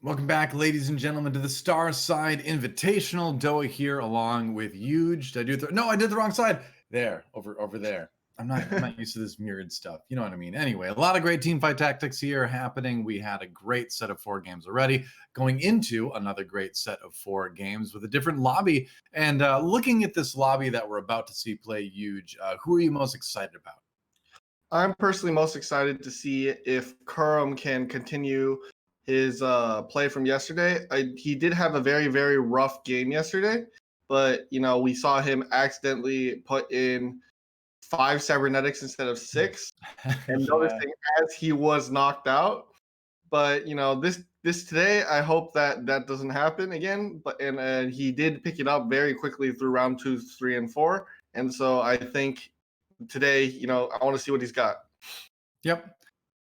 Welcome back, ladies and gentlemen, to the Starside Invitational. DoA here, along with Yuuj. Did I do no? I did the wrong side. There, over there. I'm not used to this mirrored stuff. You know what I mean? Anyway, a lot of great team fight tactics here happening. We had a great set of 4 games already, going into another great set of 4 games with a different lobby. And looking at this lobby that we're about to see play, Yuuj, who are you most excited about? I'm personally most excited to see if Kurum can continue his play from yesterday. He did have a very, very rough game yesterday, but we saw him accidentally put in 5 cybernetics instead of 6, and Yeah. noticing as he was knocked out. But this today, I hope that doesn't happen again. But and he did pick it up very quickly through round 2, 3, and 4, and so I think today, I want to see what he's got. Yep.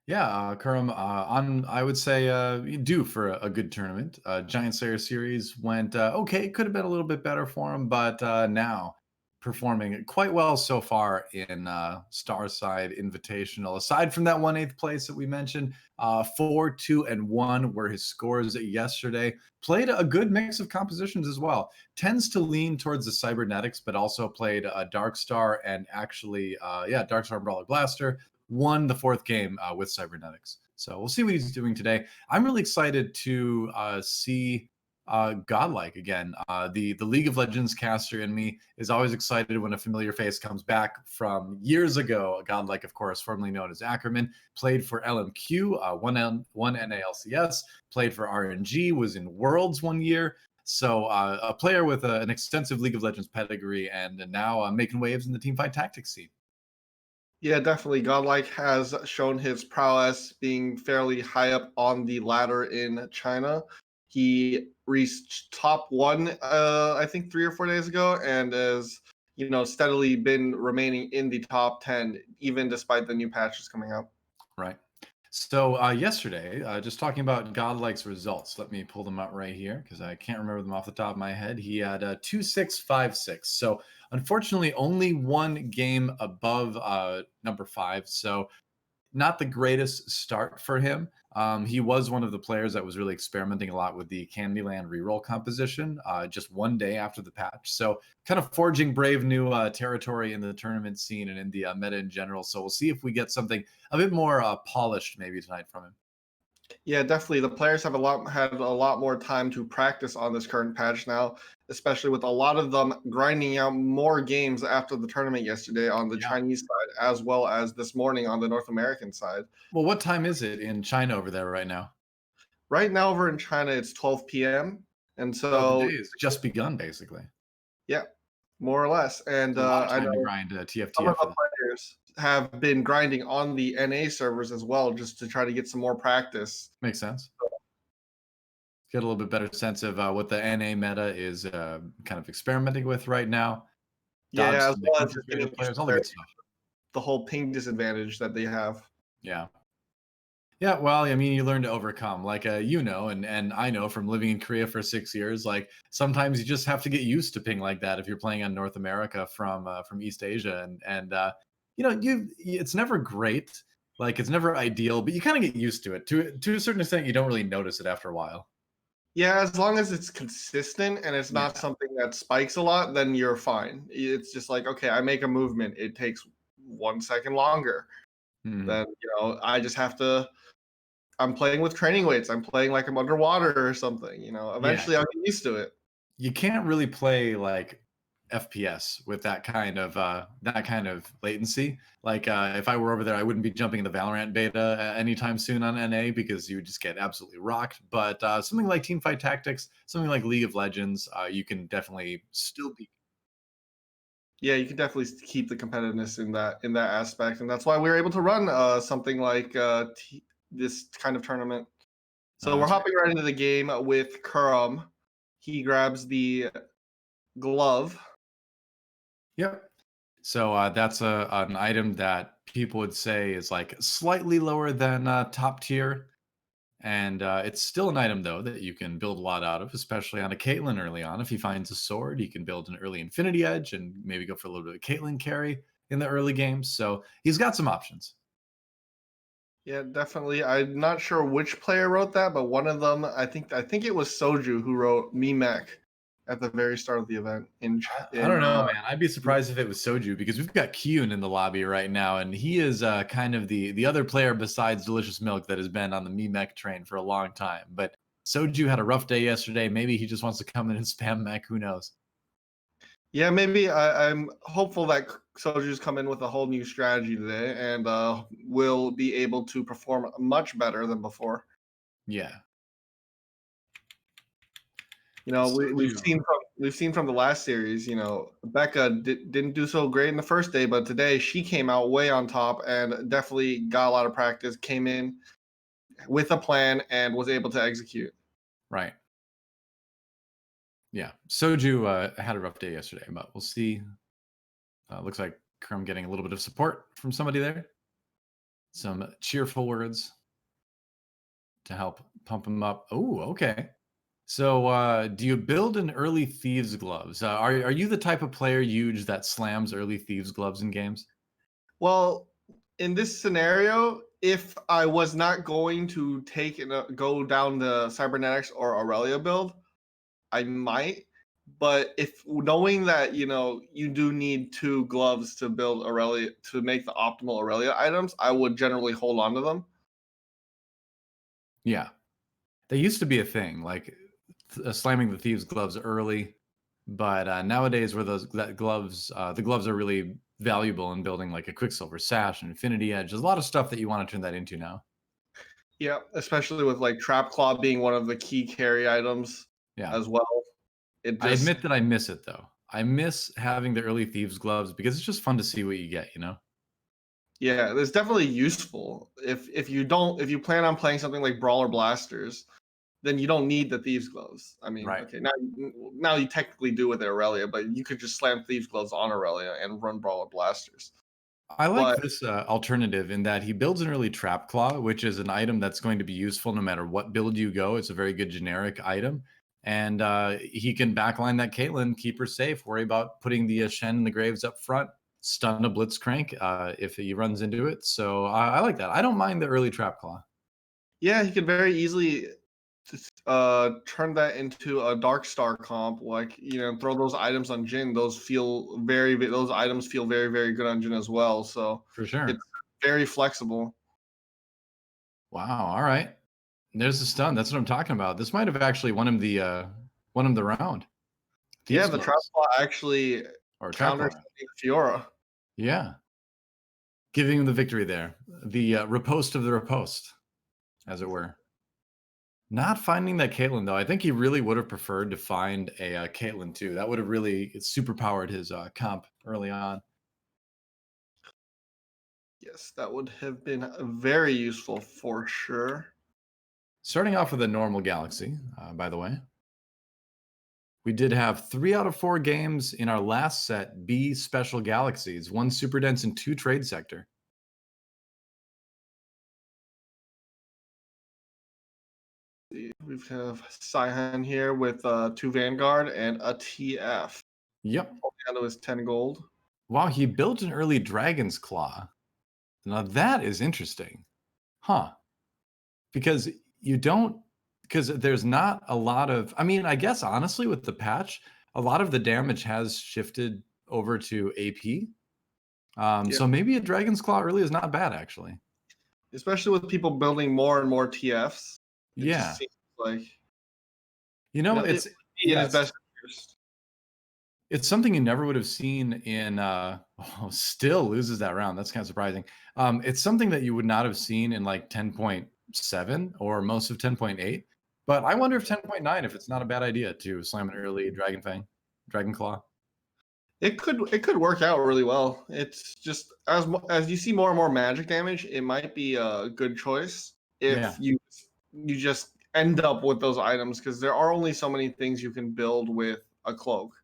Yeah, Kurum, I would say due for a good tournament. Giant Slayer series went okay. Could have been a little bit better for him, but now performing quite well so far in Starside Invitational. Aside from that 1/8 place that we mentioned, 4, 2, and 1 were his scores yesterday. Played a good mix of compositions as well. Tends to lean towards the cybernetics, but also played Dark Star and actually, Dark Star Brawler Blaster. Won the 4th game with cybernetics. So we'll see what he's doing today. I'm really excited to see Godlike again. The League of Legends caster in me is always excited when a familiar face comes back from years ago. Godlike, of course, formerly known as Ackerman, played for LMQ, one NALCS, played for RNG, was in Worlds 1 year. So a player with an extensive League of Legends pedigree, and now making waves in the teamfight tactics scene. Yeah, definitely. Godlike has shown his prowess being fairly high up on the ladder in China. He reached top 1, I think 3 or 4 days ago, and has steadily been remaining in the top 10, even despite the new patches coming out. Right. So yesterday, just talking about Godlike's results. Let me pull them out right here because I can't remember them off the top of my head. He had 2,656. So unfortunately, only 1 game above number 5. So not the greatest start for him. He was one of the players that was really experimenting a lot with the Candyland reroll composition just 1 day after the patch. So kind of forging brave new territory in the tournament scene and in the meta in general. So we'll see if we get something a bit more polished maybe tonight from him. Yeah, definitely. The players have had a lot more time to practice on this current patch now, especially with a lot of them grinding out more games after the tournament yesterday on the Chinese side, as well as this morning on the North American side. Well, what time is it in China over there right now? Right now over in China, it's 12 p.m. And The so, day has just begun, basically. yeah, more or less. And A lot of I time to know grind TFT some of after the that. players have been grinding on the NA servers as well, just to try to get some more practice. Makes sense. Get a little bit better sense of what the NA meta is kind of experimenting with right now. Yeah, Dodge as some well as defensive just getting players, all the good stuff. the whole ping disadvantage that they have. Yeah. Yeah, well, I mean, you learn to overcome, like and I know from living in Korea for 6 years. Like sometimes you just have to get used to ping like that if you're playing on North America from East Asia, and it's never great, like it's never ideal, but you kind of get used to it. To a certain extent, you don't really notice it after a while. Yeah, as long as it's consistent and it's not Yeah. something that spikes a lot, then you're fine. It's just like, okay, I make a movement, it takes 1 second longer. Mhm. Then, I just have to I'm playing with training weights. I'm playing like I'm underwater or something, Yeah, Eventually I'll get used to it. you can't really play like FPS with that kind of latency. Like if I were over there, I wouldn't be jumping into Valorant beta anytime soon on NA because you would just get absolutely rocked. But something like Teamfight Tactics, something like League of Legends, you can definitely still be. Yeah, you can definitely keep the competitiveness in that aspect, and that's why we were able to run something like this kind of tournament. So we're That's right. hopping right into the game with Kurum. He grabs the glove. Yep. So that's an item that people would say is like slightly lower than top tier. And it's still an item, though, that you can build a lot out of, especially on a Caitlyn early on. If he finds a sword, he can build an early Infinity Edge and maybe go for a little bit of Caitlyn carry in the early games. So he's got some options. Yeah, definitely. I'm not sure which player wrote that, but one of them, I think it was Soju who wrote Mech at the very start of the event I don't in know, man. I'd be surprised if it was Soju because we've got Kyun in the lobby right now, and he is kind of the other player besides Delicious Milk that has been on the mech train for a long time. But Soju had a rough day yesterday. Maybe he just wants to come in and spam mech. Who knows? Yeah, maybe I'm hopeful that Soju's come in with a whole new strategy today and will be able to perform much better than before. Yeah, You know, Soju. we've seen from the last series. You know, Becca didn't do so great in the first day, but today she came out way on top and definitely got a lot of practice. Came in with a plan and was able to execute. Right. Yeah, Soju had a rough day yesterday, but we'll see. Looks like Kerm getting a little bit of support from somebody there. Some cheerful words to help pump him up. Oh, okay. So, do you build an early thieves gloves? Are you the type of player Yuuj that slams early thieves gloves in games? Well, in this scenario, if I was not going to take and go down the cybernetics or Aurelia build, I might. But if knowing that you do need two gloves to build Aurelia to make the optimal Aurelia items, I would generally hold on to them. Yeah, they used to be a thing, like slamming the thieves gloves early, but nowadays, where the gloves are really valuable in building like a Quicksilver Sash and Infinity Edge. There's a lot of stuff that you want to turn that into now. Yeah, especially with like Trap Claw being one of the key carry items Yeah, as well. It I just admit that I miss it though. I miss having the early thieves gloves because it's just fun to see what you get. Yeah, it's definitely useful. If you plan on playing something like Brawler Blasters, then you don't need the Thieves Gloves. I mean, Right. okay, now you technically do with Aurelia, but you could just slam Thieves Gloves on Aurelia and run Brawler Blasters. I like But this alternative in that he builds an early Trap Claw, which is an item that's going to be useful no matter what build you go. It's a very good generic item. And he can backline that Caitlyn, keep her safe, worry about putting the Shen and the Graves up front, stun a Blitzcrank if he runs into it. So I like that. I don't mind the early Trap Claw. yeah, he could very easily turn that into a Dark Star comp. Like throw those items on Jin. Those items feel very very good on Jin as well. So For sure. it's very flexible. Wow. All right. There's the stun. That's what I'm talking about. This might have actually won him the round. Yeah, Thieves the Trap gloves Claw actually or Trap counters Claw. Fiora. Yeah. Giving him the victory there. The riposte of the riposte, as it were. Not finding that Caitlyn, though. I think he really would have preferred to find a Caitlyn, too. That would have really superpowered his comp early on. Yes, that would have been very useful for sure. Starting off with a normal Galaxy, by the way. We did have 3 out of 4 games in our last set be special Galaxies. 1 Super Dense and 2 Trade Sector. We have Saihan here with 2 Vanguard and a TF. Yep. Down to his 10 gold. Wow, he built an early Dragon's Claw. Now that is interesting. Huh. Because you don't because there's not a lot of I mean, I guess honestly with the patch, a lot of the damage has shifted over to AP. Yeah, So maybe a Dragon's Claw early is not bad actually. especially with people building more and more TFs. It just Yeah. seems like it It's would be in yeah, his best interest. it's something you never would have seen in still loses that round. That's kind of surprising. It's something that you would not have seen in like 10.7 or most of 10.8. But I wonder if 10.9 if it's not a bad idea to slam an early Dragon Fang, Dragon Claw. It could work out really well. It's just as you see more and more magic damage, it might be a good choice if Yeah. you just end up with those items because there are only so many things you can build with a cloak.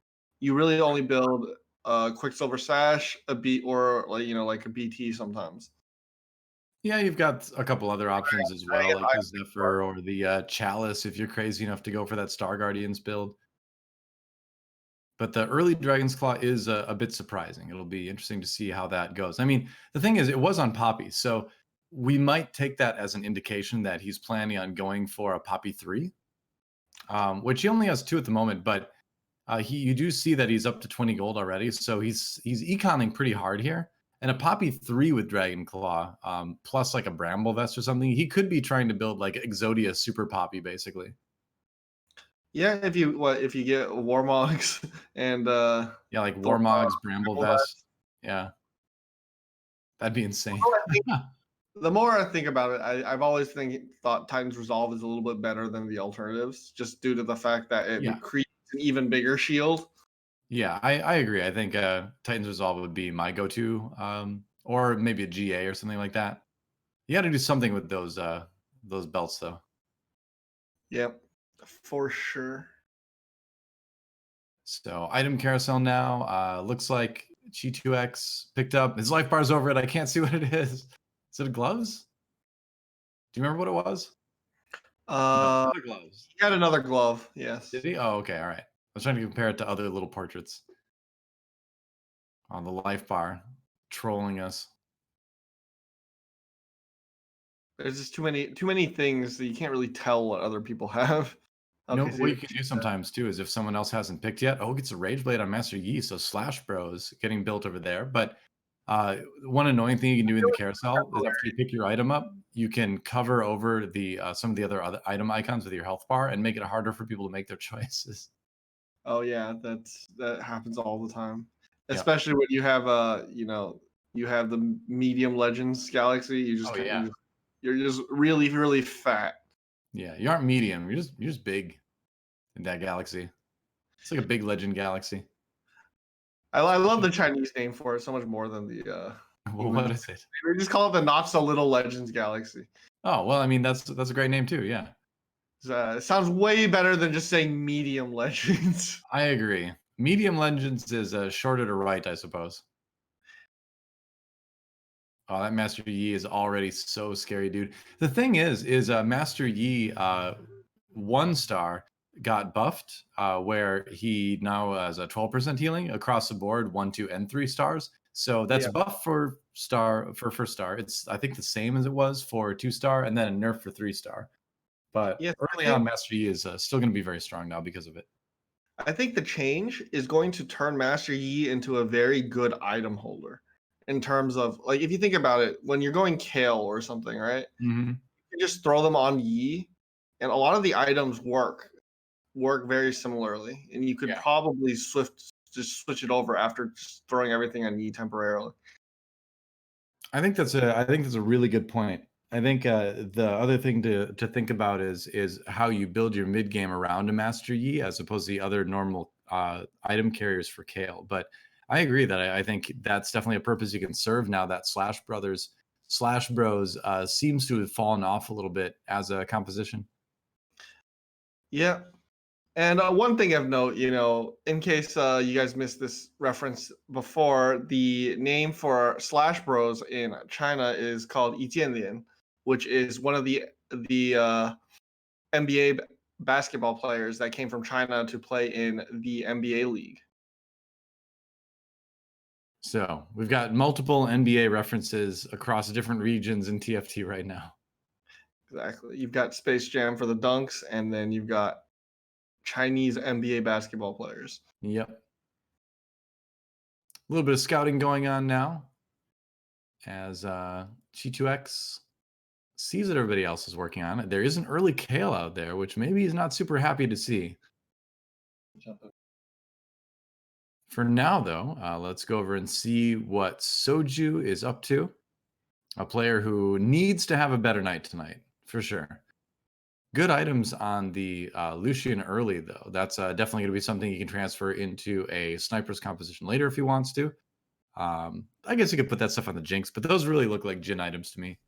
You really only build a Quicksilver Sash, a B, or like a BT sometimes. Yeah, you've got a couple other options as I well, guess like the Zephyr or the Chalice if you're crazy enough to go for that Star Guardians build. But the early Dragon's Claw is a bit surprising. It'll be interesting to see how that goes. I mean, the thing is, it was on Poppy, so we might take that as an indication that he's planning on going for a Poppy 3, which he only has 2 at the moment, but you do see that he's up to 20 gold already, so he's econing pretty hard here. And a Poppy 3 with Dragon Claw, plus like a Bramble Vest or something, he could be trying to build like Exodia Super Poppy, basically. Yeah, if you get Warmogs and Yeah, like Thor- Warmogs, Bramble Bramble Vest. Vest. Yeah, that'd be insane. The more I think about it, I've always thought Titan's Resolve is a little bit better than the alternatives, just due to the fact that Yeah. it creates an even bigger shield. Yeah, I agree. I think Titan's Resolve would be my go-to, or maybe a GA or something like that. You got to do something with those belts, though. Yep, for sure. So item carousel now. Looks like G2X picked up his life bar's over it. I can't see what it is. Is it gloves? Do you remember what it was? No, it's other gloves. He got another glove. Yes. Did he? Oh, okay. All right. I was trying to compare it to other little portraits on the life bar, trolling us. There's just too many things that you can't really tell what other people have. You know Okay, what you can do sometimes too is if someone else hasn't picked yet, oh, gets a Rage Blade on Master Yi, so Slash Bros getting built over there. But one annoying thing you can do in the carousel is after you pick your item up, you can cover over the some of the other item icons with your health bar and make it harder for people to make their choices. Oh yeah, that happens all the time, Yep. especially when you have you have the medium legends galaxy. You just Oh yeah, you're just really fat. yeah. You aren't medium. You're just big in that galaxy. It's like a big legend galaxy. I love the Chinese name for it so much more than the Well, what is it? They just call it the not so little legends galaxy. Oh well, I mean that's a great name too. Yeah, It sounds way better than just saying medium legends. I agree. Medium legends is shorter to write, I suppose. Oh, that Master Yi is already so scary, dude. The thing is Master Yi 1-star got buffed, where he now has a 12% healing across the board, 1, 2, and 3 stars. So that's Yeah. buff for first star. It's I think the same as it was for 2-star, and then a nerf for 3-star. But Yes, early on, Master Yi is still going to be very strong now because of it. I think the change is going to turn Master Yi into a very good item holder in terms of like if you think about it, when you're going Kale or something, right? Mm-hmm. You just throw them on Yi, and a lot of the items work very similarly, and you could Yeah. probably just switch it over after just throwing everything on Yi temporarily. I think that's a really good point. I think the other thing to think about is how you build your mid game around a Master Yi as opposed to the other normal item carriers for Kale. But I agree that I think that's definitely a purpose you can serve now that Slash Bros seems to have fallen off a little bit as a composition. Yeah. And one thing of note, in case you guys missed this reference before, the name for Slash Bros in China is called Yijianlian, which is one of the NBA basketball players that came from China to play in the NBA league. So we've got multiple NBA references across different regions in TFT right now. Exactly. You've got Space Jam for the dunks, and then you've got Chinese NBA basketball players. Yep. A little bit of scouting going on now as G2X sees that everybody else is working on it. There is an early Kale out there, which maybe he's not super happy to see. For now, though, let's go over and see what Soju is up to. A player who needs to have a better night tonight, for sure. Good items on the Lucian early, though. That's definitely going to be something you can transfer into a sniper's composition later if he wants to. I guess you could put that stuff on the Jinx, but those really look like Jin items to me.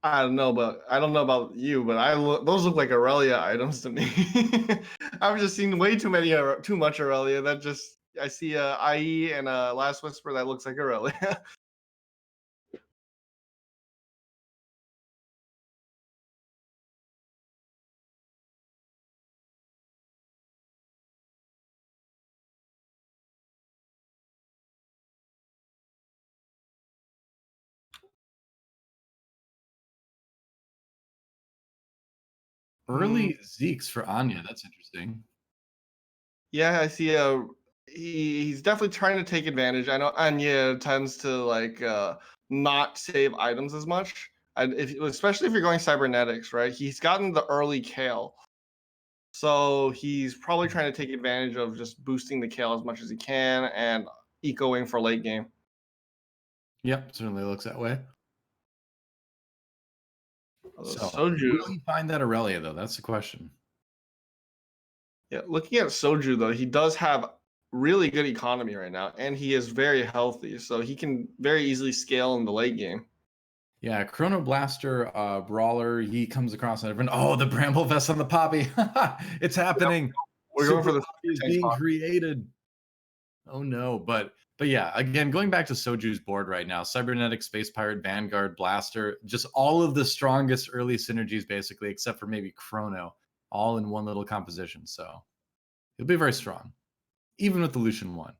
I don't know about you, but those look like Aurelia items to me. I've just seen way too much Aurelia. I see a IE and a Last Whisper that looks like Aurelia. Mm, Early Zeeks for Anya. That's interesting. yeah, I see. He's definitely trying to take advantage. I know Anya tends to like not save items as much, and especially if you're going cybernetics, right? He's gotten the early kale, so he's probably trying to take advantage of just boosting the kale as much as he can and ecoing for late game. Yep, certainly looks that way. So, Soju, will he find that Aurelia though? That's the question. yeah. Looking at Soju though, he does have really good economy right now, and he is very healthy, so he can very easily scale in the late game. Yeah, Chrono Blaster Brawler. He comes across and everyone. Oh, the Bramble Vest on the Poppy. It's Yep, happening. we're going Super for the Poppy is tank being spot. created. Oh no, but yeah, again, going back to Soju's board right now, Cybernetic, Space Pirate, Vanguard, Blaster, just all of the strongest early synergies, basically, except for maybe Chrono, all in one little composition. So he'll be very strong, even with the Lucian one.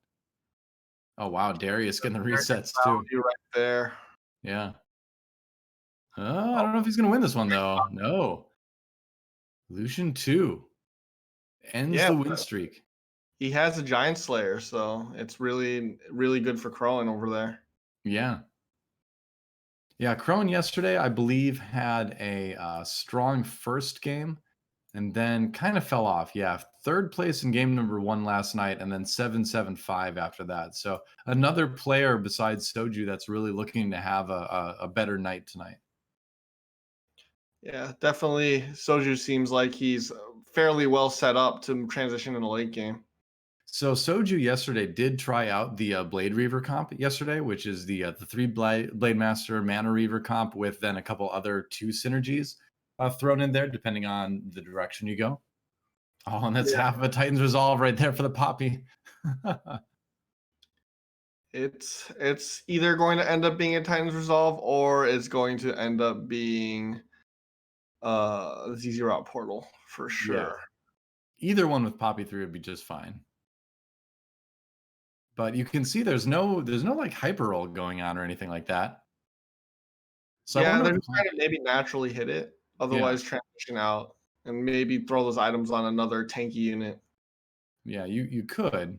Oh wow, Darius getting the Very good resets too. value right there. Yeah. I don't know if he's gonna win this one though. No. Lucian 2 ends Yeah, the win streak. he has a Giant Slayer, so it's really, really good for Crowan over there. Yeah. Yeah, Crone yesterday, I believe, had a strong first game and then kind of fell off. Yeah, third place in game number one last night, and then 7-7-5 after that. So another player besides Soju that's really looking to have a better night tonight. Yeah, definitely. Soju seems like he's fairly well set up to transition in the late game. So Soju yesterday did try out the Blade Reaver comp yesterday, which is the three Blade Master Mana Reaver comp with then a couple other two synergies thrown in there, depending on the direction you go. Oh, and that's Yeah, half of a Titan's Resolve right there for the Poppy. it's either going to end up being a Titan's Resolve or it's going to end up being the ZZ Route portal for Yeah. sure. Either one with Poppy 3 would be just fine. But you can see there's no like hyper roll going on or anything like that. So I Yeah, wonder they're what the just plan. trying to maybe naturally hit it, Yeah. otherwise transition out and maybe throw those items on another tanky unit. Yeah, you could.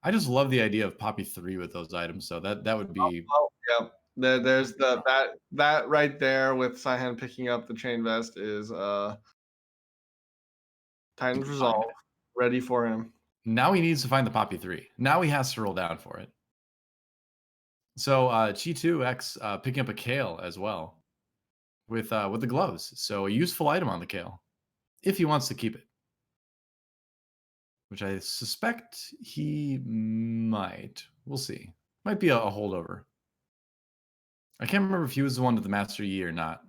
I just love the idea of Poppy 3 with those items. So that would be Oh, yeah. There's that right there with Saihan picking up the chain vest is Titan's fine. Resolve ready for him. Now he needs to find the Poppy 3. Now he has to roll down for it. So Chi2X picking up a Kale as well with the gloves. So a useful item on the Kale if he wants to keep it, which I suspect he might. We'll see. Might be a holdover. I can't remember if he was the one with the Master Yi or not.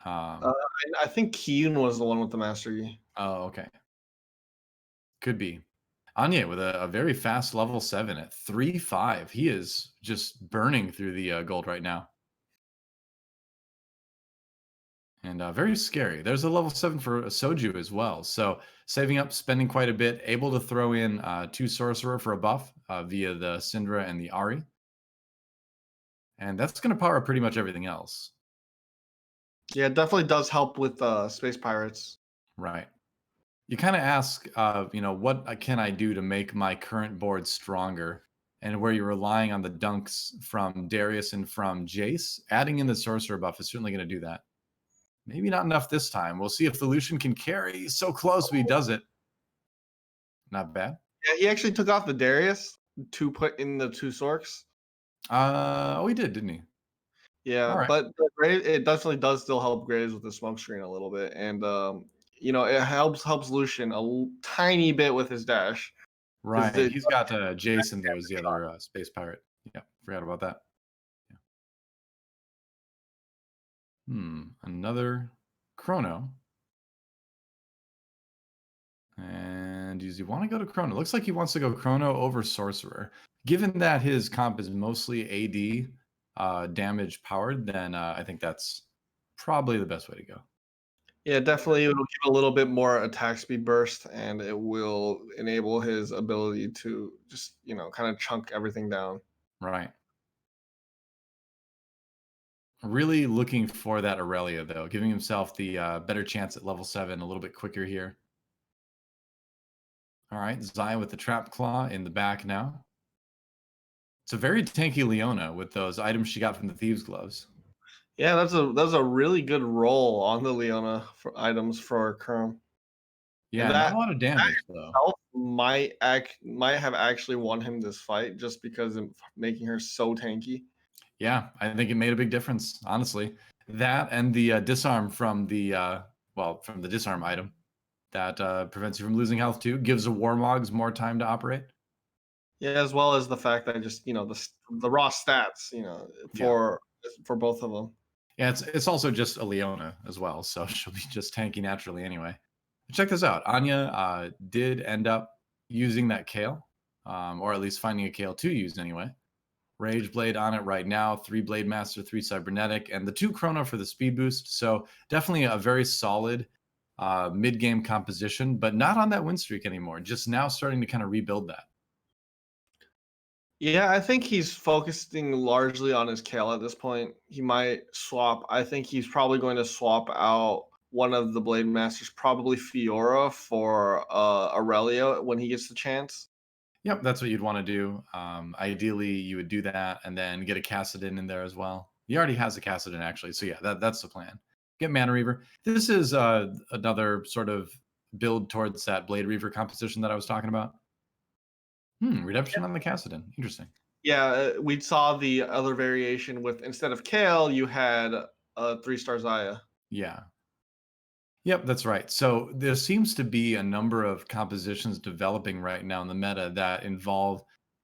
Uh, I think Kiyun was the one with the Master Yi. Oh, okay. Could be. Anya with a very fast level 7 at 3-5. He is just burning through the gold right now. And very scary. There's a level 7 for Soju as well. So saving up, spending quite a bit, able to throw in 2 Sorcerer for a buff via the Syndra and the Ari. And that's going to power pretty much everything else. Yeah, it definitely does help with Space Pirates. Right. You kind of ask, what can I do to make my current board stronger? And where you're relying on the dunks from Darius and from Jace, adding in the Sorcerer buff is certainly going to do that. Maybe not enough this time. We'll see if the Lucian can carry. So close, but he does it. Not bad. Yeah, he actually took off the Darius to put in the two Sorks. Oh, he did, didn't he? Yeah, All right. but the it definitely does still help Graves with the smoke screen a little bit, and it helps Lucian tiny bit with his dash because Right. He's got Jason there as the other space pirate. Yeah, forgot about that. Yeah. Another Chrono. And does he want to go to Chrono? Looks like he wants to go Chrono over Sorcerer. Given that his comp is mostly AD damage powered, then I think that's probably the best way to go. yeah, definitely it'll give a little bit more attack speed burst, and it will enable his ability to just kind of chunk everything down. Right. Really looking for that Aurelia, though, giving himself the better chance at level 7 a little bit quicker here. All right, Zaya with the Trap Claw in the back now. It's a very tanky Leona with those items she got from the Thieves' Gloves. Yeah, that's a really good roll on the Leona for items for Kerm. And Yeah, not a lot of damage, though. itself might have actually won him this fight just because of making her so tanky. Yeah, I think it made a big difference, honestly. That and the disarm from the from the disarm item that prevents you from losing health too, gives the Warmogs more time to operate. Yeah, as well as the fact that just the raw stats, Yeah. for both of them. Yeah, it's also just a Leona as well, so she'll be just tanky naturally anyway. Check this out. Anya did end up using that Kale, or at least finding a Kale to use anyway. Rage Blade on it right now, 3 Blade Master, 3 Cybernetic, and the 2 Chrono for the speed boost. So definitely a very solid mid-game composition, but not on that win streak anymore. Just now starting to kind of rebuild that. Yeah, I think he's focusing largely on his Kale at this point. He might swap. I think he's probably going to swap out one of the Blade Masters, probably Fiora for Aurelia when he gets the chance. Yep, that's what you'd want to do. Ideally, you would do that and then get a Cassidin in there as well. He already has a Cassidin, actually. So, yeah, that's the plan. Get Mana Reaver. This is another sort of build towards that Blade Reaver composition that I was talking about. Redemption on the Cassidin. Interesting. Yeah, we saw the other variation with instead of Kale, you had a 3-star Zaya. Yeah. Yep, that's right. So there seems to be a number of compositions developing right now in the meta that involve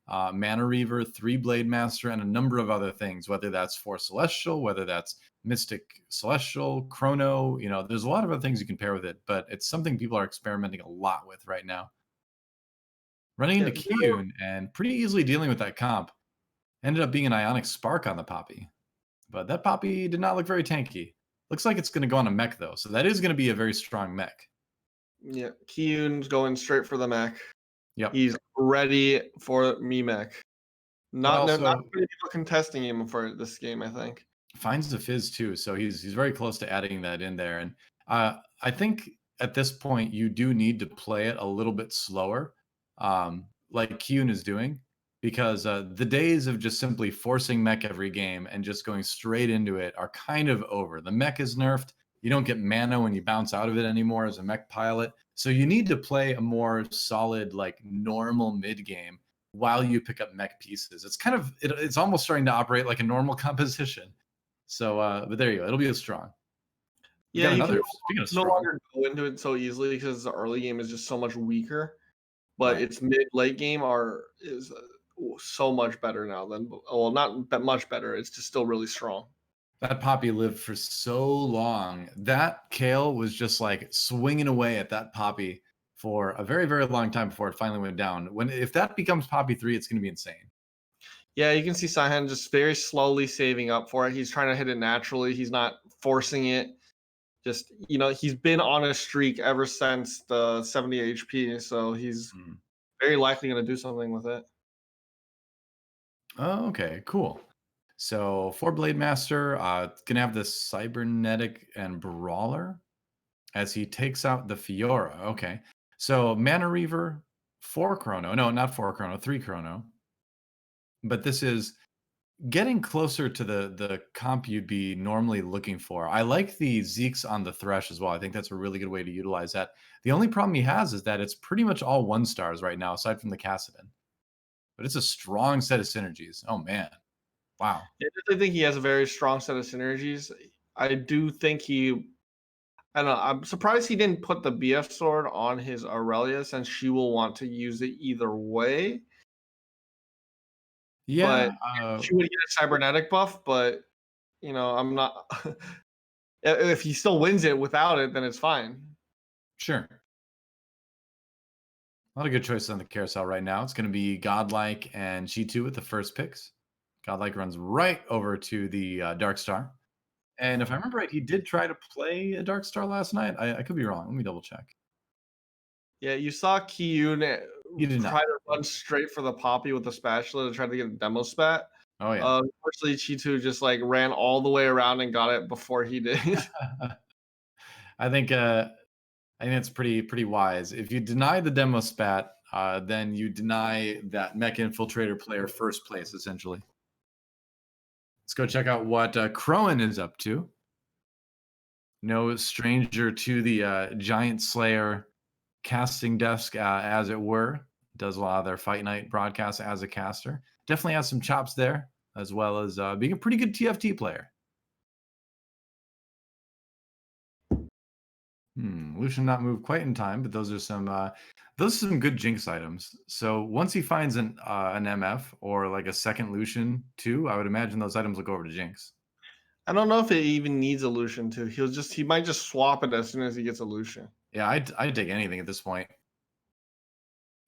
Mana Reaver, 3 Blade Master, and a number of other things, whether that's 4 Celestial, whether that's Mystic Celestial, Chrono. There's a lot of other things you can pair with it, but it's something people are experimenting a lot with right now. Running Yeah, into Kiyun and pretty easily dealing with that comp. Ended up being an Ionic Spark on the Poppy. But that Poppy did not look very tanky. Looks like it's going to go on a mech, though. So that is going to be a very strong mech. yeah, Kiyun's going straight for the mech. Yep. He's ready for me mech. But Not also many people contesting him for this game, I think. finds the fizz too. So he's very close to adding that in there. And I think at this point you do need to play it a little bit slower, like Kyun is doing, because the days of just simply forcing mech every game and just going straight into it are kind of over. The mech is nerfed. You don't get mana when you bounce out of it anymore as a mech pilot. So you need to play a more solid, like normal mid game while you pick up mech pieces. It's kind of it's almost starting to operate like a normal composition. So, but there you go. It'll be as strong. We Yeah, got you can another. Speaking of no strong, longer go into it so easily because the early game is just so much weaker. But right? its mid late game is so much better now than not that much better. It's just still really strong. That Poppy lived for so long. That Kale was just like swinging away at that Poppy for a very, very long time before it finally went down. If that becomes Poppy 3, it's going to be insane. Yeah, you can see Saihan just very slowly saving up for it. He's trying to hit it naturally. He's not forcing it. Just he's been on a streak ever since the 70 HP, so he's Mm. very likely going to do something with it. Oh, okay, cool. So 4 Blade Master, gonna have this Cybernetic and Brawler as he takes out the Fiora. Okay. So Mana Reaver, 4 Chrono. No, not 4 Chrono, 3 Chrono. But this is getting closer to the comp you'd be normally looking for. I like the Zeeks on the Thresh as well. I think that's a really good way to utilize that. The only problem he has is that it's pretty much all 1 stars right now, aside from the Cassidin. But it's a strong set of synergies. Oh man. Wow. I definitely think he has a very strong set of synergies. I do think I don't know. I'm surprised he didn't put the BF sword on his Aurelia since she will want to use it either way. But Yeah, she would get a cybernetic buff, but I'm not. If he still wins it without it, then it's fine. sure. A lot of good choices on the carousel right now. It's going to be Godlike and G2 with the first picks. Godlike runs right over to the Dark Star. And if I remember right, he did try to play a Dark Star last night. I could be wrong. Let me double check. Yeah, you saw Kiyun He did try not. to run straight for the Poppy with the spatula to try to get a demo spat. Oh yeah. Unfortunately, Cheeto just like ran all the way around and got it before he did. I think I think it's pretty wise. If you deny the demo spat, then you deny that mech infiltrator player first place, essentially. Let's go check out what Crowan is up to. No stranger to the Giant Slayer casting desk, as it were. Does a lot of their Fight Night broadcasts as a caster. Definitely has some chops there, as well as being a pretty good TFT player. Lucian not moved quite in time, but those are some good Jinx items. So once he finds an MF or like a second Lucian too, I would imagine those items will go over to Jinx. I don't know if it even needs a Lucian too. He might just swap it as soon as he gets a Lucian. Yeah, I'd take anything at this point.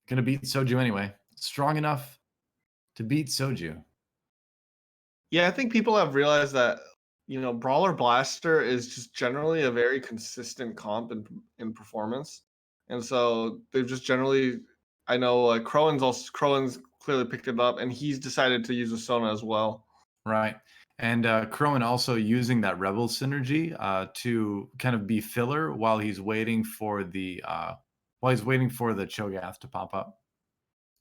Gonna beat Soju anyway. Strong enough to beat Soju. Yeah, I think people have realized that Brawler Blaster is just generally a very consistent comp in performance, and so they've just generally. I know Crowan's clearly picked it up, and he's decided to use a Sona as well. Right. And Crowan also using that Rebel synergy to kind of be filler while he's waiting for the Cho'Gath to pop up,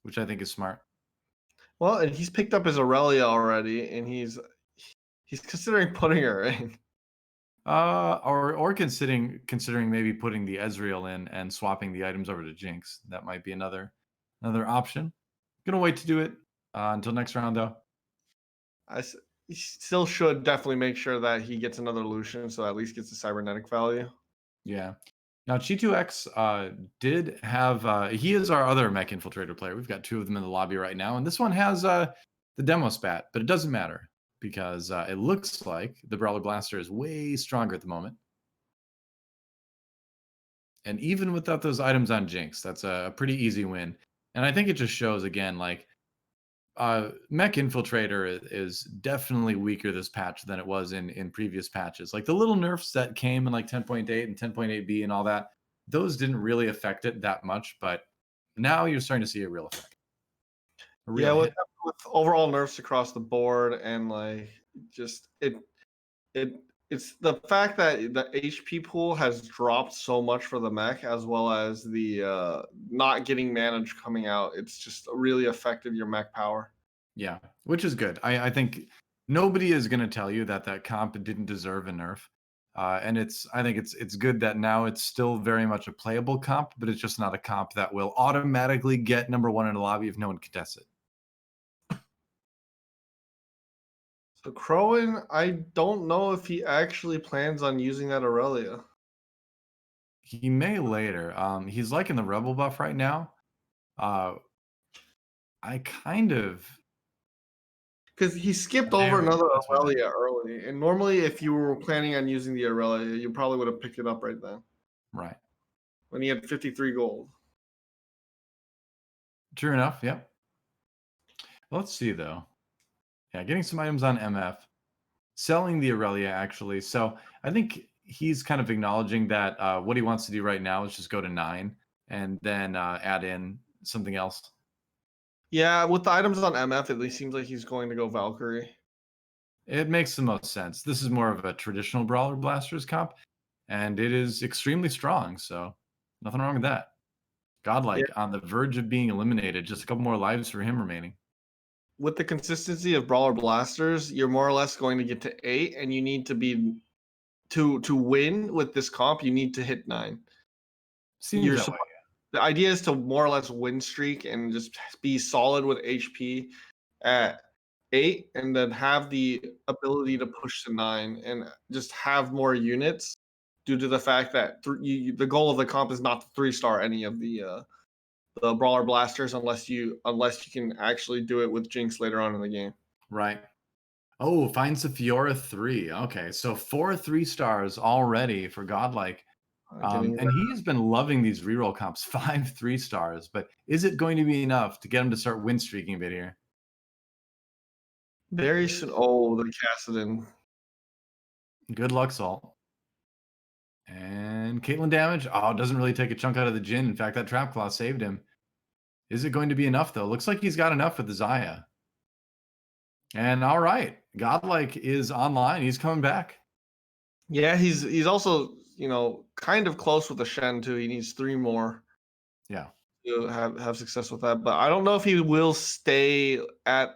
which I think is smart. Well, and he's picked up his Aurelia already, and he's considering putting her in. Or considering maybe putting the Ezreal in and swapping the items over to Jinx. That might be another option. Gonna wait to do it until next round though. He still should definitely make sure that he gets another Lucian, so at least gets the cybernetic value. Yeah. Now Chi2X did have he is our other mech infiltrator player. We've got two of them in the lobby right now, and this one has the demo spat, but it doesn't matter because it looks like the Brawler Blaster is way stronger at the moment. And even without those items on Jinx, that's a pretty easy win. And I think it just shows again, like Mech Infiltrator is definitely weaker this patch than it was in previous patches. Like the little nerfs that came in like 10.8 and 10.8b and all that, those didn't really affect it that much. But now you're starting to see a real effect, a Yeah, real hit. with overall nerfs across the board, and like just it it's the fact that the HP pool has dropped so much for the mech, as well as the not getting managed coming out. It's just really affected your mech power. Yeah, which is good. I think nobody is going to tell you that that comp didn't deserve a nerf. And I think it's good that now it's still very much a playable comp, but it's just not a comp that will automatically get number one in the lobby if no one contests it. So Crowan, I don't know if he actually plans on using that Aurelia. He may later. He's like in the rebel buff right now. Uh, I kind of Because he skipped over there we go. another That's what I meant. Aurelia early. And normally, if you were planning on using the Aurelia, you probably would have picked it up right then Right. when he had 53 gold. True enough. Yep. Let's see though. Yeah, getting some items on MF, selling the Aurelia actually. So I think he's kind of acknowledging that what he wants to do right now is just go to 9 and then add in something else. Yeah, with the items on MF, it seems like he's going to go Valkyrie. It makes the most sense. This is more of a traditional Brawler Blasters comp, and it is extremely strong. So nothing wrong with that. Yeah, Godlike on the verge of being eliminated. Just a couple more lives for him remaining. with the consistency of Brawler Blasters, you're more or less going to get to 8, and you need to be to win with this comp. You need to hit 9. Seems You're that way. The idea is to more or less win streak and just be solid with HP at 8, and then have the ability to push to 9 and just have more units due to the fact that the goal of the comp is not to 3-star any of the brawler blasters unless you can actually do it with Jinx later on in the game. Right. Oh, finds the Fiora 3. Okay, so 4 3-stars already for Godlike. Getting And he has been loving these reroll comps, 5 3-stars. But is it going to be enough to get him to start win streaking a bit here? very soon. Oh, the Cassidon. Good luck, Salt. And Caitlyn damage. Oh, doesn't really take a chunk out of the Jin. In fact, that Trap Claw saved him. Is it going to be enough, though? Looks like he's got enough with the Zaya. And all right, Godlike is online. He's coming back. Yeah, he's also, kind of close with the Shen too. He needs 3 more Yeah, to have success with that, but I don't know if he will stay at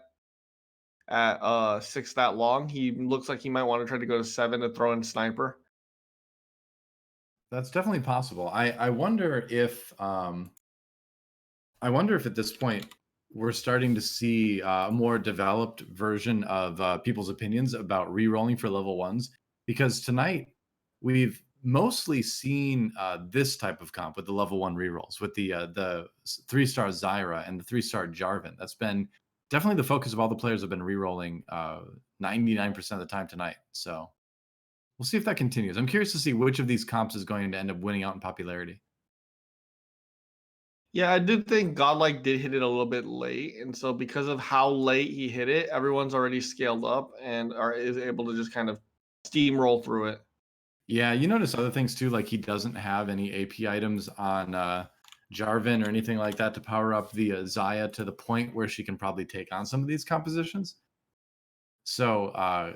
6 that long. He looks like he might wanna try to go to 7 to throw in sniper. that's definitely possible. I wonder if at this point we're starting to see a more developed version of people's opinions about re-rolling for level ones. Because tonight we've mostly seen this type of comp with the level one re-rolls, with the 3-star Zyra and the 3-star Jarvan. That's been definitely the focus of all the players have been re-rolling 99% of the time tonight. So we'll see if that continues. I'm curious to see which of these comps is going to end up winning out in popularity. Yeah, I did think Godlike did hit it a little bit late, and so because of how late he hit it, everyone's already scaled up and is able to just kind of steamroll through it. Yeah, you notice other things too, like he doesn't have any AP items on Jarvan or anything like that to power up the Zaya to the point where she can probably take on some of these compositions. So I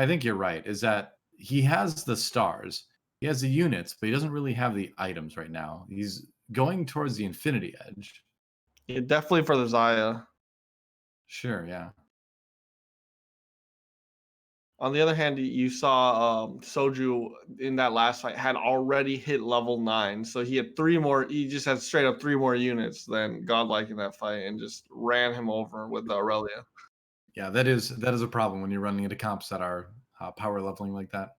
think you're right, is that he has the stars, he has the units, but he doesn't really have the items right now. He's going towards the Infinity Edge. Yeah, definitely for the Zaya. Sure, yeah. On the other hand, you saw Soju in that last fight had already hit level 9, so he had 3 more. He just had straight up 3 more units than Godlike in that fight, and just ran him over with the Aurelia. Yeah, that is a problem when you're running into comps that are power leveling like that.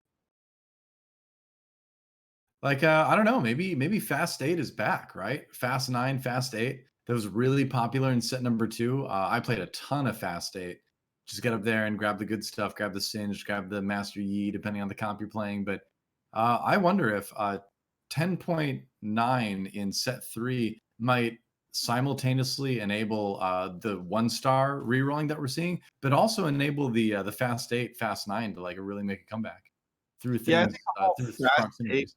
Like, I don't know, maybe Fast 8 is back, right? Fast 9, Fast 8. That was really popular in set number 2. I played a ton of Fast 8. Just get up there and grab the good stuff, grab the Singe, grab the Master Yi, depending on the comp you're playing. But I wonder if 10.9 in set 3 might simultaneously enable the 1-star rerolling that we're seeing, but also enable the Fast 8, Fast 9 to like really make a comeback through Yeah, I think things, the whole through strong synergies.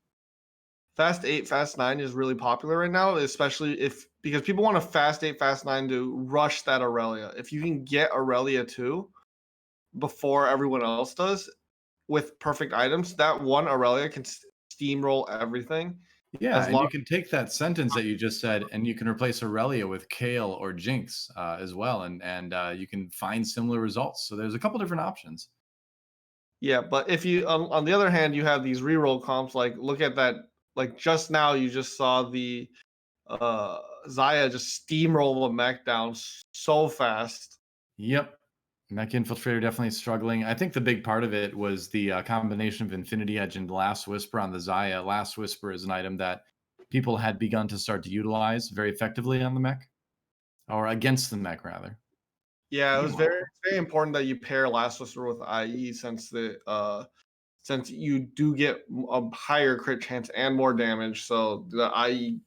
Fast 8, Fast 9 is really popular right now, especially if because people want a Fast 8, Fast 9 to rush that Aurelia. If you can get Aurelia too before everyone else does with perfect items, that one Aurelia can steamroll everything Yeah, as and long. you can take that sentence that you just said, and you can replace Aurelia with Kale or Jinx as well, and you can find similar results. So there's a couple different options. Yeah, but if you on the other hand, you have these reroll comps. Like look at that. Like just now, you just saw the uh Zaya just steamroll a mech down so fast. Yep, Mech Infiltrator definitely struggling. I think the big part of it was the combination of Infinity Edge and Last Whisper on the Zaya. Last Whisper is an item that people had begun to start to utilize very effectively on the mech, or against the mech rather. Yeah, it was Meanwhile, very important that you pair Last Whisper with IE since you do get a higher crit chance and more damage. So the IE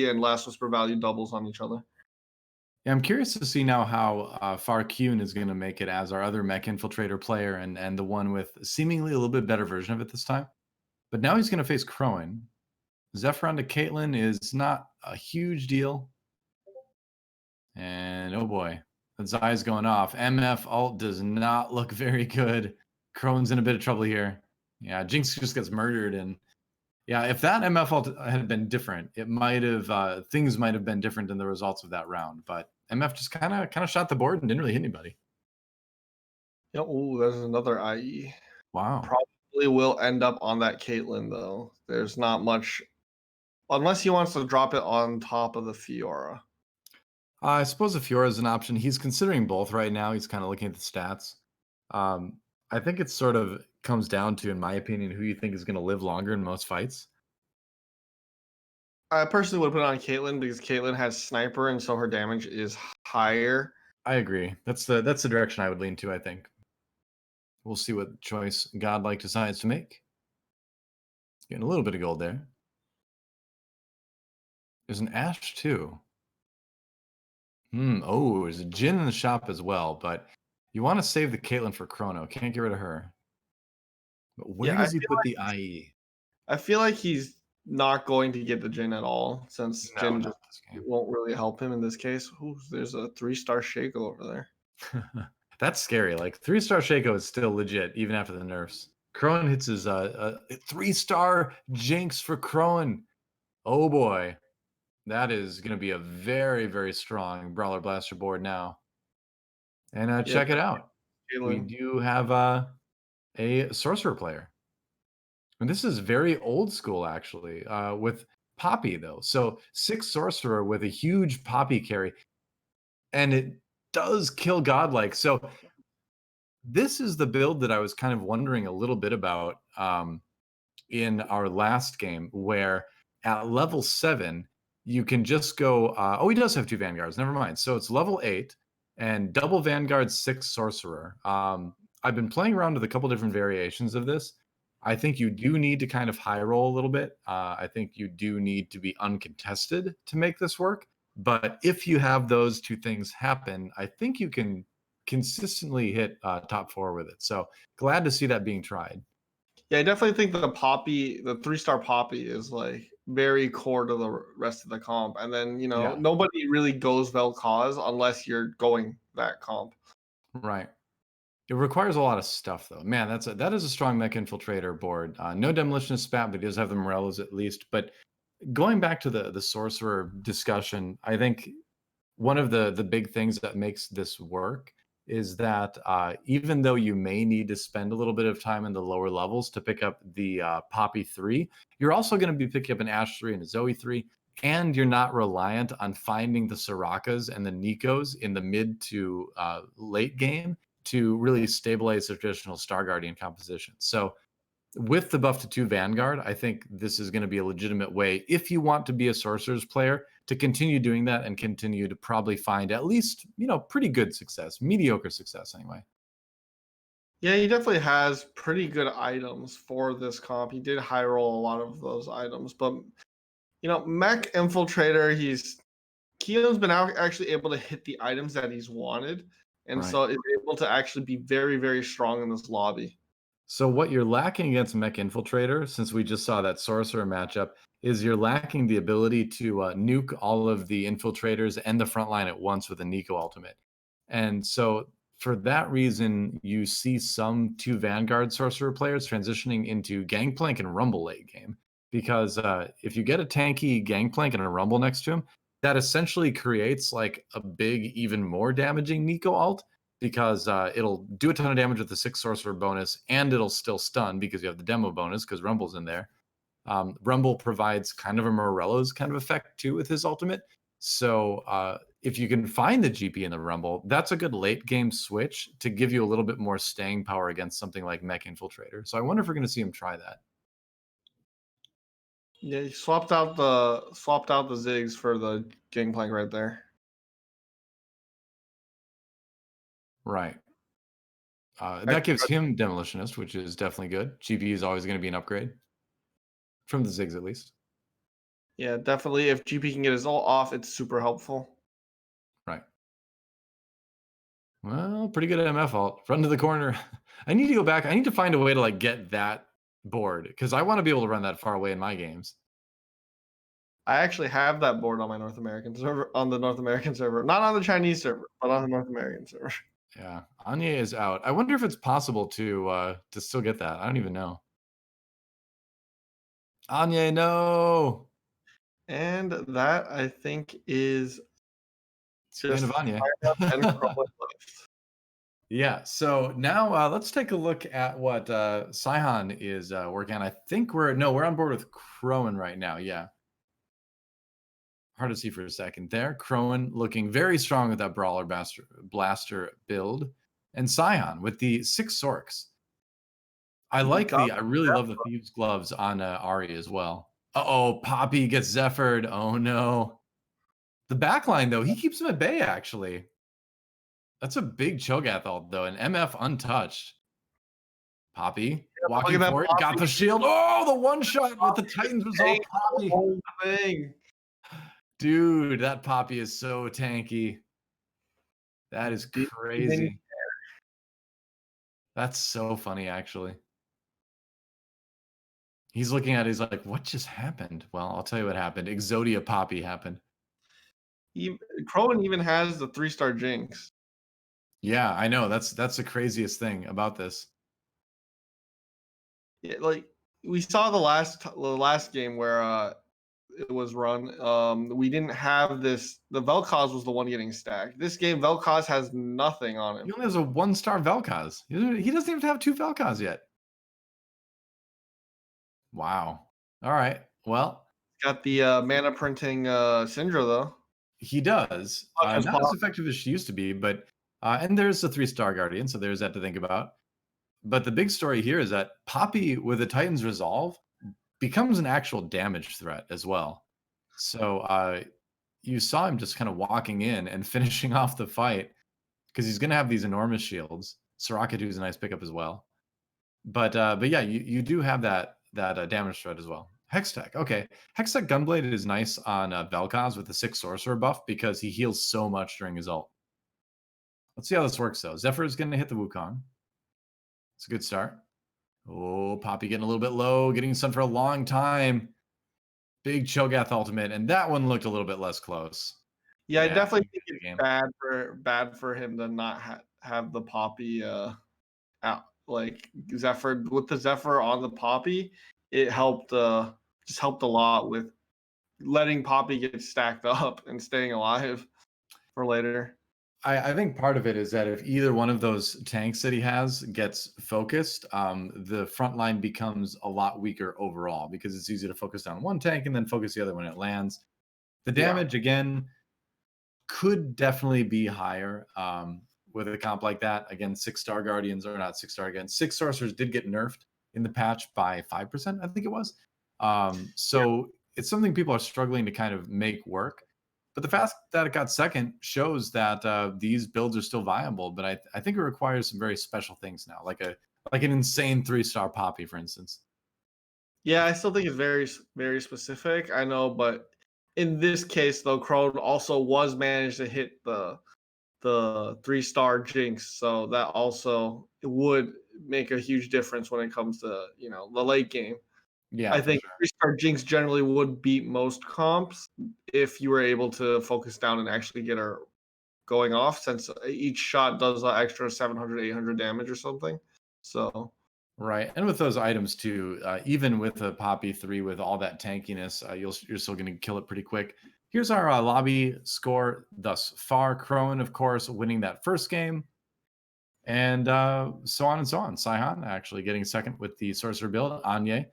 and Last Whisper value doubles on each other. yeah, I'm curious to see now how far Kyun is going to make it as our other mech infiltrator player and the one with seemingly a little bit better version of it this time. But now he's going to face Crowan. Zephyron to Caitlyn is not a huge deal. And oh boy, that Zai's going off. MF ult does not look very good. Crowan's in a bit of trouble here. Yeah, Jinx just gets murdered. And yeah, if that MF ult had been different, it might have things might have been different in the results of that round. But MF just kind of shot the board and didn't really hit anybody. Yeah, ooh, there's another IE. Wow. Probably will end up on that Caitlyn though. There's not much unless he wants to drop it on top of the Fiora. I suppose if Fiora is an option, he's considering both right now. He's kind of looking at the stats. I think it sort of comes down to, in my opinion, who you think is going to live longer in most fights. I personally would put it on Caitlyn because Caitlyn has sniper and so her damage is higher. I agree. That's the direction I would lean to. I think we'll see what choice Godlike decides to make. Getting a little bit of gold there. There's an Ash too. Oh, there's a Jin in the shop as well, but you want to save the Caitlyn for Chrono. Can't get rid of her. But where Yeah, does he put the IE? I feel like he's not going to get the Jin at all since No, Jin not just this game. won't really help him in this case. Ooh, there's a 3-star Shaco over there. That's scary. Like 3-star Shaco is still legit even after the nerfs. Crowan hits his 3-star Jinx for Crowan. Oh boy. That is going to be a very, very strong Brawler Blaster board now. And Yeah, check it out. We Jalen. do have a Sorcerer player. And this is very old school, actually, with Poppy, though. So 6 Sorcerer with a huge Poppy carry. And it does kill Godlike. So this is the build that I was kind of wondering a little bit about in our last game, where at level 7, you can just go. Oh, he does have 2 Vanguards. Never mind. So it's level 8 and double Vanguard 6 Sorcerer. I've been playing around with a couple different variations of this. I think you do need to kind of high roll a little bit. I think you do need to be uncontested to make this work. But if you have those 2 things happen, I think you can consistently hit top 4 with it. So glad to see that being tried. Yeah, I definitely think the Poppy, the 3-star Poppy, is like very core to the rest of the comp. And then Yeah. nobody really goes Vel'Koz unless you're going that comp. Right. It requires a lot of stuff, though. Man, that is a strong mech infiltrator board. No demolitionist spat, but he does have the Morellos at least. But going back to the sorcerer discussion, I think one of the big things that makes this work is that even though you may need to spend a little bit of time in the lower levels to pick up the Poppy 3, you're also going to be picking up an Ash 3 and a Zoe 3, and you're not reliant on finding the Sorakas and the Nikos in the mid to late game to really stabilize the traditional Star Guardian composition. So with the buff to 2 Vanguard, I think this is going to be a legitimate way, if you want to be a Sorcerer's player, to continue doing that and continue to probably find at least, pretty good success, mediocre success anyway. Yeah, he definitely has pretty good items for this comp. He did high roll a lot of those items, but Mech Infiltrator, Keelan's been actually able to hit the items that he's wanted, and Right. so is able to actually be very, very strong in this lobby. So what you're lacking against Mech Infiltrator, since we just saw that Sorcerer matchup, is you're lacking the ability to nuke all of the Infiltrators and the front line at once with a Nico ultimate. And so for that reason, you see some 2 Vanguard Sorcerer players transitioning into Gangplank and Rumble late game. Because if you get a tanky Gangplank and a Rumble next to him, that essentially creates like a big, even more damaging Nico ult, because it'll do a ton of damage with the 6 sorcerer bonus, and it'll still stun because you have the demo bonus because Rumble's in there. Rumble provides kind of a Morello's kind of effect too with his ultimate. So if you can find the GP in the Rumble, that's a good late game switch to give you a little bit more staying power against something like Mech Infiltrator. So I wonder if we're going to see him try that. Yeah, he swapped out the Ziggs for the Gangplank right there. Right. That Actually, gives him Demolitionist, which is definitely good. GP is always going to be an upgrade from the Ziggs at least. yeah, definitely. If GP can get his ult off, it's super helpful. Right. Well, pretty good at MF ult. Run to the corner. I need to go back. I need to find a way to get that board because I want to be able to run that far away in my games. I actually have that board on my North American server, on the North American server, not on the Chinese server, but on the North American server. Yeah, Anya is out. I wonder if it's possible to still get that. I don't even know. Anya, no. And that I think is It's the end just of Anya. and Crowley left. Yeah. So now let's take a look at what Saihan is working on. I think we're on board with Crowan right now. Yeah. Hard to see for a second there. Crowan looking very strong with that Brawler Blaster build. And Scion with the 6 Sorks. I really love the Thieves Gloves on Ari as well. Uh-oh, Poppy gets Zephyred. Oh, no. The backline, though, he keeps him at bay, actually. That's a big Cho'Gath ult, though, and MF untouched. Poppy walking for it. Got the shield. Oh, the one shot with the Titans was all Poppy. Whole thing. Dude, that Poppy is so tanky. That is crazy. That's so funny, actually. He's looking at it, he's like, what just happened? Well, I'll tell you what happened. Exodia Poppy happened. Crowan even has the 3-star Jinx. Yeah, I know. That's the craziest thing about this. Yeah, like we saw the last game where it was run. We didn't have this. The Vel'Koz was the one getting stacked. This game, Vel'Koz has nothing on He him. only has a 1-star Vel'Koz. He doesn't even have 2 Vel'Koz yet. Wow. All right. Well, Got the mana printing Syndra though. he does. Much as Not as possible. effective as she used to be, but and there's a 3-star Guardian, so there's that to think about. But the big story here is that Poppy with a Titan's Resolve becomes an actual damage threat as well. So you saw him just kind of walking in and finishing off the fight because he's going to have these enormous shields. Sarakatu's a nice pickup as well. But yeah, you do have that damage threat as well. Hextech, okay. Hextech Gunblade is nice on Vel'Koz with the 6 Sorcerer buff because he heals so much during his ult. Let's see how this works though. Zephyr is going to hit the Wukong. It's a good start. Oh, Poppy getting a little bit low, getting sun for a long time. Big Cho'Gath ultimate, and that one looked a little bit less close. Yeah, I Yeah, definitely think the it's game. bad for him to not have the Poppy out. Like Zephyr with the Zephyr on the Poppy, it helped just helped a lot with letting Poppy get stacked up and staying alive for later. I think part of it is that if either one of those tanks that he has gets focused, the front line becomes a lot weaker overall because it's easy to focus down one tank and then focus the other when it lands. The Yeah. damage, again, could definitely be higher with a comp like that. Again, 6-star Guardians, or not 6-star again, 6 Sorcerers did get nerfed in the patch by 5%, I think it was. So it's something people are struggling to kind of make work. But the fact that it got second shows that these builds are still viable. But I think it requires some very special things now, like an insane 3-star Poppy, for instance. Yeah, I still think it's very specific. I know, but in this case though, Crone also was managed to hit the 3-star Jinx, so that also would make a huge difference when it comes to the late game. Yeah, I for think sure. 3-star Jinx generally would beat most comps if you were able to focus down and actually get her going off, since each shot does an extra 700, 800 damage or something. So Right, and with those items too, even with a Poppy 3 with all that tankiness, you're still going to kill it pretty quick. Here's our lobby score thus far. Crone, of course, winning that first game, and so on and so on. Saihan actually getting second with the Sorcerer build. Anye,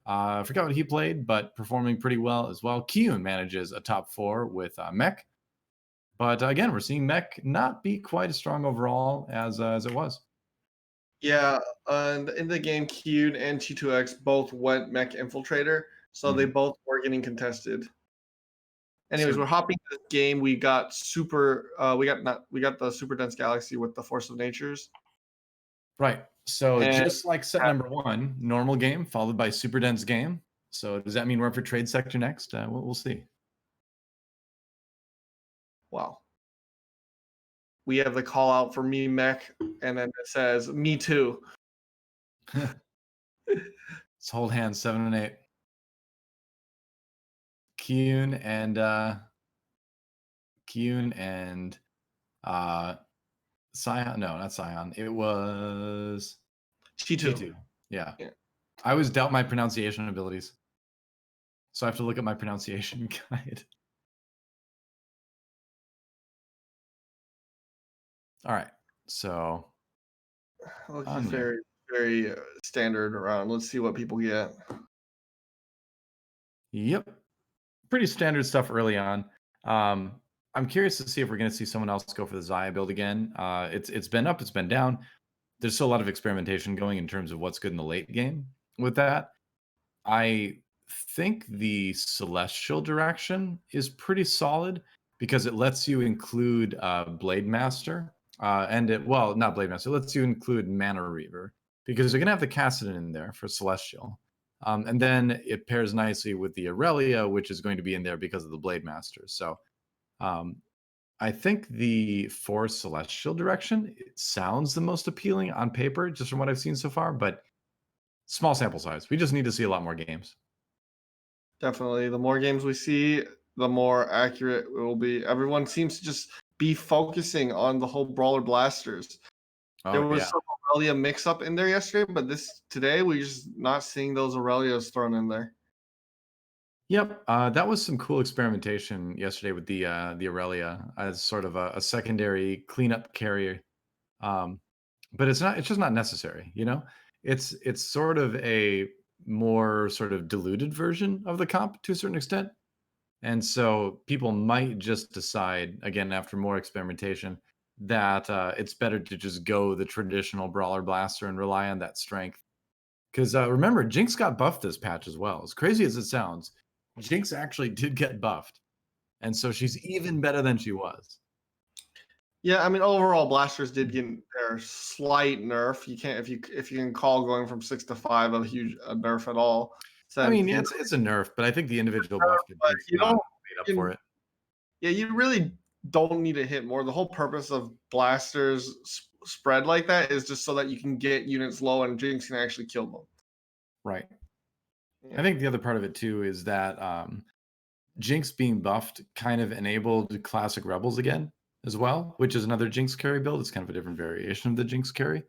I forgot what he played, but performing pretty well as well. Kyun manages a top 4 with Mech, but again, we're seeing Mech not be quite as strong overall as it was. yeah, and in the game, Cune and T2X both went Mech Infiltrator, so they Mhm. both were getting contested. Anyways, So we're hopping to this game. We got the super dense galaxy with the Force of Natures, right. So and just like set number 1, normal game followed by super dense game. So does that mean we're up for trade sector next? We'll see. wow, we have the call out for me Mech, and then it says me too. Let's hold hands 7 and 8. Kyun and uh Scion. No, not Scion. It was T2. T2. Yeah. Yeah. I always doubt my pronunciation abilities. So I have to look at my pronunciation guide. All right. So Looks just Anya. very standard around. Let's see what people get. Yep. Pretty standard stuff early on. I'm curious to see if we're going to see someone else go for the Zaya build again. It's been up, it's been down. There's still a lot of experimentation going in terms of what's good in the late game with that. I think the Celestial direction is pretty solid because it lets you include Blade Master, not Blade Master. It lets you include Mana Reaver because you're gonna have the Cassidon in there for Celestial, and then it pairs nicely with the Aurelia, which is going to be in there because of the Blade Master. So um, I think the Force Celestial direction, it sounds the most appealing on paper, just from what I've seen so far, but small sample size. We just need to see a lot more games. Definitely. The more games we see, the more accurate it will be. Everyone seems to just be focusing on the whole Brawler Blasters. There Oh was yeah. some Aurelia mix-up in there yesterday, but today we're just not seeing those Aurelias thrown in there. Yep. That was some cool experimentation yesterday with the Aurelia as sort of a secondary cleanup carrier. Um, but it's just not necessary, you know? It's sort of a more sort of diluted version of the comp to a certain extent. And so people might just decide, again, after more experimentation, that it's better to just go the traditional Brawler Blaster and rely on that strength. Because remember, Jinx got buffed this patch as well. As crazy as it sounds, Jinx actually did get buffed. And so she's even better than she was. Yeah, I mean overall blasters did get their slight nerf. You can't if you can call going from 6 to 5 a huge nerf at all. I Since mean, yeah, it's a nerf, but I think the individual buff to but Jinx you got don't made up for you, it. yeah, you really don't need to hit more. The whole purpose of blasters spread like that is just so that you can get units low and Jinx can actually kill them. Right. I Yeah. think the other part of it too is that Jinx being buffed kind of enabled classic Rebels again as well, which is another Jinx carry build. It's kind of a different variation of the Jinx carry.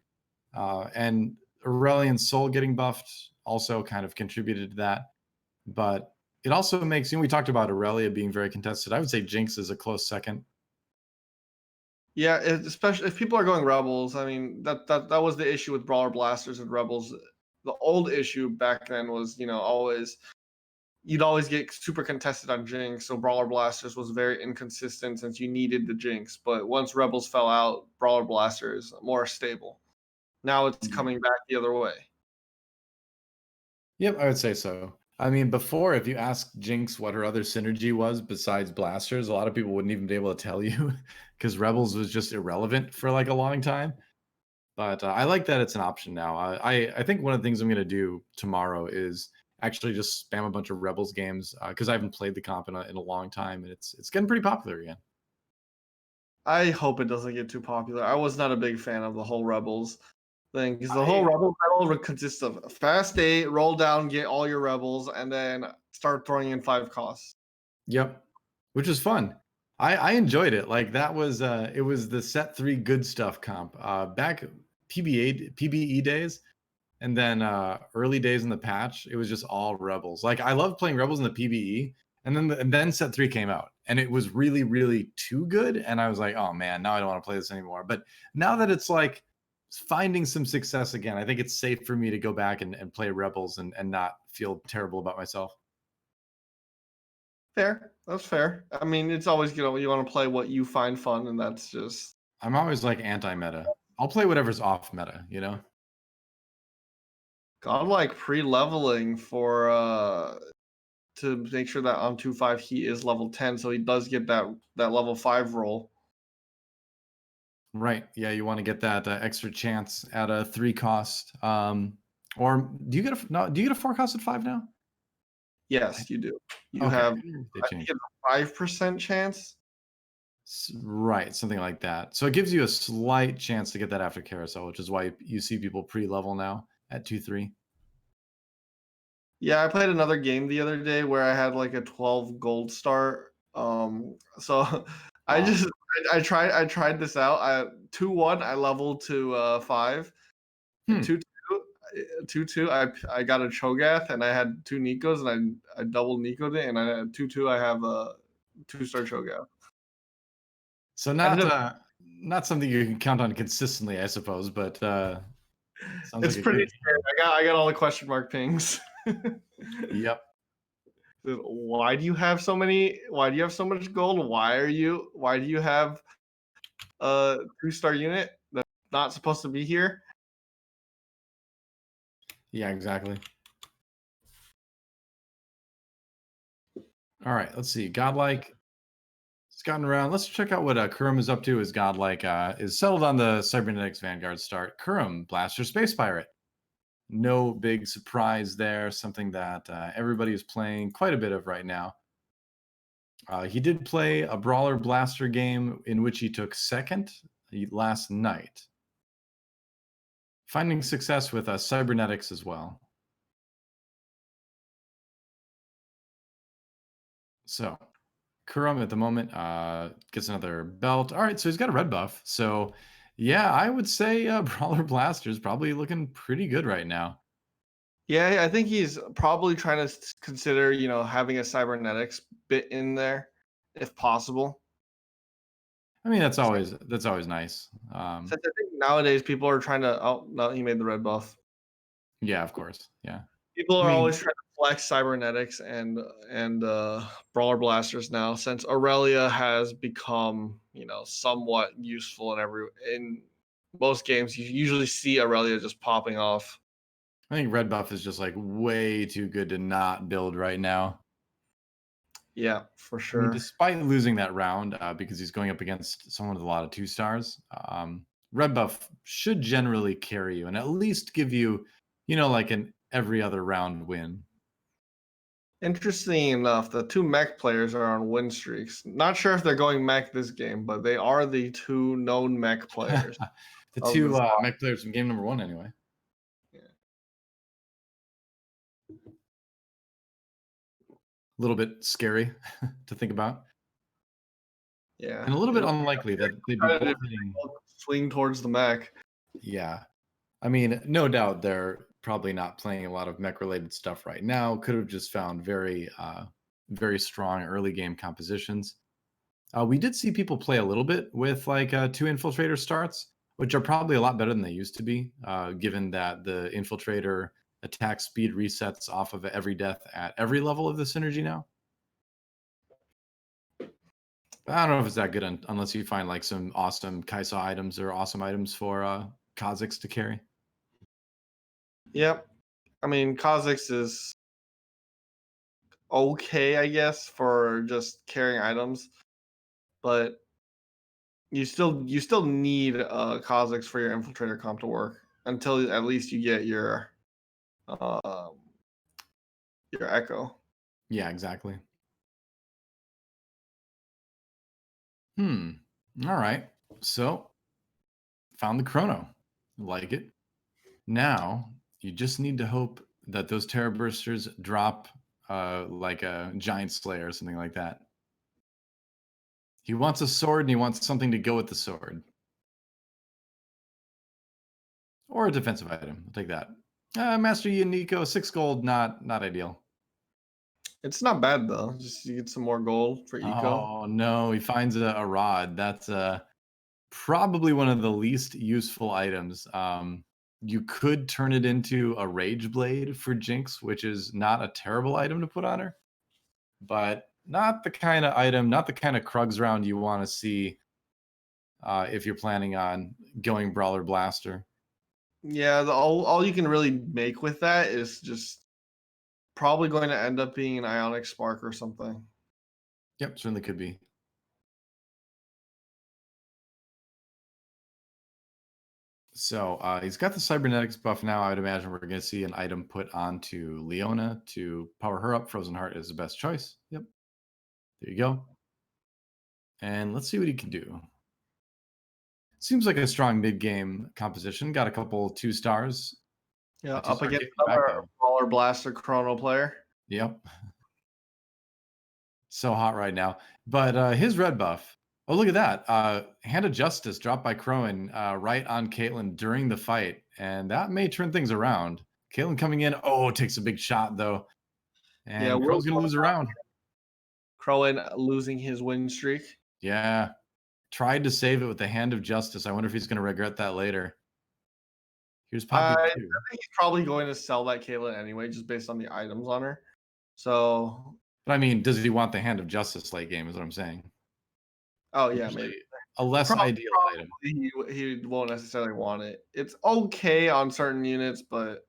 And Aurelion Soul getting buffed also kind of contributed to that. But it also makes, we talked about Aurelia being very contested. I would say Jinx is a close second. Yeah, especially if people are going Rebels. I mean, that was the issue with Brawler Blasters and Rebels. The old issue back then was, always you'd always get super contested on Jinx, so Brawler Blasters was very inconsistent since you needed the Jinx. But once Rebels fell out, Brawler Blasters more stable. Now it's Mhm. coming back the other way. Yep, I would say so. I mean, before, if you asked Jinx what her other synergy was besides blasters, a lot of people wouldn't even be able to tell you because Rebels was just irrelevant for like a long time. But I like that it's an option now. I think one of the things I'm going to do tomorrow is actually just spam a bunch of Rebels games because I haven't played the comp in a long time, and it's getting pretty popular again. I hope it doesn't get too popular. I was not a big fan of the whole Rebels thing because the whole I Rebel battle consists of fast 8, roll down, get all your Rebels, and then start throwing in 5 costs. Yep, which was fun. I enjoyed it. Like that was it was the set 3 good stuff comp back PBE days. And then early days in the patch, it was just all Rebels. Like I loved playing Rebels in the PBE, and then Set 3 came out, and it was really, really too good. And I was like, oh man, now I don't want to play this anymore. But now that it's like finding some success again, I think it's safe for me to go back and play Rebels and not feel terrible about myself. Fair. That's fair. I mean, it's always, you want to play what you find fun, and that's just I'm always like anti-meta. I'll play whatever's off meta, you know? godlike pre-leveling for to make sure that on 2-5 he is level 10, so he does get that level 5 roll. Right. Yeah, you want to get that extra chance at a 3 cost. Or do you get a no, do you get a 4 cost at 5 now? Yes, you do. You Okay, have, they I think changed. it's a 5% chance. Right, something like that. So it gives you a slight chance to get that after carousel, which is why you see people pre-level now at 2-3. Yeah, I played another game the other day where I had like a 12 gold star. So I Wow. just I tried this out. 2-1 I leveled to 5, and Hmm. 2-2 I got a Cho'Gath and I had 2 Nikos and I double Nikoed it, and I had 2-2 I have a 2-star Cho'Gath. So I ended up not something you can count on consistently, I suppose, but sounds like It's a pretty good. scary. I got all the question mark pings. Yep. Why do you have so many? Why do you have so much gold? Why do you have a 2-star unit that's not supposed to be here? Yeah, exactly. All right, let's see. Godlike. It's gotten around. Let's check out what Kurum is up to. Is Godlike is settled on the Cybernetics Vanguard start. Kurum, Blaster Space Pirate. No big surprise there. Something that everybody is playing quite a bit of right now. He did play a Brawler Blaster game in which he took second last night, finding success with Cybernetics as well. So Kurum at the moment gets another belt. All right, so he's got a red buff. So yeah, I would say Brawler Blaster is probably looking pretty good right now. Yeah, I think he's probably trying to consider, having a cybernetics bit in there, if possible. I mean, that's always nice. Since I think nowadays people are trying to. Oh no, he made the red buff. Yeah, of course. Yeah. People I are always mean, trying to flex cybernetics and brawler blasters now, since Aurelia has become, somewhat useful in most games. You usually see Aurelia just popping off. I think red buff is just like way too good to not build right now. Yeah, for I mean, sure. despite losing that round because he's going up against someone with a lot of 2 stars, red buff should generally carry you and at least give you, like an every other round win. Interesting enough, the two mech players are on win streaks. Not sure if they're going mech this game, but they are the two known mech players The of two this lot. mech players from game number 1, anyway. Yeah. A little bit scary to think about, Yeah. and a little bit It'll unlikely that they'd be both competitive if hitting. they both swing towards the mech. Yeah, I mean, no doubt they're probably not playing a lot of mech related stuff right now. Could have just found very strong early game compositions. We did see people play a little bit with like 2 infiltrator starts, which are probably a lot better than they used to be, given that the infiltrator attack speed resets off of every death at every level of the synergy now. But I don't know if it's that good unless you find like some awesome Kaisa items or awesome items for Kha'Zix to carry. Yep. I mean, Kha'Zix is okay, I guess, for just carrying items, but you still need Kha'Zix for your infiltrator comp to work until at least you get um, your Echo. Yeah, exactly. Hmm. All right. So found the chrono. Like it. Now you just need to hope that those Terra Bursters drop like a giant slayer or something like that. He wants a sword and he wants something to go with the sword. Or a defensive item. I'll take that. Master Yi and Nico, 6 gold, not ideal. It's not bad though. Just you get some more gold for eco. Oh no, he finds a rod. That's probably one of the least useful items. You could turn it into a rage blade for Jinx, which is not a terrible item to put on her, but not the kind of item, not the kind of Krugs round you want to see if you're planning on going Brawler Blaster. Yeah, all you can really make with that is just probably going to end up being an Ionic Spark or something. Yep, certainly could be. So he's got the cybernetics buff now. I would imagine we're going to see an item put onto Leona to power her up. Frozen Heart is the best choice. Yep. There you go. And let's see what he can do. Seems like a strong mid-game composition. Got a couple 2 stars. Yeah, 2 star up against kick in the back another though. Baller Blaster Chrono player. Yep. So hot right now. But his red buff. Oh, look at that. Hand of Justice dropped by Crowan right on Caitlyn during the fight. And that may turn things around. Caitlyn coming in. Oh, takes a big shot, though. Yeah, And Crow's going to lose a round. Crowan losing his win streak. Yeah. Tried to save it with the Hand of Justice. I wonder if he's going to regret that later. Here's Poppy, I too. think he's probably going to sell that Caitlyn anyway, just based on the items on her. So, But I mean, does he want the Hand of Justice late game, is what I'm saying. oh yeah, Usually maybe a less ideal item. he won't necessarily want it. It's okay on certain units, but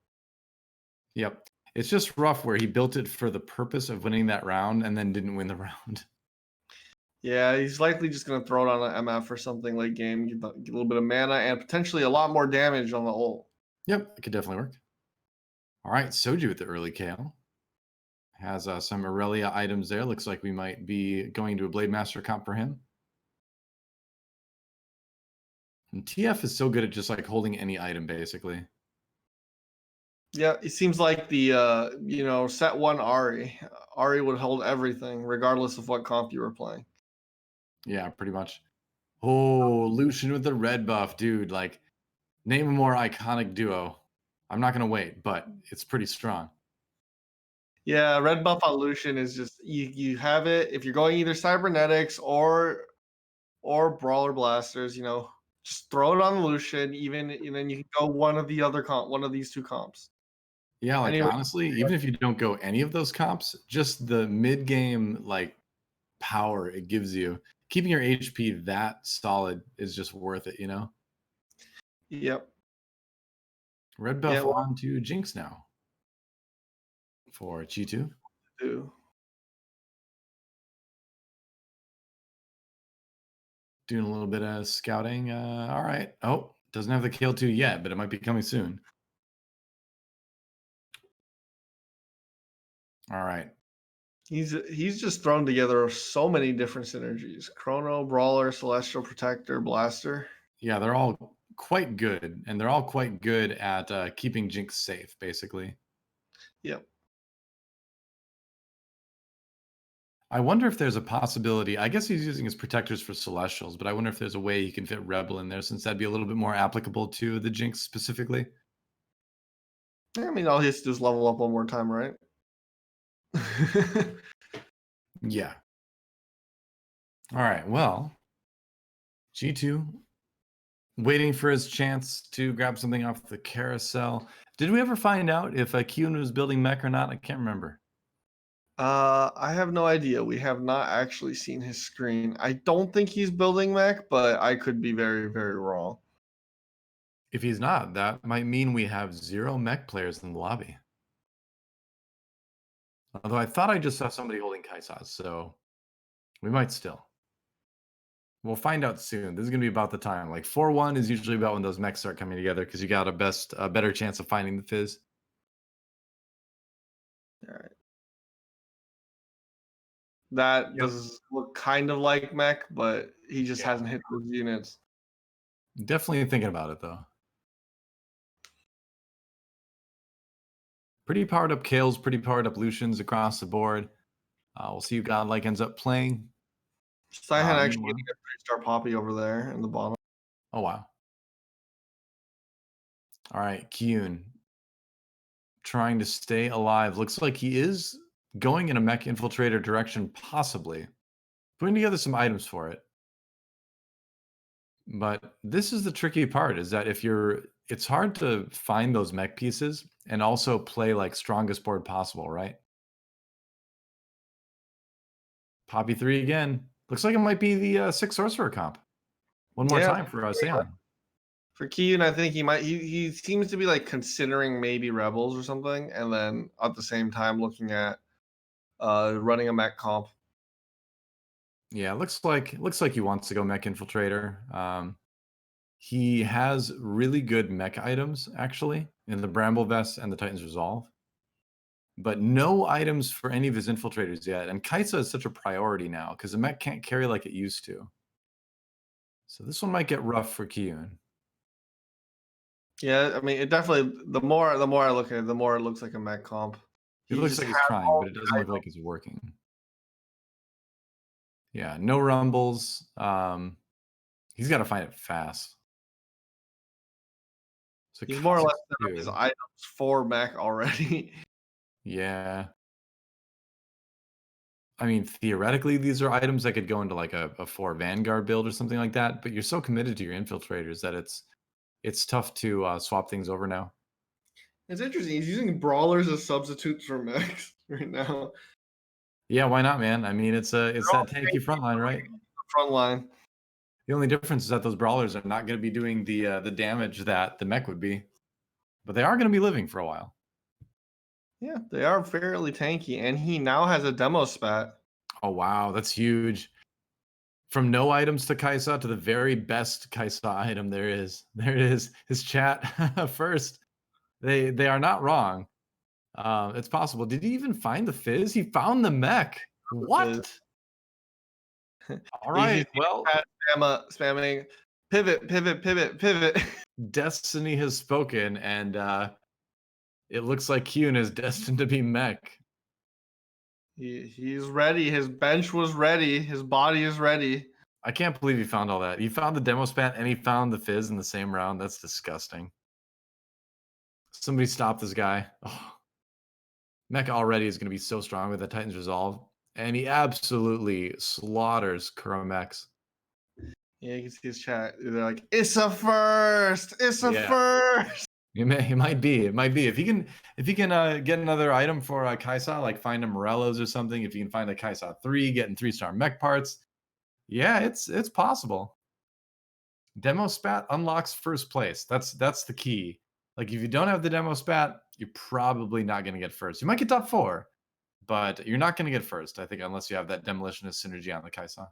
Yep. It's just rough where he built it for the purpose of winning that round and then didn't win the round. yeah, he's likely just going to throw it on an MF or something late game, get a little bit of mana and potentially a lot more damage on the ult. Yep, it could definitely work. All right, Soju with the early KO. Has some Aurelia items there. Looks like we might be going to a Blade Master comp for him. And TF is so good at just like holding any item, basically. Yeah, it seems like the set one Ari Ari would hold everything, regardless of what comp you were playing. Yeah, pretty much. Oh, Lucian with the red buff, dude. Like, name a more iconic duo. I'm not gonna wait, but it's pretty strong. Yeah, red buff on Lucian is just you have it if you're going either cybernetics or brawler blasters, just throw it on Lucian, even and then you can go one of these two comps. Yeah, like Anyway, honestly, even if you don't go any of those comps, just the mid game like power it gives you, keeping your HP that solid is just worth it, you know? yep. Red Yeah, buff what on to Jinx now for G2. to do? Doing a little bit of scouting. All right. Oh, doesn't have the kill 2 yet, but it might be coming soon. All right. He's just thrown together so many different synergies. Chrono, Brawler, Celestial Protector, Blaster. Yeah, they're all quite good, and they're all quite good at keeping Jinx safe, basically. Yep. I wonder if there's a possibility. I guess he's using his protectors for Celestials, but I wonder if there's a way he can fit Rebel in there, since that'd be a little bit more applicable to the Jinx specifically. I mean, all he has to do is level up one more time, right? Yeah. All right. Well, G2 waiting for his chance to grab something off the carousel. Did we ever find out if Kyun was building mech or not? I can't remember. I have no idea. We have not actually seen his screen. I don't think he's building mech, but I could be very, very wrong. If he's not, that might mean we have 0 mech players in the lobby. Although I thought I just saw somebody holding Kaisas, so we might still. We'll find out soon. This is going to be about the time. Like 4-1 is usually about when those mechs start coming together because you got a better chance of finding the fizz. All right. That Yep. does look kind of like mech, but he just Yeah. hasn't hit those units. Definitely thinking about it though. Pretty powered up Kales, pretty powered up Lucians across the board. We'll see who Godlike ends up playing. Saihan actually Meanwhile, getting a 3-star Poppy over there in the bottom. oh wow. All right, Kyun trying to stay alive. Looks like he is going in a mech infiltrator direction, possibly. Putting together some items for it. But this is the tricky part, is that it's hard to find those mech pieces and also play like strongest board possible, right? Poppy 3 again. Looks like it might be the 6 Sorcerer comp. One more Yeah. time for Seon. For Kyun, I think he seems to be like considering maybe Rebels or something, and then at the same time looking at running a mech comp. Yeah, looks like he wants to go mech infiltrator. He has really good mech items actually in the Bramble Vest and the Titan's Resolve, but no items for any of his infiltrators yet. And Kaisa is such a priority now because the mech can't carry like it used to. So this one might get rough for Kyun. Yeah, I mean, it definitely. The more I look at it, the more it looks like a mech comp. It He looks just like he's has trying, all but it the doesn't look like it's working. Yeah, no rumbles. He's got to find it fast. So He's more or less set up Kaisa his too. items for mech already. Yeah. I mean, theoretically, these are items that could go into like a 4 Vanguard build or something like that, but you're so committed to your infiltrators that it's tough to swap things over now. It's interesting. He's using brawlers as substitutes for mechs right now. Yeah, why not, man? I mean, it's that tanky front line, right? Front line. The only difference is that those brawlers are not going to be doing the damage that the mech would be, but they are going to be living for a while. Yeah, they are fairly tanky, and he now has a demo spat. Oh wow, that's huge. From no items to Kaisa to the very best Kaisa item there is. There it is. His chat first. They are not wrong. It's possible. Did he even find the fizz? He found the mech. What? All He's right. Well, spamming pivot, pivot, pivot, pivot. destiny has spoken, and it looks like Kyun is destined to be mech. He's ready. His bench was ready. His body is ready. I can't believe he found all that. He found the demo spat and he found the fizz in the same round. That's disgusting. Somebody stop this guy. Oh, Mech already is going to be so strong with the Titan's Resolve. And he absolutely slaughters Kuromex. Yeah, you can see his chat. They're like, "It's a first. It's a Yeah. first." It might be. It might be. If he can get another item for Kaisa, like find a Morello's or something, if you can find a Kaisa 3, getting 3-star mech parts, yeah, it's possible. Demo spat unlocks first place. That's the key. Like if you don't have the demo spat, you're probably not going to get first. You might get top 4, but you're not going to get first, I think, unless you have that demolitionist synergy on the Kaisa.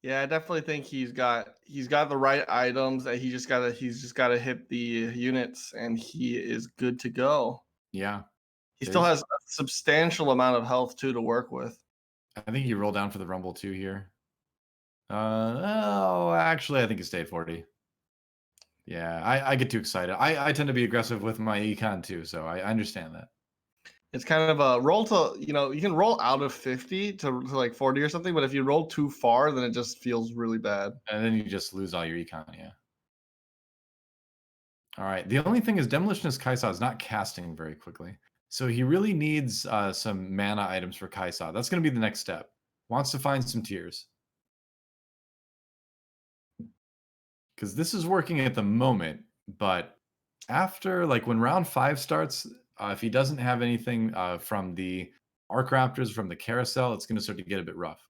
Yeah, I definitely think he's got the right items, and he's just gotta hit the units, and he is good to go. Yeah. He still Fizz. has a substantial amount of health too to work with. I think you roll down for the Rumble too here. Oh, actually, I think you stay at 40. Yeah, I get too excited. I tend to be aggressive with my econ too, so I understand that. It's kind of a roll to, you can roll out of 50 to like 40 or something, but if you roll too far, then it just feels really bad. And then you just lose all your econ, yeah. All right. The only thing is Demolitionist Kaisa is not casting very quickly. So he really needs some mana items for Kaisa. That's going to be the next step. Wants to find some tiers. Because this is working at the moment, but after, like, when round 5 starts, if he doesn't have anything from the Arc Raptors, from the Carousel, it's going to start to get a bit rough.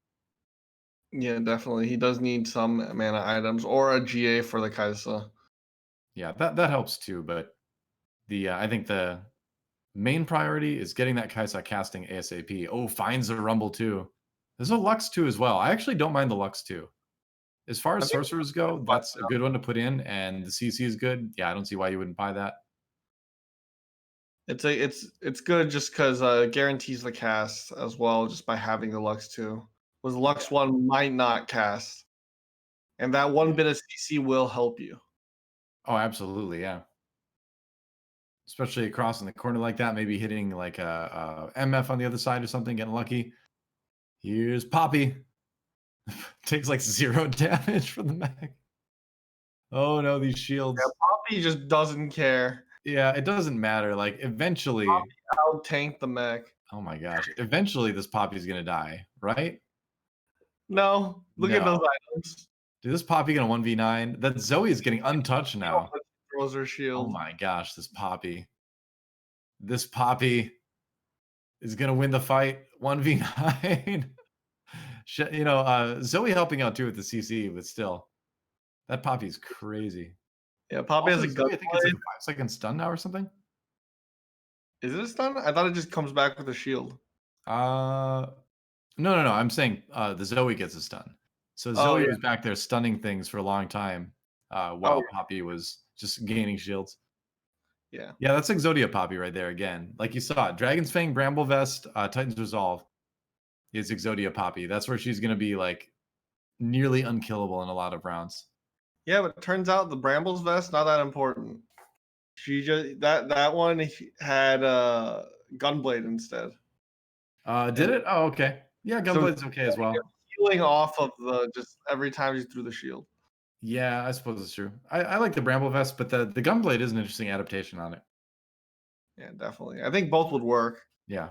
Yeah, definitely. He does need some mana items or a GA for the Kaisa. Yeah, that helps too, but I think the main priority is getting that Kaisa casting ASAP. Oh, finds a Rumble too. There's a Lux too as well. I actually don't mind the Lux too. As far I as think sorcerers go, that's a good one to put in, and the CC is good. Yeah, I don't see why you wouldn't buy that. it's good just because guarantees the cast as well just by having the Lux 2. Was Lux 1 might not cast. And that one Yeah. bit of CC will help you. Oh, absolutely, yeah. Especially across in the corner like that, maybe hitting like a MF on the other side or something, getting lucky. Here's Poppy. Takes like 0 damage from the mech. Oh no, these Yeah, shields. Poppy just doesn't care. Yeah, it doesn't matter. Like eventually, Poppy out tank the mech. oh my gosh, eventually this Poppy's gonna die, right? No, look at those No. items. Dude, this Poppy gonna 1v9? That Zoe is getting untouched now. Throws her Oh shield. my gosh, this Poppy. This Poppy is gonna win the fight 1v9. Zoe helping out too with the CC, but still, that Poppy's crazy. Yeah, Poppy has Also, a Zoe, I think it's like gunblade. a 5-second stun now or something. Is it a stun? I thought it just comes back with a shield. Uh, no. I'm saying the Zoe gets a stun. So Oh Zoe yeah. was back there stunning things for a long time, Oh while Poppy was just gaining shields. yeah. Yeah, that's Exodia Poppy right there again. Like you saw, Dragon's Fang, Bramble Vest, Titan's Resolve is Exodia Poppy. That's where she's gonna be like nearly unkillable in a lot of rounds. Yeah, but it turns out the Brambles vest not that important. She just that one had gunblade instead. Did And it? Oh, okay. Yeah, so Gunblade's okay as well. healing off of the just every time she threw the shield. Yeah, I suppose it's true. I like the Bramble Vest, but the Gunblade is an interesting adaptation on it. Yeah, definitely. I think both would work. Yeah.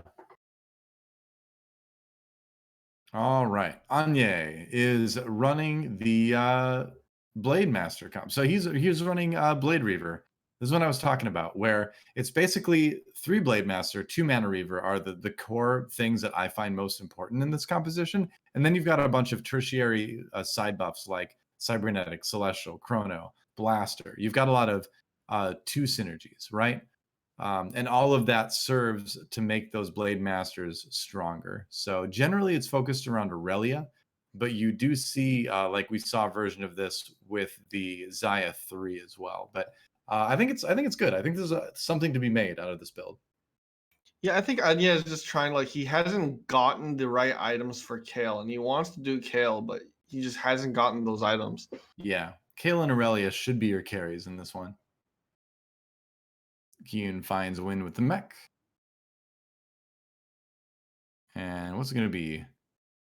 All right. Anye is running the Blade Master comp. So he's running Blade Reaver. This is what I was talking about, where it's basically 3 Blade Master, 2 Mana Reaver are the core things that I find most important in this composition. And then you've got a bunch of tertiary side buffs like Cybernetic, Celestial, Chrono, Blaster. You've got a lot of 2 synergies, right? And all of that serves to make those Blade Masters stronger. So generally, it's focused around Aurelia, but you do see, like we saw a version of this with the Xayah 3 as well. But I think it's good. I think there's something to be made out of this build. Yeah, I think Anya is just trying like he hasn't gotten the right items for Kale, and he wants to do Kale, but he just hasn't gotten those items. Yeah, Kale and Aurelia should be your carries in this one. Kyun finds a win with the mech. And what's it going to be?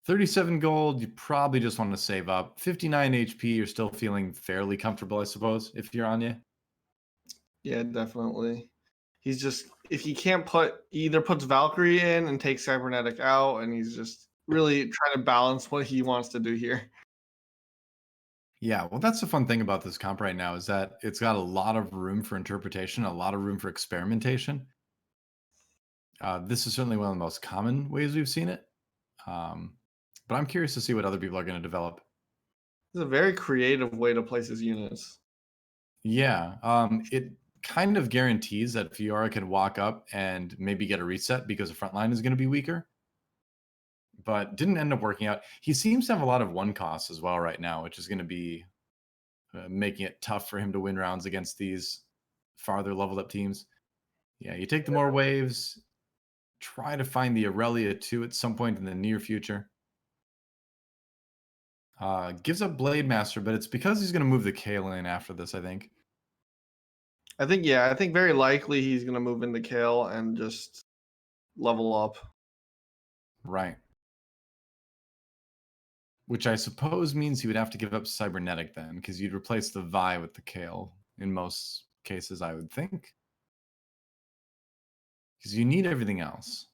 37 gold, you probably just want to save up. 59 HP, you're still feeling fairly comfortable, I suppose, if you're on you. Yeah, definitely. He's just if he can't either puts Valkyrie in and takes Cybernetic out, and he's just really trying to balance what he wants to do here. Yeah, well, that's the fun thing about this comp right now is that it's got a lot of room for interpretation, a lot of room for experimentation. This is certainly one of the most common ways we've seen it. Um, but I'm curious to see what other people are going to develop. It's a very creative way to place his units. Yeah, it kind of guarantees that Fiora can walk up and maybe get a reset because the front line is going to be weaker, but didn't end up working out. He seems to have a lot of one costs as well right now, which is going to be making it tough for him to win rounds against these farther leveled up teams. Yeah, you take the more waves, try to find the Aurelia too at some point in the near future. Gives up Blade Master, but it's because he's going to move the Kale in after this, I think. I think very likely he's gonna move into Kale and just level up. Right. Which I suppose means he would have to give up Cybernetic then, because you'd replace the Vi with the Kale in most cases, I would think. Because you need everything else.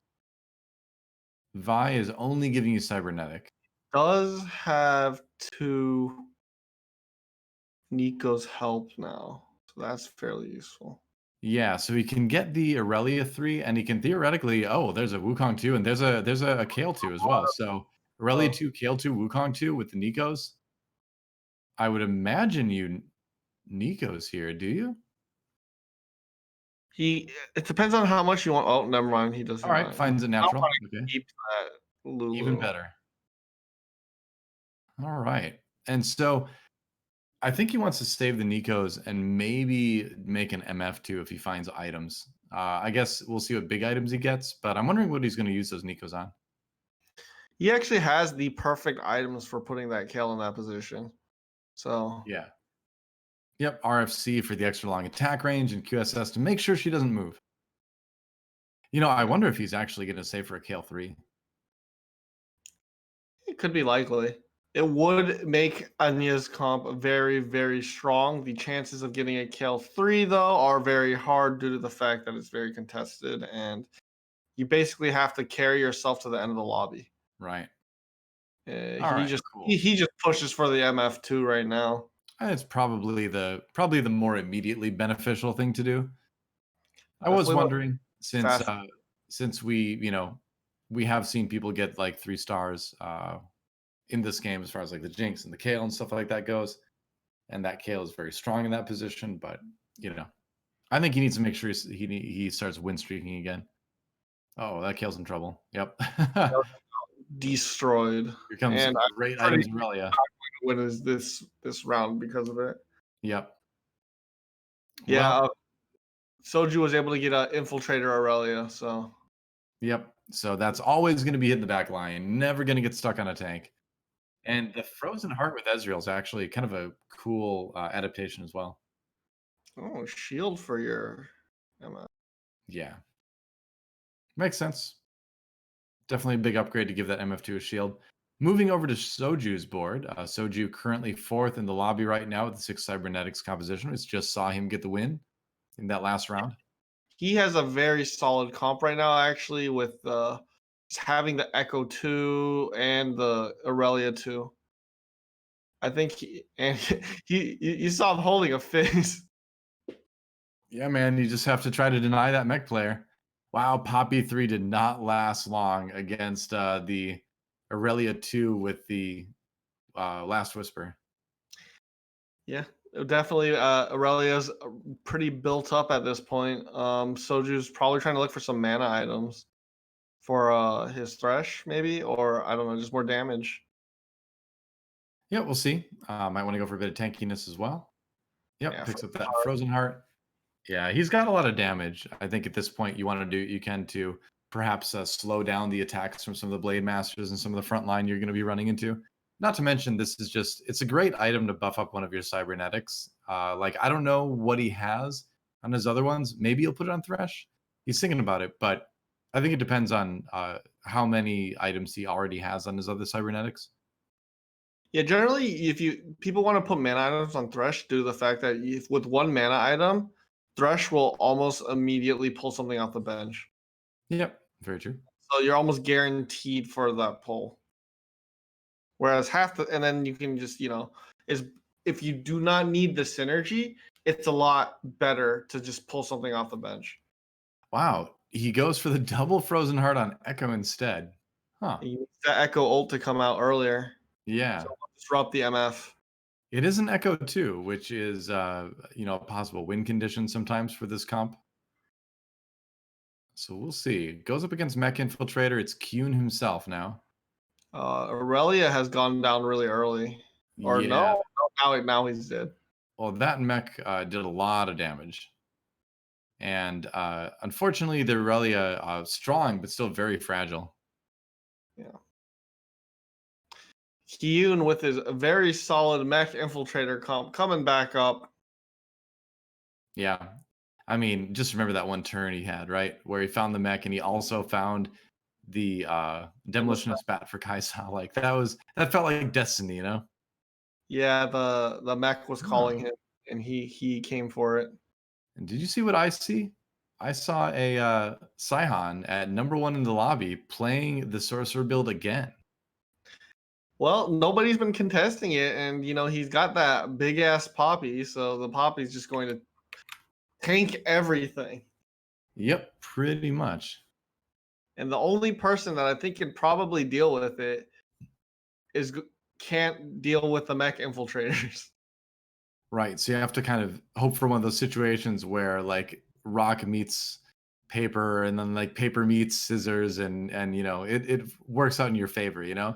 Vi is only giving you Cybernetic. Does have two Nico's help now, so that's fairly useful. Yeah, so he can get the Aurelia 3, and he can theoretically, oh, there's a Wukong 2, and there's a Kale 2 as well. So Aurelia 2, Kale 2, Wukong 2 with the Nikos. I would imagine you Nikos here, do you? It depends on how much you want. Oh, never mind. He doesn't All right, mind. finds it I don't natural. want Okay, to keep that even Lulu. better. All right. And so I think he wants to save the Nikos and maybe make an MF2 if he finds items. I guess we'll see what big items he gets, but I'm wondering what he's going to use those Nikos on. He actually has the perfect items for putting that Kale in that position. So Yeah. Yep, RFC for the extra long attack range and QSS to make sure she doesn't move. You know, I wonder if he's actually going to save for a Kale 3. it could be likely. It would make Anya's comp very, very strong. The chances of getting a Kale 3, though, are very hard due to the fact that it's very contested and you basically have to carry yourself to the end of the lobby. Right. All He right, just cool. he just pushes for the MF2 right now. And it's probably the more immediately beneficial thing to do. I was Definitely the wondering fast. since we, we have seen people get like 3 stars in this game as far as like the Jinx and the Kale and stuff like that goes. And that Kale is very strong in that position, but I think he needs to make sure he starts win streaking again. Oh, that Kale's in trouble. Yep. Here Destroyed, comes and I'm great pretty items Aurelia. win is this round because of it. Yep. Yeah, Well, Soju was able to get an infiltrator Aurelia, so yep. So that's always going to be hitting the back line. Never going to get stuck on a tank. And the Frozen Heart with Ezreal is actually kind of a cool adaptation as well. shield for your Emma. Yeah. Makes sense. Definitely a big upgrade to give that MF2 a shield. Moving over to Soju's board. Soju currently 4th in the lobby right now with the 6 Cybernetics composition. We just saw him get the win in that last round. He has a very solid comp right now, actually, with having the Echo 2 and the Aurelia 2. I think you saw him holding a fist. Yeah, man, you just have to try to deny that mech player. Wow, Poppy 3 did not last long against the Aurelia 2 with the Last Whisper. Yeah, definitely. Aurelia's pretty built up at this point. Soju's probably trying to look for some mana items for his Thresh, maybe, or I don't know, just more damage. Yeah, we'll see. Might want to go for a bit of tankiness as well. Yep, Yeah, picks up that Frozen Heart. Yeah, he's got a lot of damage. I think at this point you want to do what you can to perhaps slow down the attacks from some of the Blade Masters and some of the front line you're going to be running into. Not to mention, this is it's a great item to buff up one of your Cybernetics. Like, I don't know what he has on his other ones. Maybe he'll put it on Thresh. He's thinking about it, but I think it depends on how many items he already has on his other cybernetics. Yeah, generally, if you people want to put mana items on Thresh due to the fact that if with one mana item, Thresh will almost immediately pull something off the bench. Yep, very true. So you're almost guaranteed for that pull. Whereas half the, and then you can just, is if you do not need the synergy, it's a lot better to just pull something off the bench. Wow, he goes for the double frozen heart on Echo instead. Huh. You need that Echo ult to come out earlier. So Yeah. disrupt the MF. It is an Echo too, which is a possible win condition sometimes for this comp. So we'll see. Goes up against Mech Infiltrator. It's Kuhn himself now. Aurelia has gone down really early. Or Yeah. no, now he's dead. Well, that mech did a lot of damage. And unfortunately, they're really strong, but still very fragile. Yeah. Hyun with his very solid mech infiltrator comp coming back up. Yeah. I mean, just remember that one turn he had, right? Where he found the mech and he also found the demolitionist bat for Kaisa. Like that felt like destiny, you know? Yeah, the mech was Huh. calling him, and he came for it. And did you see what I see? I saw a Saihan at #1 in the lobby playing the sorcerer build again. Well, nobody's been contesting it, and he's got that big ass poppy, so the poppy's just going to tank everything. Yep, pretty much. And the only person that I think can probably deal with it is can't deal with the mech infiltrators. Right. So you have to kind of hope for one of those situations where like rock meets paper and then like paper meets scissors and it works out in your favor, you know?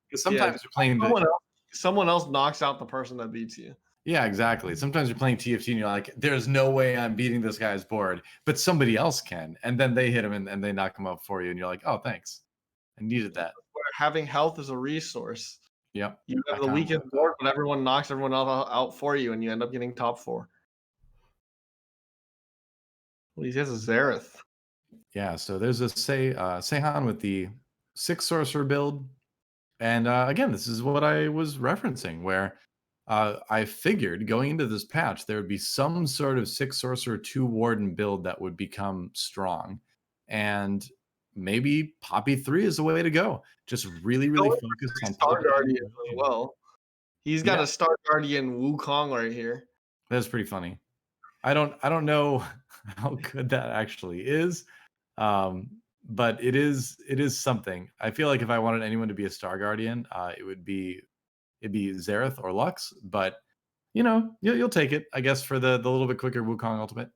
Because Yeah, sometimes you're playing the someone else knocks out the person that beats you. yeah, exactly. Sometimes you're playing TFT and you're like, there's no way I'm beating this guy's board, but somebody else can. And then they hit him and they knock him up for you, and you're like, oh, thanks. I needed that. Where having health is a resource. Yep. You have I the kind of weakest like that. board, but everyone knocks everyone else out for you, and you end up getting top four. Well, he has a Zareth. Yeah, so there's a Seihan with the 6 sorcerer build. And again, this is what I was referencing, where I figured going into this patch, there would be some sort of 6 sorcerer, 2 warden build that would become strong. And maybe Poppy 3 is the way to go. Just really, really Going focus for on Star teleport. Guardian as well. He's got Yeah, a Star Guardian Wukong right here. that's pretty funny. I don't know how good that actually is. Um, but it is something. I feel like if I wanted anyone to be a Star Guardian, it'd be Zareth or Lux, but you'll take it, I guess, for the little bit quicker Wukong ultimate.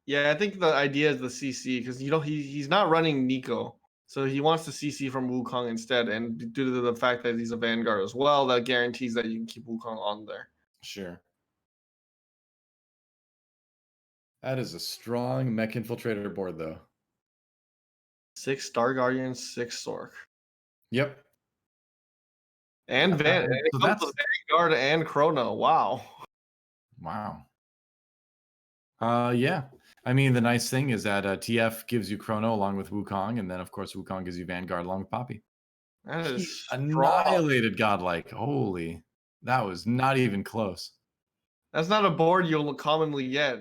Yeah, I think the idea is the CC because he's not running Nico, so he wants the CC from Wukong instead. And due to the fact that he's a Vanguard as well, that guarantees that you can keep Wukong on there. Sure. That is a strong mech infiltrator board, though. 6 Star Guardians, 6 Sork, Yep. and and it So comes that's with Vanguard and Chrono. Wow. wow. Yeah. I mean, the nice thing is that TF gives you Chrono along with Wukong, and then of course Wukong gives you Vanguard along with Poppy. That is He strong. annihilated Godlike. Holy, that was not even close. That's not a board you'll commonly get.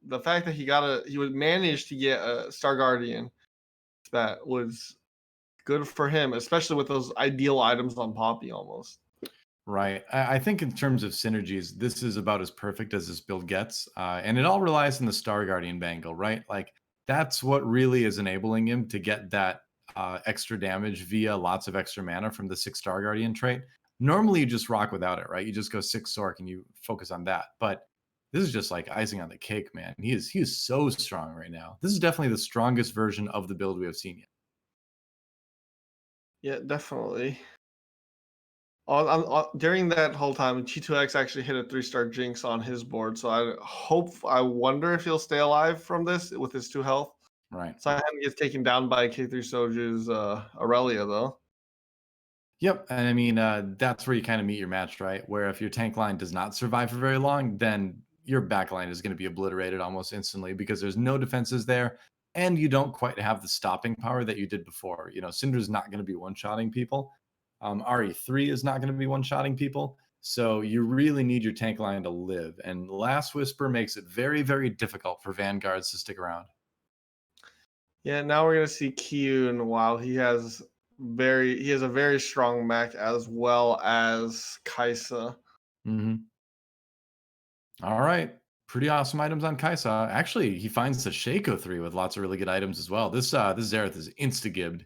The fact that he would manage to get a Star Guardian that was good for him, especially with those ideal items on Poppy almost. Right. I think in terms of synergies, this is about as perfect as this build gets. And it all relies on the Star Guardian bangle, right? Like that's what really is enabling him to get that extra damage via lots of extra mana from the 6 Star Guardian trait. Normally you just rock without it, right? You just go 6 Sork and you focus on that. But this is just like icing on the cake, man. He is so strong right now. This is definitely the strongest version of the build we have seen yet. Yeah, definitely. During that whole time, G2X actually hit a 3-star Jinx on his board, so I wonder if he'll stay alive from this with his 2 health. Right. Saihan gets taken down by K3 Soju's Aurelia, though. Yep, and I mean that's where you kind of meet your match, right? Where if your tank line does not survive for very long, then your back line is going to be obliterated almost instantly because there's no defenses there. and you don't quite have the stopping power that you did before. Syndra's not going to be one-shotting people. RE3 is not going to be one-shotting people. So you really need your tank line to live. And Last Whisper makes it very, very difficult for Vanguards to stick around. Yeah, now we're gonna see Kyun. While he has a very strong mech as well as Kaisa. Hmm. All right. Pretty awesome items on Kaisa. Actually, he finds the Shaco 3 with lots of really good items as well. This Xerath is insta-gibbed.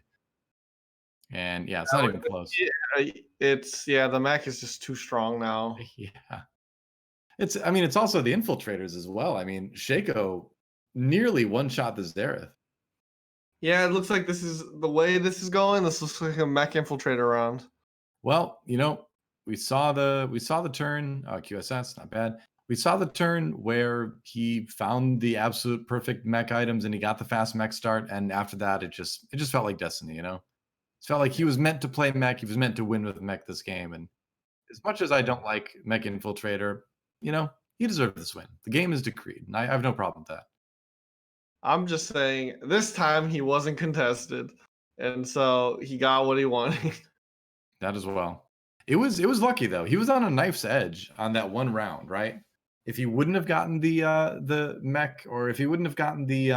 And yeah, it's not even close. Yeah, the mech is just too strong now. Yeah. It's also the infiltrators as well. Shaco nearly one-shot the Xerath. Yeah, it looks like this is the way this is going. This looks like a mech infiltrator round. Well, we saw the turn, QSS, not bad. We saw the turn where he found the absolute perfect mech items and he got the fast mech start, and after that it just felt like destiny. It felt like he was meant to play mech, he was meant to win with mech this game, and as much as I don't like mech infiltrator, he deserved this win. The game is decreed, and I have no problem with that. I'm just saying this time he wasn't contested, and so he got what he wanted. That as well. It was lucky though. He was on a knife's edge on that one round, right? If he wouldn't have gotten the mech, or if he wouldn't have gotten the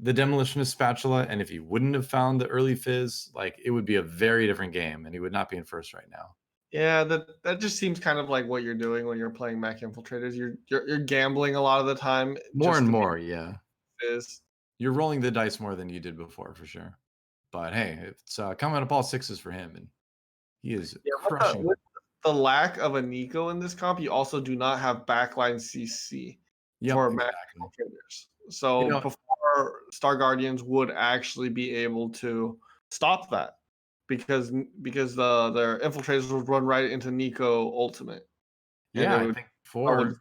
demolitionist spatula, and if he wouldn't have found the early fizz, like it would be a very different game, and he would not be in first right now. Yeah, that just seems kind of like what you're doing when you're playing mech infiltrators. You're gambling a lot of the time More just and to be more, yeah. this. You're rolling the dice more than you did before, for sure. But hey, it's coming up all sixes for him, and he is Yeah, crushing. with the lack of a Nico in this comp, you also do not have backline CC Yep, for mech exactly. infiltrators. You So know, before Star Guardians would actually be able to stop that because their infiltrators would run right into Nico ultimate and yeah, it I would think start with before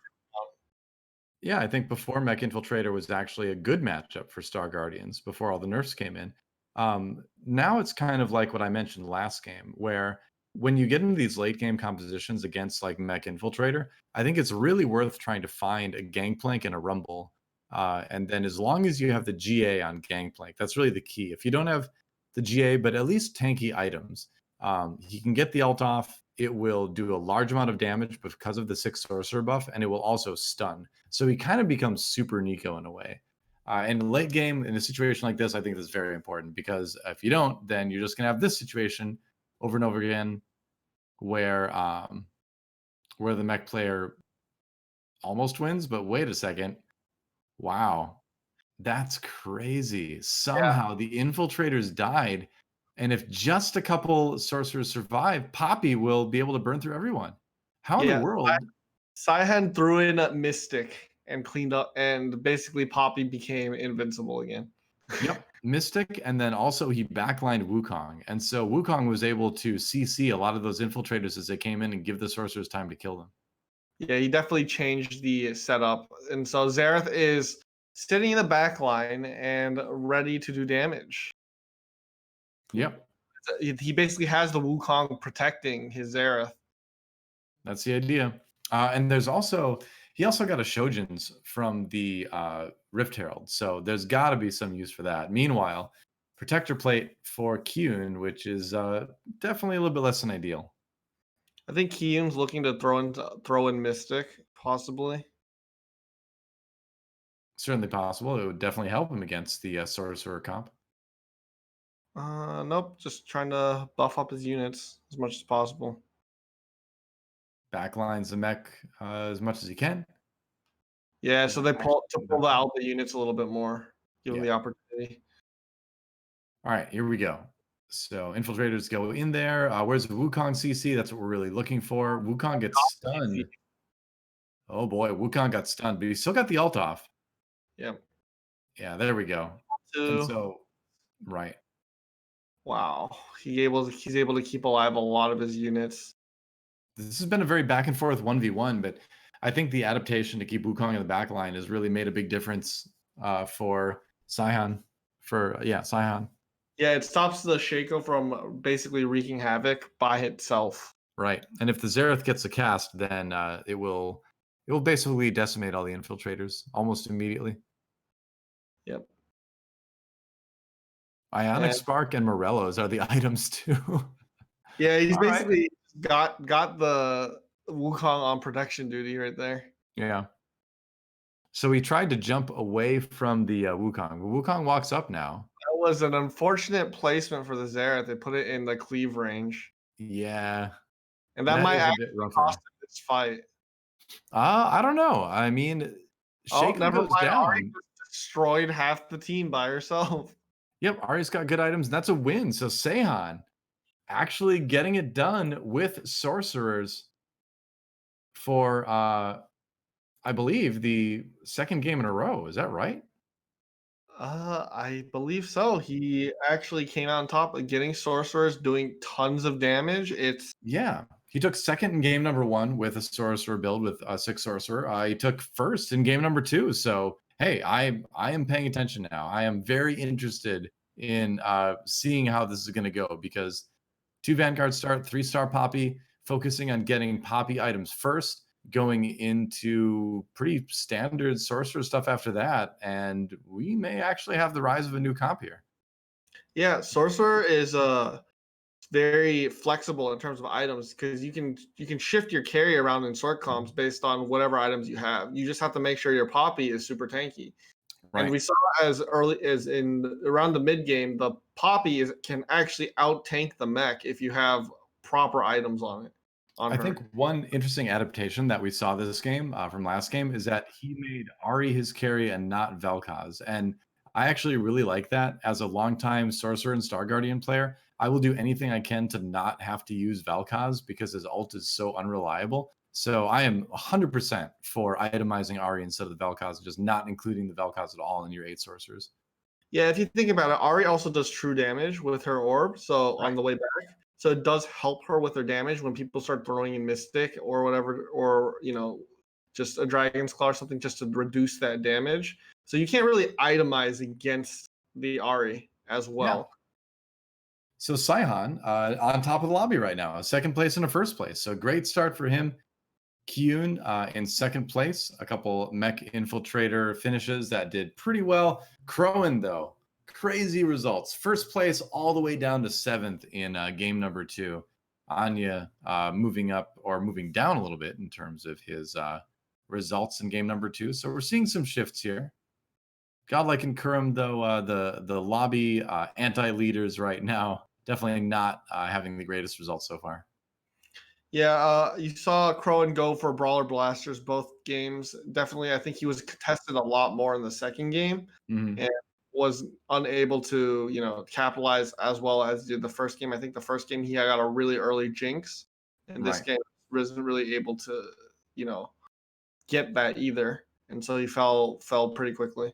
Yeah, I think before Mech Infiltrator was actually a good matchup for Star Guardians before all the nerfs came in. Now it's kind of like what I mentioned last game, where when you get into these late game compositions against like Mech Infiltrator, I think it's really worth trying to find a Gangplank and a Rumble. And then as long as you have the GA on Gangplank, that's really the key. If you don't have the GA, but at least tanky items, he can get the ult off. It will do a large amount of damage because of the 6 sorcerer buff, and it will also stun. So he kind of becomes super Nico in a way. In late game, in a situation like this, I think that's very important because if you don't, then you're just gonna have this situation over and over again, where the mech player almost wins, but wait a second, wow, that's crazy. yeah. Somehow the infiltrators died, and if just a couple sorcerers survive, Poppy will be able to burn through everyone. How in the Yeah. world? Saihan threw in a Mystic and cleaned up and basically Poppy became invincible again. Yep, Mystic, and then also he backlined Wukong, and so Wukong was able to CC a lot of those infiltrators as they came in and give the sorcerers time to kill them. Yeah, he definitely changed the setup. And so Xerath is sitting in the back line and ready to do damage. Yep, He basically has the Wukong protecting his Xerath. that's the idea. And he also got a Shojins from the Rift Herald, so there's got to be some use for that. Meanwhile, Protector Plate for Kyun, which is definitely a little bit less than ideal. I think Kiyun's looking to throw in Mystic, possibly. Certainly possible. It would definitely help him against the Sorcerer comp. Nope, just trying to buff up his units as much as possible. Backlines the mech as much as he can. Yeah, so Doesn't they actually pull out the units a little bit more, give them Yeah. the opportunity. All right, here we go. So infiltrators go in there. Where's the Wukong CC? That's what we're really looking for. Wukong gets stunned. Oh boy, Wukong got stunned, but he still got the ult off. Yeah. Yeah, there we go. And Two. so, right. Wow, he's able to keep alive a lot of his units. This has been a very back and forth 1v1, but I think the adaptation to keep Wukong in the back line has really made a big difference for Saihan. Saihan. Yeah, it stops the Shaco from basically wreaking havoc by itself. Right. And if the Xerath gets a cast, then it will basically decimate all the infiltrators almost immediately. Yep. Ionic And Spark and Morellos are the items too. yeah, he's All right. basically got the Wukong on protection duty right there. Yeah. So he tried to jump away from the Wukong. Wukong walks up now. That was an unfortunate placement for the Xerath. They put it in the cleave range, Yeah, and that that might is a actually bit cost rougher. him this fight. I don't know. I mean, Oh, Shaco never goes mind. Ari down. just destroyed half the team by herself. Yep, Ari's got good items, and that's a win. So Seihan actually getting it done with sorcerers for I believe the second game in a row. Is that right? I believe so. He actually came out on top of getting sorcerers doing tons of damage. It's Yeah. He took second in game number 1 with a sorcerer build with a 6 sorcerer. He took first in game number 2. So, hey, I am paying attention now. I am very interested in seeing how this is going to go because 2 Vanguard start, 3-star Poppy, focusing on getting Poppy items first, going into pretty standard sorcerer stuff after that. And we may actually have the rise of a new comp here. yeah, sorcerer is very flexible in terms of items because you can shift your carry around in sort comps based on whatever items you have. You just have to make sure your Poppy is super tanky. And Right. we saw as early as in around the mid game, the Poppy can actually out tank the mech if you have proper items on it on I think her. one interesting adaptation that we saw this game from last game is that he made Ari his carry and not Vel'Koz. And I actually really like that as a longtime Sorcerer and Star Guardian player. I will do anything I can to not have to use Vel'Koz because his ult is so unreliable. So I am 100% for itemizing Ari instead of the Vel'Koz and just not including the Vel'Koz at all in your 8 sorcerers. Yeah, if you think about it, Ari also does true damage with her orb. So on Right. the way back, so it does help her with her damage when people start throwing in Mystic or whatever, or just a Dragon's Claw or something, just to reduce that damage. So you can't really itemize against the Ari as Yeah. well. So Saihan on top of the lobby right now, a second place and a first place. So great start for him. Kyun in second place, a couple mech infiltrator finishes that did pretty well. Crowan, though, crazy results. First place all the way down to 7th in game number 2. Anya moving up or moving down a little bit in terms of his results in game number 2. So we're seeing some shifts here. Godlike and Kurum, though, the lobby anti-leaders right now, definitely not having the greatest results so far. Yeah, you saw Crowan go for Brawler Blasters both games. Definitely, I think he was contested a lot more in the second game Mhm. and was unable to, capitalize as well as did the first game. I think the first game he got a really early jinx, and this Right. game wasn't really able to, you know, get that either, and so he fell pretty quickly.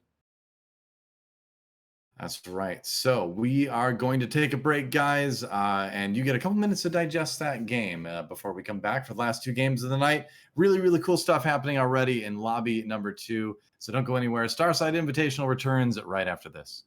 That's right. So we are going to take a break, guys, and you get a couple minutes to digest that game before we come back for the last 2 games of the night. Really, really cool stuff happening already in lobby number 2. So don't go anywhere. Starside Invitational returns right after this.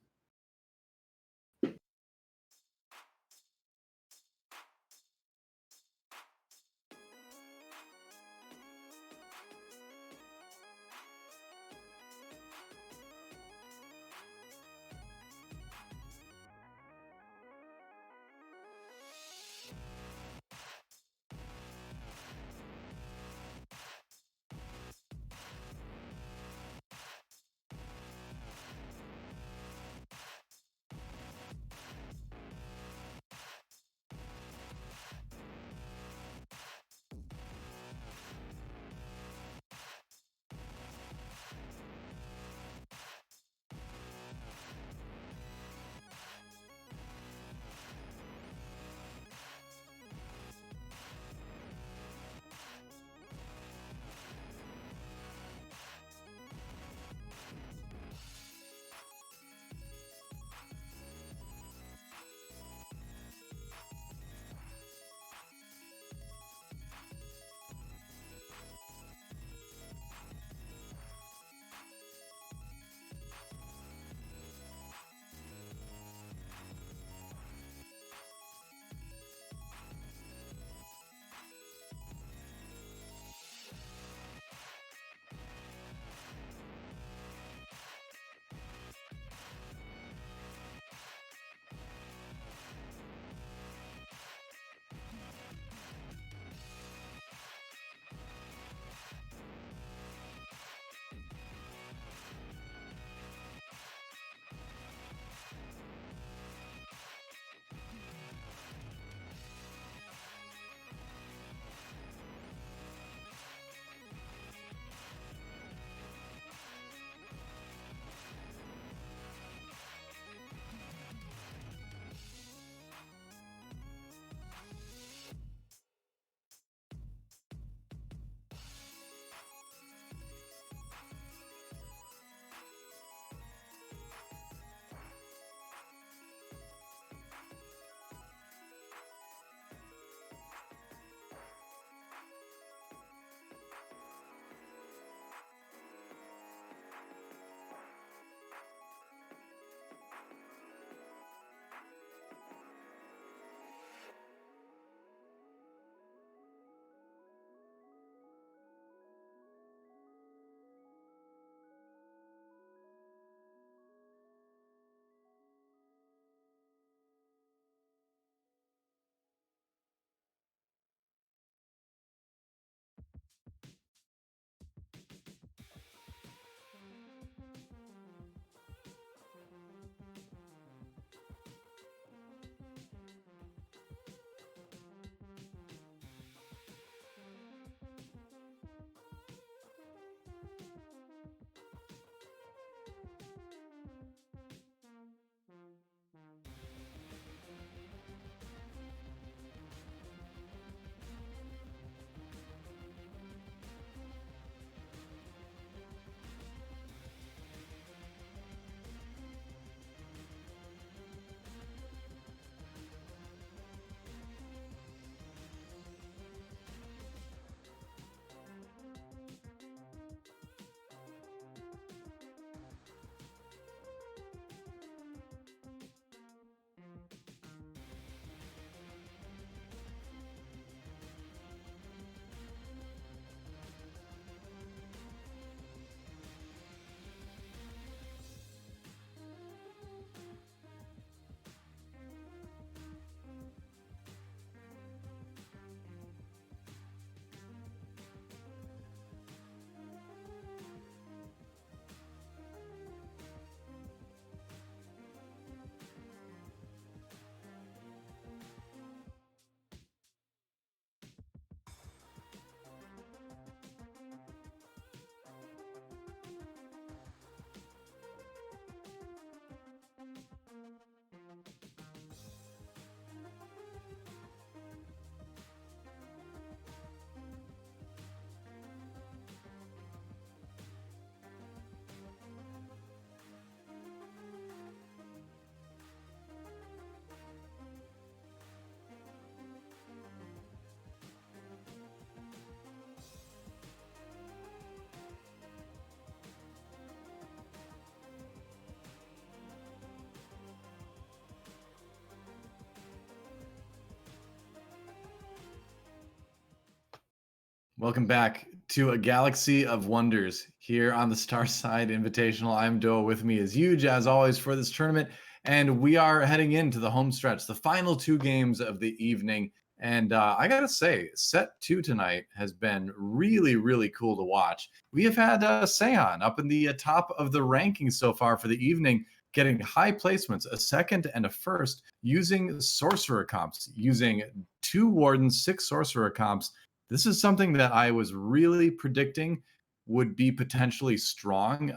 Welcome back to a galaxy of wonders here on the Starside Invitational. I'm DoA. With me is Yuuj, as always, for this tournament. And we are heading into the home stretch, the final two games of the evening. And I got to say, set two tonight has been really, really cool to watch. We have had Seihan up in the top of the rankings so far for the evening, getting high placements, a second and a first, using sorcerer comps, using 2 wardens, 6 sorcerer comps. This is something that I was really predicting would be potentially strong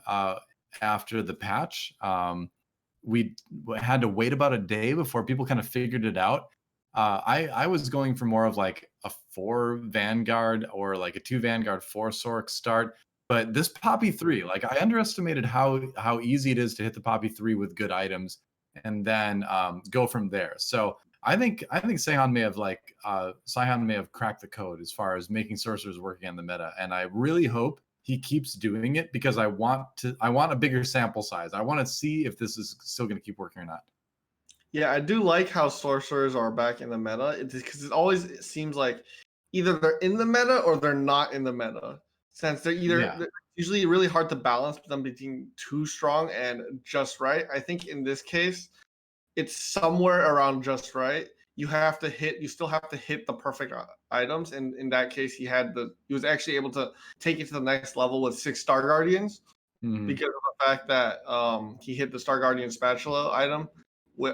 after the patch. We had to wait about a day before people kind of figured it out. I was going for more of like a 4 Vanguard or like a 2 Vanguard 4 Sorc start. But this Poppy 3, like I underestimated how easy it is to hit the Poppy 3 with good items and then go from there. So I think Seihan may have cracked the code as far as making sorcerers working on the meta, and I really hope he keeps doing it because I want a bigger sample size. I want to see if this is still going to keep working or not. Yeah, I do like how sorcerers are back in the meta. It's because it seems like either they're in the meta or they're not in the meta. Since Yeah. they're usually really hard to balance them being too strong and just right. I think in this case, it's somewhere around just right. You still have to hit the perfect items. And in that case, he was actually able to take it to the next level with 6 Star Guardians Mhm. because of the fact that he hit the Star Guardian spatula item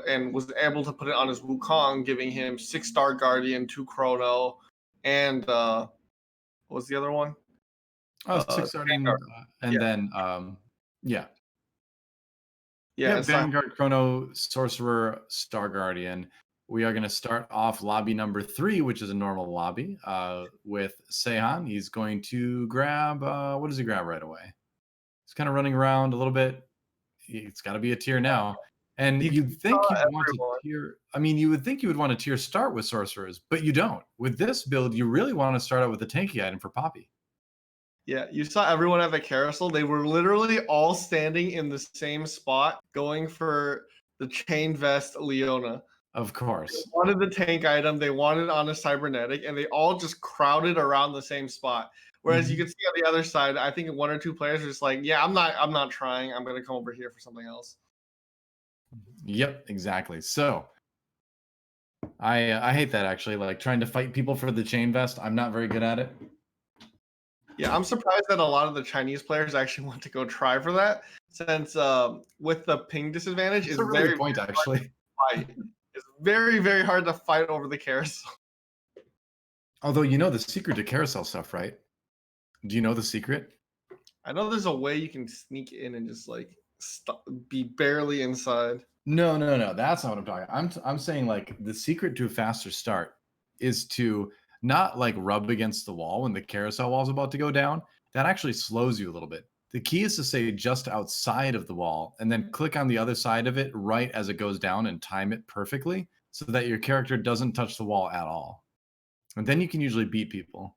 and was able to put it on his Wukong, giving him 6 Star Guardian, 2 Chrono, and what was the other one? Oh, 6 starting, Vanguard. and Yeah, then yeah. yeah, Yep, and so Vanguard, Chrono, Sorcerer, Star Guardian. We are going to start off lobby number 3, which is a normal lobby, with Seihan. He's going to grab, what does he grab right away? He's kind of running around a little bit. It's got to be a tier now. And he you'd saw think you'd want to everyone. tier, I mean, you would think you would want to tier start with Sorcerers, but you don't. With this build, you really want to start out with a tanky item for Poppy. Yeah, you saw everyone at the carousel. They were literally all standing in the same spot, going for the chain vest Leona. Of They course. wanted the tank item, they wanted on a cybernetic, and they all just crowded around the same spot. Whereas you Mhm. can see on the other side, I think 1 or 2 players are just like, yeah, I'm not trying. I'm gonna come over here for something else. Yep, exactly. So I hate that actually. Like trying to fight people for the chain vest. I'm not very good at it. Yeah, I'm surprised that a lot of the Chinese players actually want to go try for that, since with the ping disadvantage, That's it's a really very good point, actually. fight. It's very, very hard to fight over the carousel. Although you know the secret to carousel stuff, right? Do you know the secret? I know there's a way you can sneak in and just like be barely inside. No, no, no. That's not what I'm talking. I'm saying like the secret to a faster start is to not like rub against the wall when the carousel wall is about to go down. That actually slows you a little bit. The key is to stay just outside of the wall and then click on the other side of it right as it goes down and time it perfectly so that your character doesn't touch the wall at all. And then you can usually beat people.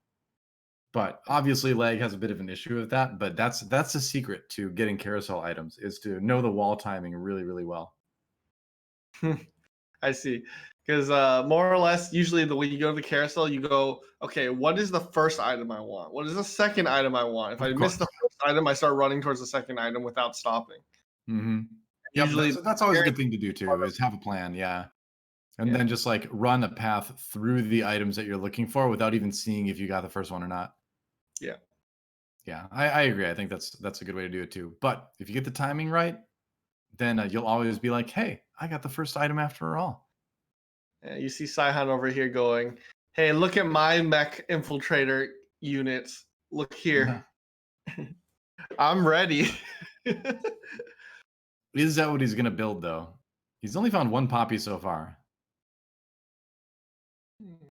But obviously lag has a bit of an issue with that, but that's the secret to getting carousel items is to know the wall timing really, really well. I see. Because more or less, usually the way you go to the carousel, you go, okay, what is the first item I want? What is the second item I want? If I Of miss course. the first item, I start running towards the second item without stopping. Mhm. Yep, Usually, that's always a good thing to do too, is have a plan, yeah. And yeah, then just, like, run a path through the items that you're looking for without even seeing if you got the first one or not. yeah. Yeah, I agree, I think that's a good way to do it too. But if you get the timing right, then, you'll always be like, "Hey, I got the first item after all." You see Saihan over here going, hey, look at my mech infiltrator units. Look here. Yeah. I'm ready. Is that what he's gonna build, though? He's only found 1 Poppy so far.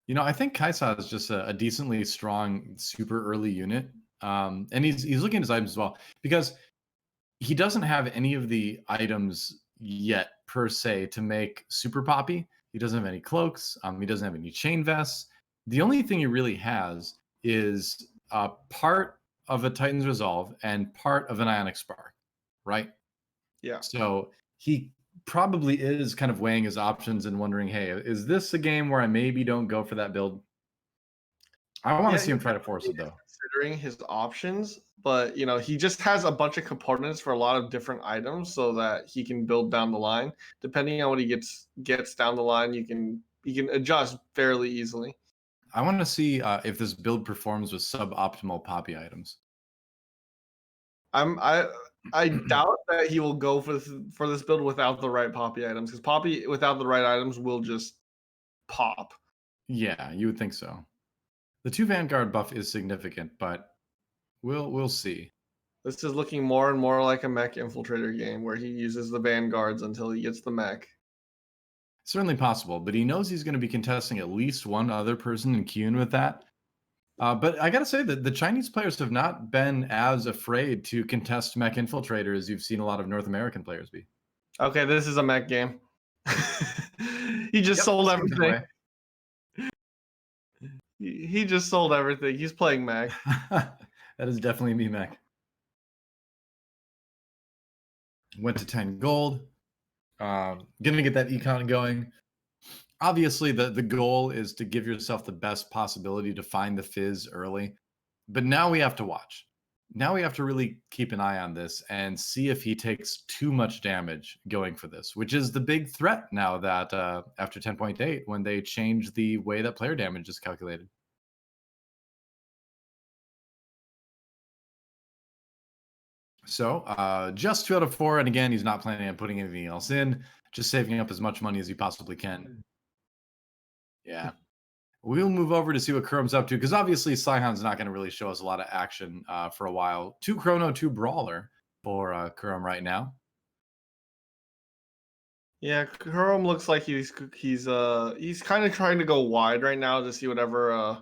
You know, I think Kaisa is just a decently strong, super early unit, and he's looking at his items as well because he doesn't have any of the items yet per se to make super poppy. He doesn't have any cloaks. He doesn't have any chain vests. The only thing he really has is part of a Titan's Resolve and part of an Ionic Spark, right? Yeah. So he probably is kind of weighing his options and wondering, hey, is this a game where I maybe don't go for that build? I want to Yeah, see he him try to force it though. considering his options, but he just has a bunch of components for a lot of different items so that he can build down the line. Depending on what he gets down the line, you can adjust fairly easily. I want to see if this build performs with suboptimal poppy items. I doubt that he will go for this build without the right poppy items, because poppy without the right items will just pop. Yeah, you would think so. The 2 Vanguard buff is significant, but we'll see. This is looking more and more like a mech infiltrator game where he uses the vanguards until he gets the mech. Certainly possible, but he knows he's going to be contesting at least one other person in Kyun with that. But I got to say that the Chinese players have not been as afraid to contest mech infiltrator as you've seen a lot of North American players be. Okay, this is a mech game. He just Yep, sold seems that everything. way. He just sold everything. He's playing mech. That is definitely me mech. Went to 10 gold. Gonna get that econ going. Obviously, the goal is to give yourself the best possibility to find the fizz early. But now we have to watch. Now we have to really keep an eye on this and see if he takes too much damage going for this, which is the big threat now that after 10.8, when they change the way that player damage is calculated. So just 2 out of 4. And again, he's not planning on putting anything else in, just saving up as much money as he possibly can. Yeah. We'll move over to see what Chrome's up to, because obviously Sihon's not going to really show us a lot of action for a while. 2 Chrono, 2 Brawler for Chrome right now. Yeah, Kurum looks like he's kind of trying to go wide right now to see whatever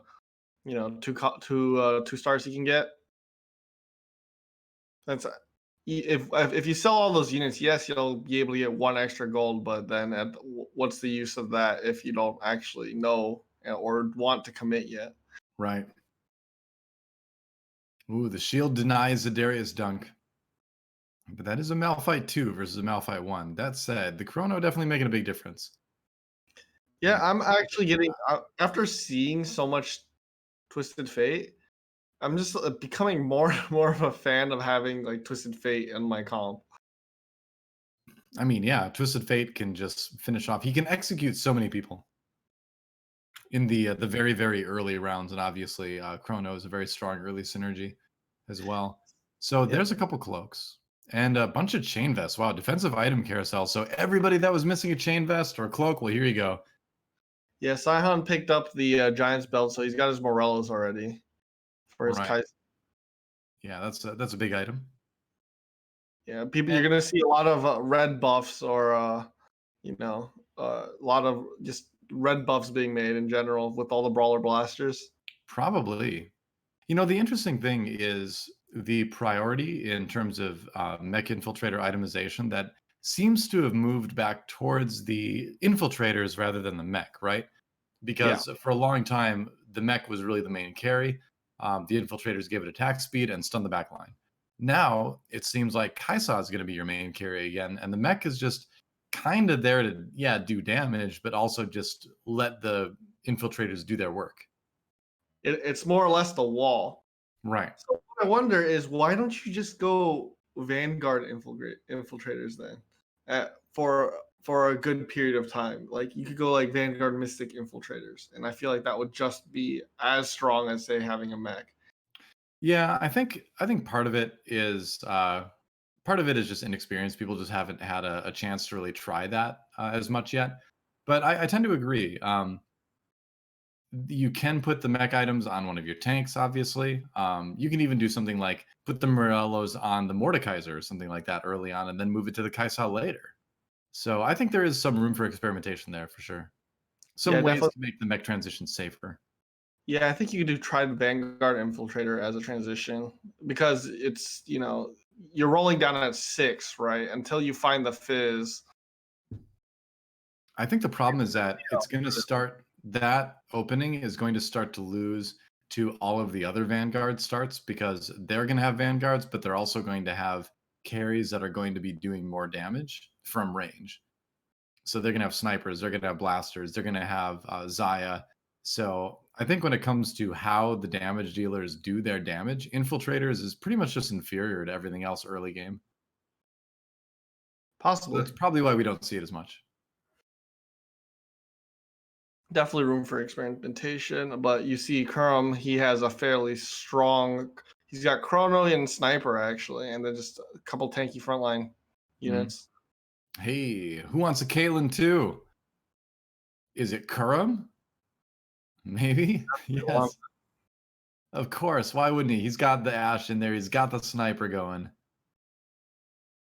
two stars he can get. That's if you sell all those units, yes, you'll be able to get 1 extra gold, but then what's the use of that if you don't actually know or want to commit yet? Right. Ooh, the shield denies the Darius dunk. But that is a Malphite 2 versus a Malphite 1. That said, the Chrono definitely making a big difference. Yeah, I'm actually getting after seeing so much Twisted Fate, I'm just becoming more and more of a fan of having like Twisted Fate in my comp. I mean, yeah, Twisted Fate can just finish off. He can execute so many people in the very, very early rounds. And obviously, Chrono is a very strong early synergy as well. So Yep. there's a couple cloaks and a bunch of chain vests. Wow, defensive item carousel. So everybody that was missing a chain vest or a cloak, well, here you go. Yeah, Sihon picked up the Giants belt, so he's got his Morellos already for his Right. Kai. Yeah, that's a big item. Yeah, people, And you're gonna see a lot of red buffs or a lot of just red buffs being made in general with all the brawler blasters. probably. You know, the interesting thing is the priority in terms of mech infiltrator itemization that seems to have moved back towards the infiltrators rather than the mech, right? Yeah, Because for a long time, the mech was really the main carry. The infiltrators gave it attack speed and stunned the back line. Now it seems like Kaisa is going to be your main carry again, and the mech is just kind of there to, yeah, do damage, but also just let the infiltrators do their work. it's more or less the wall. Right. So what I wonder is why don't you just go Vanguard infiltrators then, for a good period of time? Like you could go like Vanguard Mystic infiltrators, and I feel like that would just be as strong as say having a mech. Yeah, I think part of it is just inexperience. People just haven't had a chance to really try that as much yet. But I tend to agree. You can put the mech items on one of your tanks, obviously. You can even do something like put the Morellos on the Mordekaiser or something like that early on, and then move it to the Kaisa later. So I think there is some room for experimentation there for sure. Yeah, Some ways definitely. to make the mech transition safer. Yeah, I think you could try the Vanguard infiltrator as a transition because you're rolling down at 6, right? Until you find the fizz. I think the problem is that it's going to start that opening is going to start to lose to all of the other Vanguard starts because they're going to have Vanguards, but they're also going to have carries that are going to be doing more damage from range. So they're going to have snipers, they're going to have blasters, they're going to have Zaya. So I think when it comes to how the damage dealers do their damage, infiltrators is pretty much just inferior to everything else early game. Possibly. That's probably why we don't see it as much. Definitely room for experimentation, but you see Kurum, he has a fairly strong. He's got Chrono and Sniper actually, and then just a couple tanky frontline Mhm. units. Hey, who wants a Kalen too? Is it Kurum? Maybe? Yes. Of course. Why wouldn't he? He's got the Ash in there. He's got the Sniper going.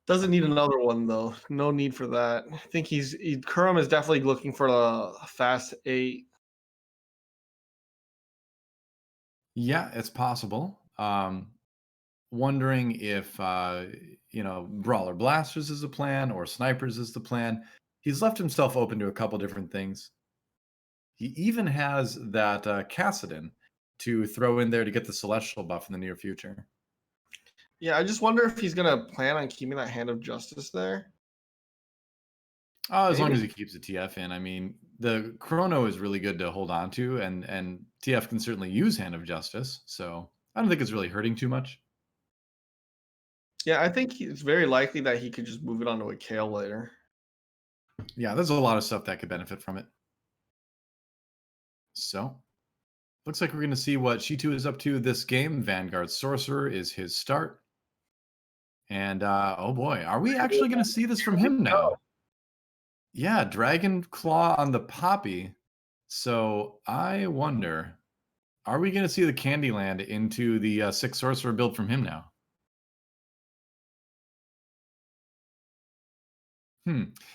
Doesn't need another one though. No need for that. I think Kurum is definitely looking for a fast 8. Yeah, it's possible. Wondering if Brawler Blasters is the plan or Snipers is the plan. He's left himself open to a couple different things. He even has that Cassidon to throw in there to get the Celestial buff in the near future. Yeah, I just wonder if he's gonna plan on keeping that Hand of Justice there. Oh, as long Maybe. as he keeps the TF in. I mean, the Chrono is really good to hold on to, and TF can certainly use Hand of Justice. So I don't think it's really hurting too much. Yeah, I think it's very likely that he could just move it onto a Kale later. Yeah, there's a lot of stuff that could benefit from it. So looks like we're going to see what Shitu is up to this game. Vanguard Sorcerer is his start. And oh boy, are we actually going to see this from him now? Yeah, Dragon Claw on the Poppy. So I wonder, are we going to see the Candyland into the 6 Sorcerer build from him now?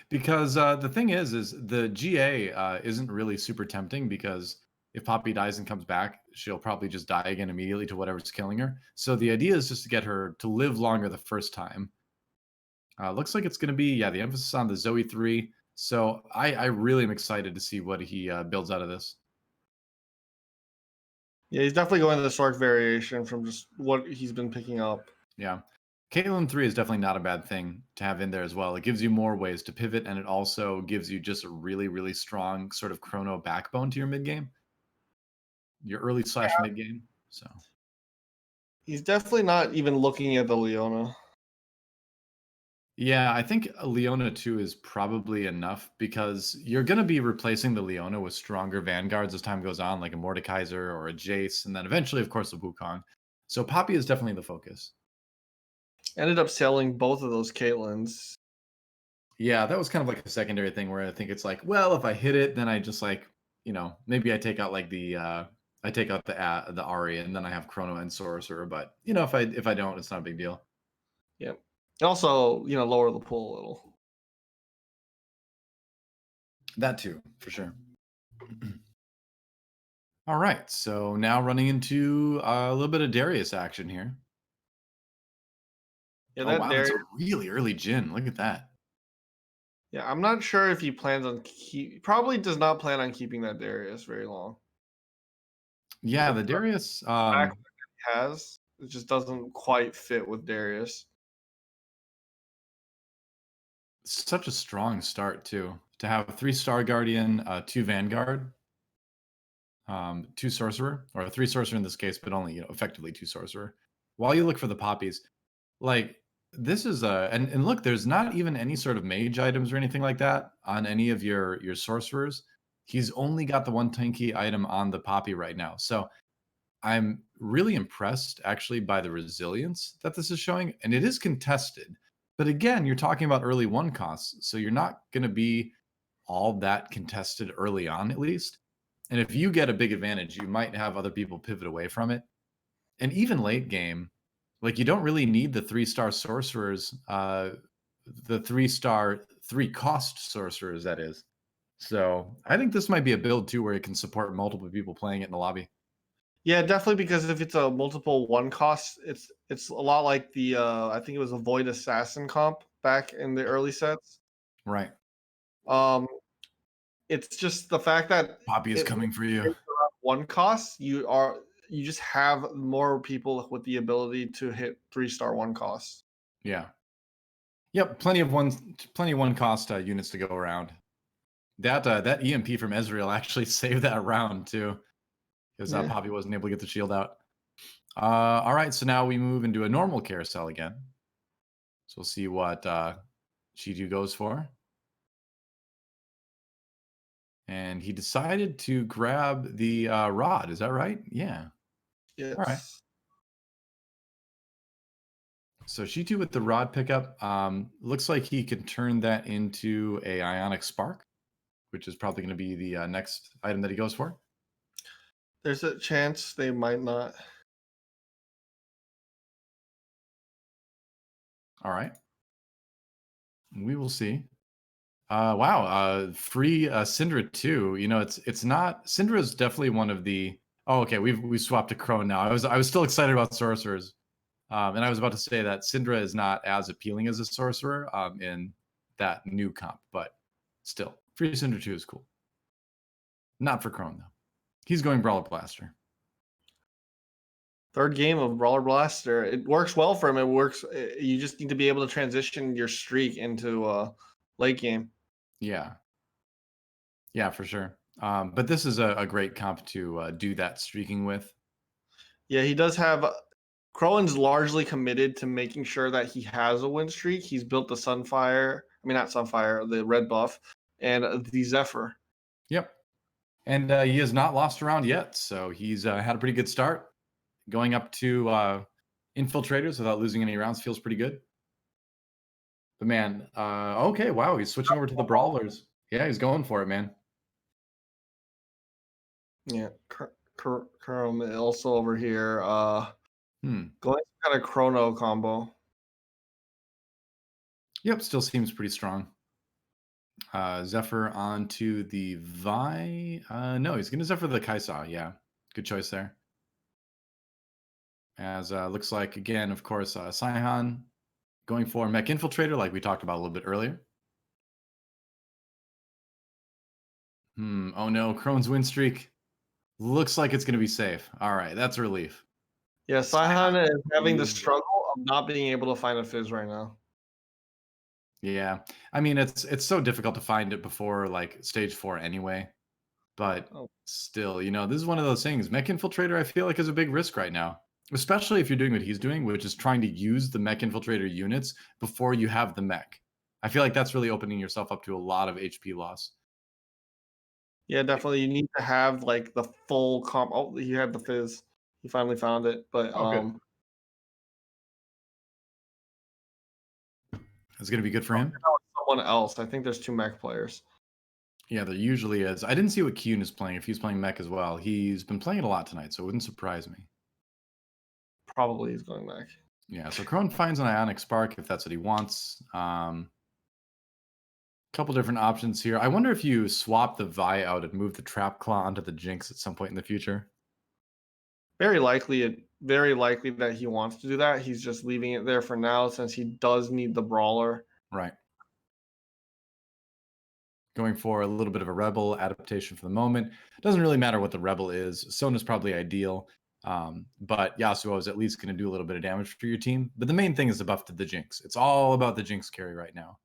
Because the thing is the GA isn't really super tempting because if Poppy dies and comes back, she'll probably just die again immediately to whatever's killing her. So the idea is just to get her to live longer the first time. Looks like it's going to be, yeah, the emphasis on the Zoe 3. So I really am excited to see what he builds out of this. Yeah, he's definitely going to the Stork variation from just what he's been picking up. Yeah. Caitlyn 3 is definitely not a bad thing to have in there as well. It gives you more ways to pivot, and it also gives you just a really, really strong sort of chrono backbone to your mid game. Your early slash mid game. So He's definitely not even looking at the Leona. yeah, I think a Leona 2 is probably enough because you're going to be replacing the Leona with stronger vanguards as time goes on, like a Mordekaiser or a Jace, and then eventually, of course, a Wukong. So Poppy is definitely the focus. Ended up selling both of those Caitlins. Yeah, that was kind of like a secondary thing where I think it's like, well, if I hit it, then I just like, maybe I take out like I take out the Ari and then I have Chrono and Sorcerer, but if I don't, it's not a big deal. Yep. And also, lower the pool a little. That too, for sure. All right, so now running into a little bit of Darius action here. Yeah, Oh that wow, that's Darius. a really early Jin. Look at that. Yeah, I'm not sure if he plans on probably does not plan on keeping that Darius very long. Yeah, With the the Darius, back he has, it just doesn't quite fit with Darius. such a strong start too. To have 3 Star Guardian, 2 Vanguard, 2 Sorcerer, or 3 Sorcerer in this case, but only effectively 2 Sorcerer. While you look for the poppies, like this is a and look, there's not even any sort of mage items or anything like that on any of your sorcerers. He's only got the one tanky item on the poppy right now. So I'm really impressed actually by the resilience that this is showing, and it is contested. But again, you're talking about early one costs, so you're not going to be all that contested early on, at least. And if you get a big advantage, you might have other people pivot away from it. And even late game, like you don't really need the 3-star sorcerers, the 3-star 3-cost sorcerers, that is. So I think this might be a build too where it can support multiple people playing it in the lobby. Yeah, definitely because if it's a multiple one cost, it's a lot like the I think it was a Void Assassin comp back in the early sets. Right. Um, it's just the fact that Poppy is it coming for you. one cost, you just have more people with the ability to hit 3-star one costs. Yeah. Yep. Plenty of one cost units to go around. That EMP from Ezreal actually saved that round too. because Yeah. Poppy wasn't able to get the shield out. All right, so now we move into a normal carousel again. So we'll see what Shitu goes for. And he decided to grab the rod. Is that right? Yeah. Yes. All right. So Shitu with the rod pickup. Looks like he can turn that into a ionic spark, which is probably going to be the next item that he goes for. There's a chance they might not. All right. We will see. Wow. Free Syndra too. You know, it's not Syndra is definitely one of the. Oh, okay. We swapped to Crone now. I was still excited about sorcerers, and I was about to say that Syndra is not as appealing as a sorcerer in that new comp, but still, Free Syndra 2 is cool. Not for Crone though. He's going Brawler Blaster. Third game of Brawler Blaster. It works well for him. It works. You just need to be able to transition your streak into a late game. Yeah. Yeah, for sure. But this is a great comp to do that streaking with. Yeah, he does have. Crowan's largely committed to making sure that he has a win streak. He's built the Sunfire. I mean, not Sunfire, the red buff, and the Zephyr. Yep. And he has not lost a round yet, so he's had a pretty good start. Going up to infiltrators without losing any rounds feels pretty good. But man, okay, wow, he's switching over to the brawlers. Yeah, he's going for it, man. Yeah, Kerm also over here. Going kind of chrono combo. Yep, still seems pretty strong. Zephyr onto the Vi. No, he's going to Zephyr the Kaisa. Yeah, good choice there. As looks like, again, of course, Saihan going for Mech Infiltrator, like we talked about a little bit earlier. Oh no, Crone's win streak looks like it's going to be safe. All right, that's a relief. Yeah, Saihan is having the struggle of not being able to find a Fizz right now. Yeah, I mean it's so difficult to find it before like stage 4 anyway. But still, you know, this is one of those things. Mech Infiltrator, I feel like, is a big risk right now, especially if you're doing what he's doing, which is trying to use the Mech Infiltrator units before you have the mech. I feel like that's really opening yourself up to a lot of HP loss. Yeah, definitely. You need to have like the full comp. Oh, he had the Fizz. He finally found it, but Good. It's going to be good for him. Someone else. I think there's 2 mech players. Yeah, there usually is. I didn't see what Kyun is playing, if he's playing mech as well. He's been playing it a lot tonight, so it wouldn't surprise me. Probably he's going back. Yeah, so Crone finds an Ionic Spark if that's what he wants. Couple different options here. I wonder if you swap the Vi out and move the Trap Claw onto the Jinx at some point in the future. Very likely that he wants to do that. He's just leaving it there for now since he does need the brawler. Right. Going for a little bit of a Rebel adaptation for the moment. Doesn't really matter what the Rebel is. Sona's probably ideal. But Yasuo is at least going to do a little bit of damage for your team. But the main thing is the buff to the Jinx. It's all about the Jinx carry right now.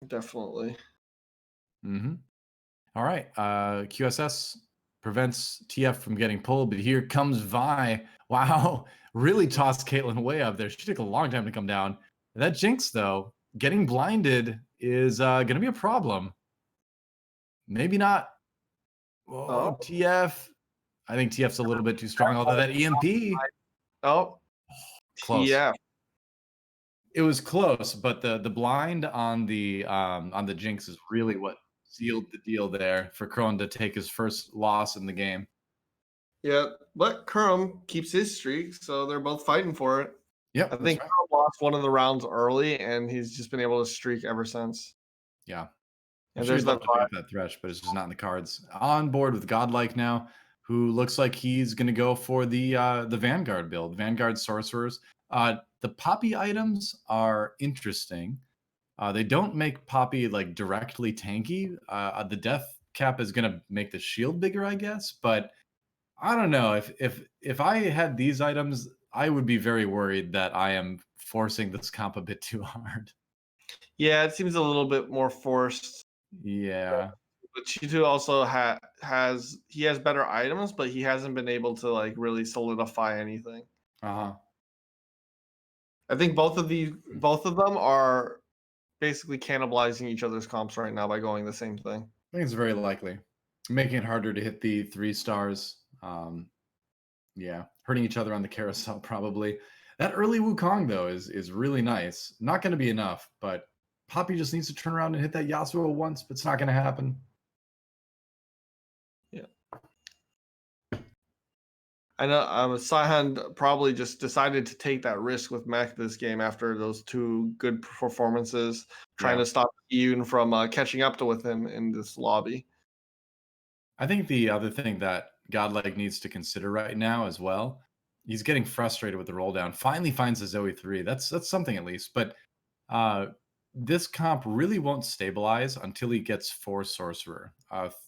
Definitely. All right. QSS prevents TF from getting pulled, but here comes Vi. Wow. Really tossed Caitlyn way up there. She took a long time to come down. That Jinx, though, getting blinded is going to be a problem. Maybe not. Oh, TF. I think TF's a little bit too strong, although that EMP. Oh, Close. TF. It was close, but the blind on the Jinx is really what sealed the deal there for Crone to take his first loss in the game. Yeah, but Kerm keeps his streak, so they're both fighting for it. Yep, I think Kerm lost one of the rounds early, and he's just been able to streak ever since. Yeah. And Sure there's he'd love to pick up that Thresh, but it's just not in the cards. On board with Godlike now, who looks like he's going to go for the Vanguard build. Vanguard Sorcerers. The Poppy items are interesting. They don't make Poppy like directly tanky. The death cap is going to make the shield bigger, I guess. But I don't know. If I had these items, I would be very worried that I am forcing this comp a bit too hard. Yeah, it seems a little bit more forced. Yeah. But Cheeto also has better items, but he hasn't been able to like really solidify anything. Uh-huh. I think both of them are basically cannibalizing each other's comps right now by going the same thing. I think it's very likely. Making it harder to hit the 3 stars. Yeah, hurting each other on the carousel probably. That early Wukong though is really nice. Not going to be enough, but Poppy just needs to turn around and hit that Yasuo once, but it's not going to happen. Yeah. I know Saihan probably just decided to take that risk with Mech this game after those two good performances, trying Yeah. to stop Yoon from catching up to with him in this lobby. I think the other thing that Godlike needs to consider right now as well, he's getting frustrated with the roll down. Finally finds the Zoe 3. That's something at least, but uh this comp really won't stabilize until he gets 4 sorcerer.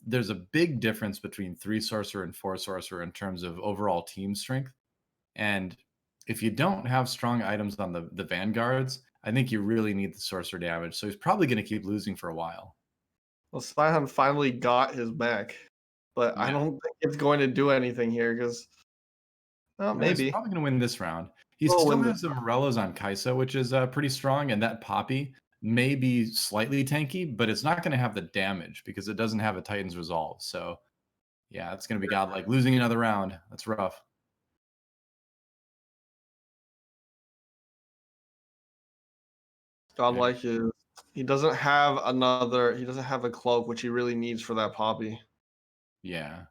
There's a big difference between 3 sorcerer and 4 sorcerer in terms of overall team strength. And if you don't have strong items on the vanguards, I think you really need the sorcerer damage. So he's probably going to keep losing for a while. Well, Saihan finally got his Mech, but I Yeah. don't think it's going to do anything here because, well, No, he's maybe probably going to win this round. He we'll still win this. has the Morellos on Kai'Sa, which is pretty strong, and that Poppy may be slightly tanky, but it's not going to have the damage because it doesn't have a Titan's Resolve. So, yeah, it's going to be godlike. Losing another round, that's rough. Yeah. Godlike is he doesn't have a cloak which he really needs for that Poppy. Yeah.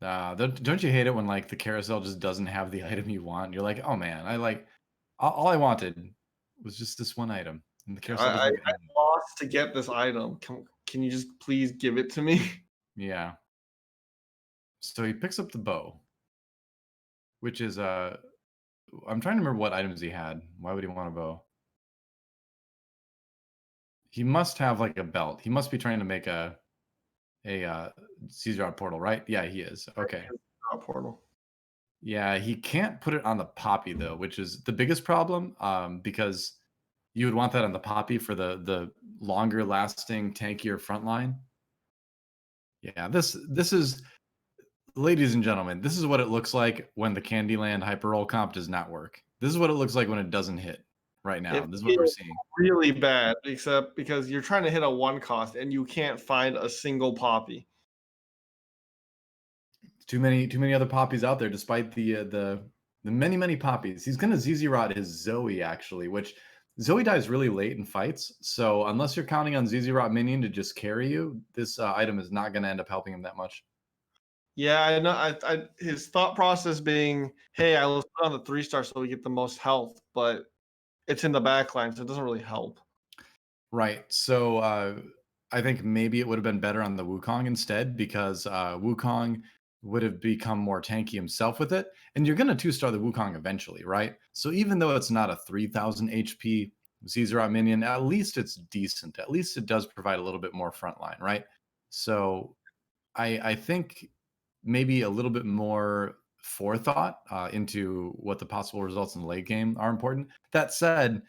Don't you hate it when like the carousel just doesn't have the item you want? You're like, oh man, all I wanted was just this one item, and the carousel I doesn't give anything. lost to get this item. Can you just please give it to me? Yeah. So he picks up the bow, which is I'm trying to remember what items he had. Why would he want a bow? He must have like a belt. He must be trying to make a Caesar portal, right? Yeah, he is. Okay. Portal. Yeah, he can't put it on the Poppy though, which is the biggest problem. Because you would want that on the Poppy for the longer lasting, tankier front line. Yeah, this is, ladies and gentlemen, this is what it looks like when the Candyland hyper roll comp does not work. This is what it looks like when it doesn't hit right now. It This is what we're feels seeing. really bad, except because you're trying to hit a one cost and you can't find a single Poppy. Too many other poppies out there, despite the many poppies. He's gonna ZZ Rot his Zoe actually, which Zoe dies really late in fights. So unless you're counting on ZZ Rot minion to just carry you, this item is not gonna end up helping him that much. Yeah, I know. His thought process being, "Hey, I will put on the 3 star so we get the most health," but it's in the backline, so it doesn't really help. Right. So I think maybe it would have been better on the Wukong instead because Wukong would have become more tanky himself with it. And you're going to 2-star the Wukong eventually, right? So even though it's not a 3000 HP Caesar minion, at least it's decent. At least it does provide a little bit more frontline, right? So I think maybe a little bit more forethought into what the possible results in the late game are important. That said,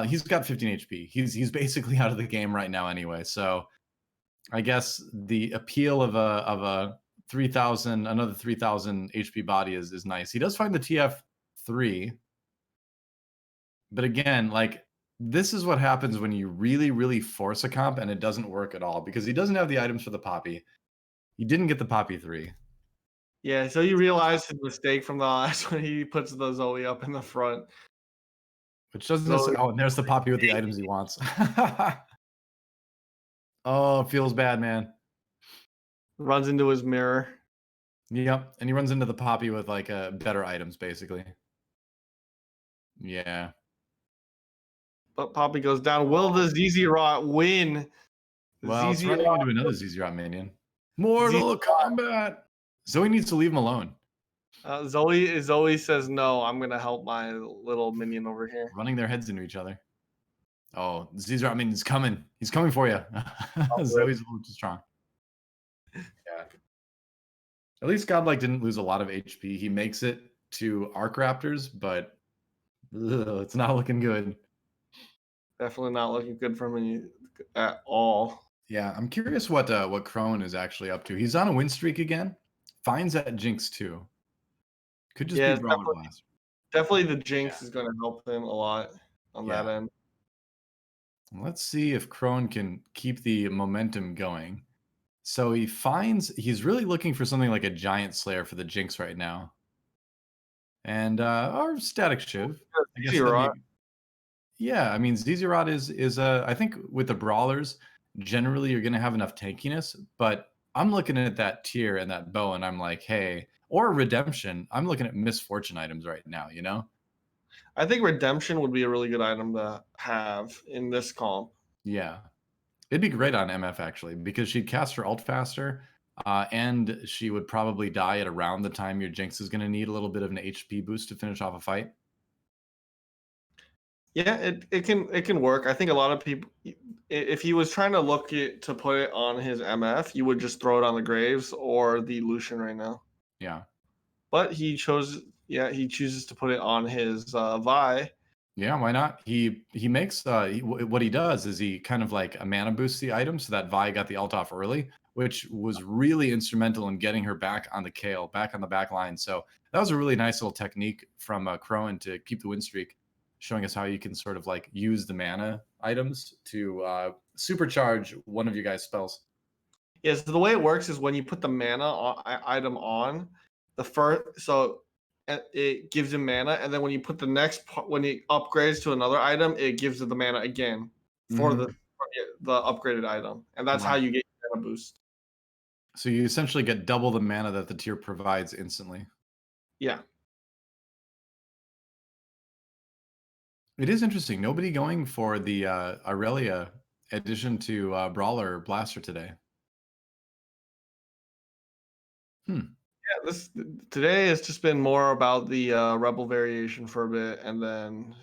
he's got 15 HP. He's basically out of the game right now anyway. So I guess the appeal of a 3000 another 3000 HP body is nice. He does find the TF3, but again, like this is what happens when you really force a comp and it doesn't work at all because he doesn't have the items for the Poppy. He didn't get the Poppy 3. Yeah, so he realized his mistake from the last when he puts the Zoe up in the front. Which doesn't Zoe necessarily. Oh, and there's the Poppy with the items he wants. Oh, it feels bad, man. runs into his mirror. Yep, and he runs into the Poppy with like better items, basically. Yeah. But Poppy goes down. Will the ZZ Rot win? Well, it's ZZ running Rot. into another ZZ minion. ZZ Mortal Kombat. Zoe needs to leave him alone. Zoe says no. I'm gonna help my little minion over here. Running their heads into each other. Oh, ZZ minion's coming. He's coming for you. Zoe's a little too strong. Yeah. At least Godlike didn't lose a lot of HP. He makes it to Arc Raptors, but it's not looking good. Definitely not looking good for me at all. Yeah, I'm curious what Crone is actually up to. He's on a win streak again. Finds that Jinx too. Could just Yeah, be it's Brawler Blast. definitely the Yeah. Jinx is going to help him a lot on that Yeah. end. Let's see if Crone can keep the momentum going. So he's really looking for something like a Giant Slayer for the Jinx right now. And our Static Shiv. I guess that'd Zero. be yeah, I mean Zzrot is I think with the brawlers, generally you're gonna have enough tankiness, but I'm looking at that tier and that bow and I'm like, hey, or redemption. I'm looking at misfortune items right now, you know? I think Redemption would be a really good item to have in this comp. Yeah. It'd be great on MF actually, because she'd cast her ult faster, and she would probably die at around the time your Jinx is gonna need a little bit of an HP boost to finish off a fight. Yeah, it can work. I think a lot of people, if he was trying to to put it on his MF, you would just throw it on the Graves or the Lucian right now. Yeah. But he chooses to put it on his Vi. Yeah, why not? He makes what he does is he kind of like a mana boosts the item so that Vi got the ult off early, which was really instrumental in getting her back on the Kale, back on the back line. So that was a really nice little technique from Crowan to keep the win streak, showing us how you can sort of like use the mana items to supercharge one of your guys' spells. Yeah, so the way it works is when you put the item on, the first so it gives him mana, and then when you put when he upgrades to another item, it gives it the mana again for Mhm. the upgraded item, and that's how Right. you get your mana boost. So you essentially get double the mana that the tier provides instantly. Yeah, It is interesting. Nobody going for the Aurelia addition to Brawler Blaster today. Hmm. yeah. This today has just been more about the Rebel variation for a bit, and then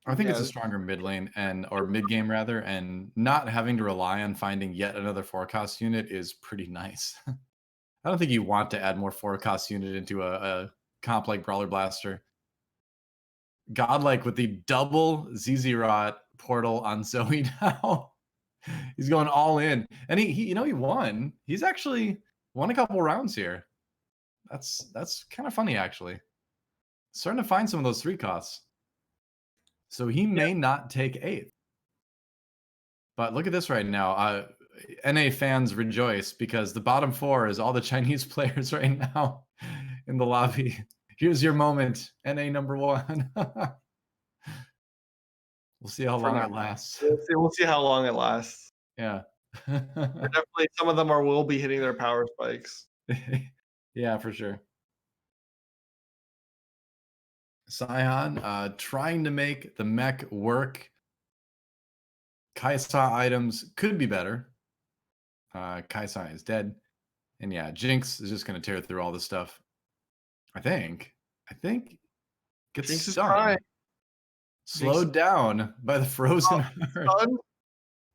I think it's a yeah, stronger mid lane or mid game rather, and not having to rely on finding yet another forecast unit is pretty nice. I don't think you want to add more forecast unit into a comp like Brawler Blaster. Godlike with the double Zzrot portal on Zoe now. He's going all in, and he won. He's actually won a couple rounds here. That's kind of funny actually. Starting to find some of those 3 costs. So he yeah. may not take 8th. But look at this right now. NA fans rejoice because the bottom 4 is all the Chinese players right now in the lobby. Here's your moment, NA number 1. We'll see how For long now, it lasts. we'll see how long it lasts. Yeah. Definitely, some of them will be hitting their power spikes. Yeah, for sure. Saihan trying to make the mech work. Kaisa items could be better. Kaisa is dead. And yeah, Jinx is just going to tear through all this stuff. I think. Gets Jinx is stunned. crying. Jinx Slowed down by the frozen heart. Stun?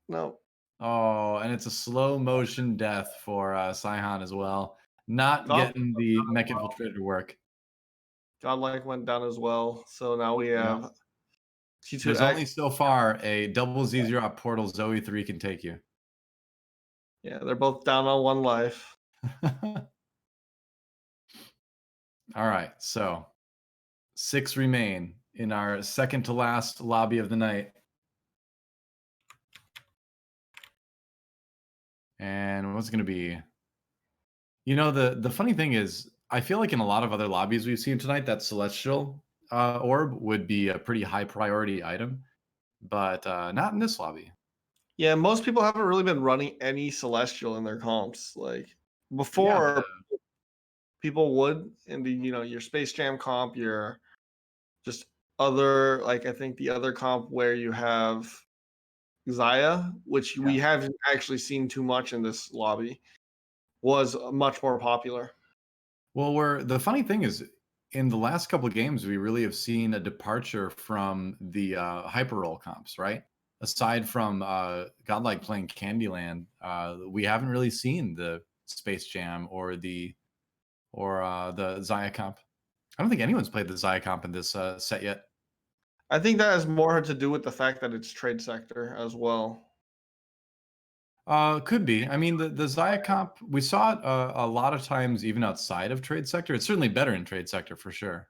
No. Oh, and it's a slow motion death for Saihan as well. Not God, getting the mech infiltrator to work. Godlike went down as well. So now we Yeah. have There's only T2X. so far a double Z0 portal Zoe 3 can take you. Yeah, they're both down on 1 life. All right, so 6 remain in our second to last lobby of the night. And what's going to be? You know, the funny thing is, I feel like in a lot of other lobbies we've seen tonight, that celestial orb would be a pretty high priority item, but not in this lobby. Yeah, most people haven't really been running any Celestial in their comps. Like Yeah, before, people would in the your Space Jam comp, your just other like I think the other comp where you have Xayah, which yeah. we haven't actually seen too much in this lobby, was much more popular. Well, the funny thing is, in the last couple of games, we really have seen a departure from the hyper roll comps, right? Aside from Godlike playing Candyland, we haven't really seen the Space Jam or the Xayah comp. I don't think anyone's played the Xayah comp in this set yet. I think that has more to do with the fact that it's trade sector as well. Could be. I mean, the Zaya comp, we saw it a lot of times even outside of trade sector. It's certainly better in trade sector for sure.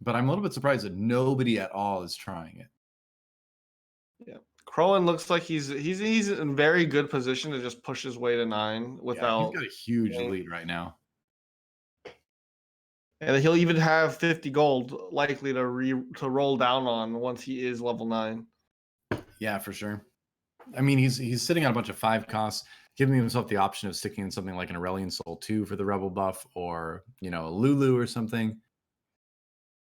But I'm a little bit surprised that nobody at all is trying it. Yeah. Crowan looks like he's in very good position to just push his way to 9 Yeah, he's without got a huge lead right now. and he'll even have 50 gold likely to roll down on once he is level 9. Yeah, for sure. I mean, he's sitting on a bunch of 5 costs, giving himself the option of sticking in something like an Aurelion Soul 2 for the Rebel buff, or a Lulu or something.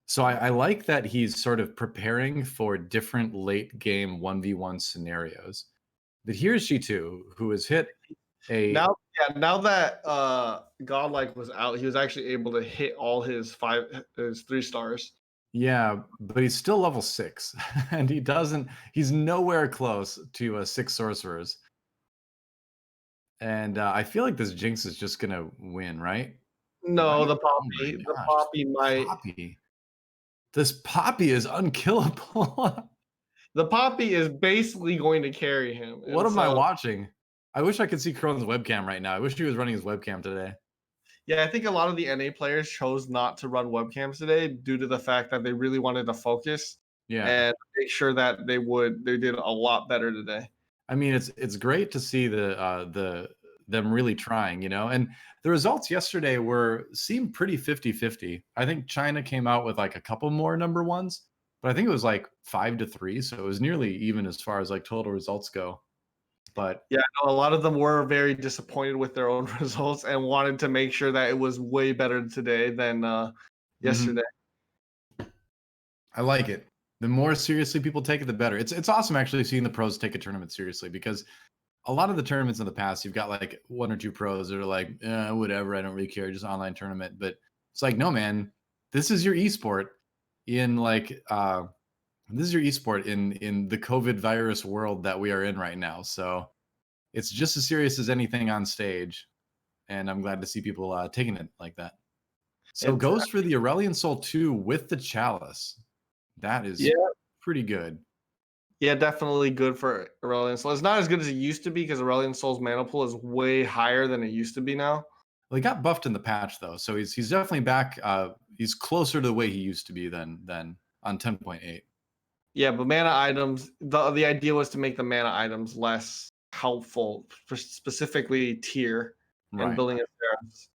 So I like that he's sort of preparing for different late game 1v1 scenarios. But here's G2, who has hit a Now that Godlike was out, he was actually able to hit all his 3 stars. yeah, but he's still level 6, and he's nowhere close to 6 sorcerers. And I feel like this Jinx is just gonna win, right? No, Right? the Oh my Poppy. The gosh, Poppy might. Poppy. This Poppy is unkillable. The Poppy is basically going to carry him, What and am I so watching? I wish I could see Crone's webcam right now. I wish he was running his webcam today. yeah, I think a lot of the NA players chose not to run webcams today due to the fact that they really wanted to focus Yeah. and make sure that they did a lot better today. I mean, it's great to see them really trying, and the results yesterday seemed pretty 50-50. I think China came out with like a couple more number ones, but I think it was like 5-3, so it was nearly even as far as like total results go. But Yeah, no, a lot of them were very disappointed with their own results and wanted to make sure that it was way better today than mhm, yesterday. I like it. The more seriously people take it, the better. It's awesome actually seeing the pros take a tournament seriously, because a lot of the tournaments in the past, you've got like 1 or 2 pros that are like, whatever, I don't really care, just online tournament. But it's like, no, man, this is your esport in like this is your esport in the COVID virus world that we are in right now. So it's just as serious as anything on stage, and I'm glad to see people taking it like that. So It's goes for the Aurelion Soul 2 with the Chalice. That is yeah, pretty good. yeah, definitely good for Aurelion Soul. It's not as good as it used to be because Aurelion Soul's mana pool is way higher than it used to be now. Well, he got buffed in the patch though, so he's definitely back. He's closer to the way he used to be than on 10.8. Yeah, but mana items. The idea was to make the mana items less helpful, for specifically tier and Right. building a Seraph.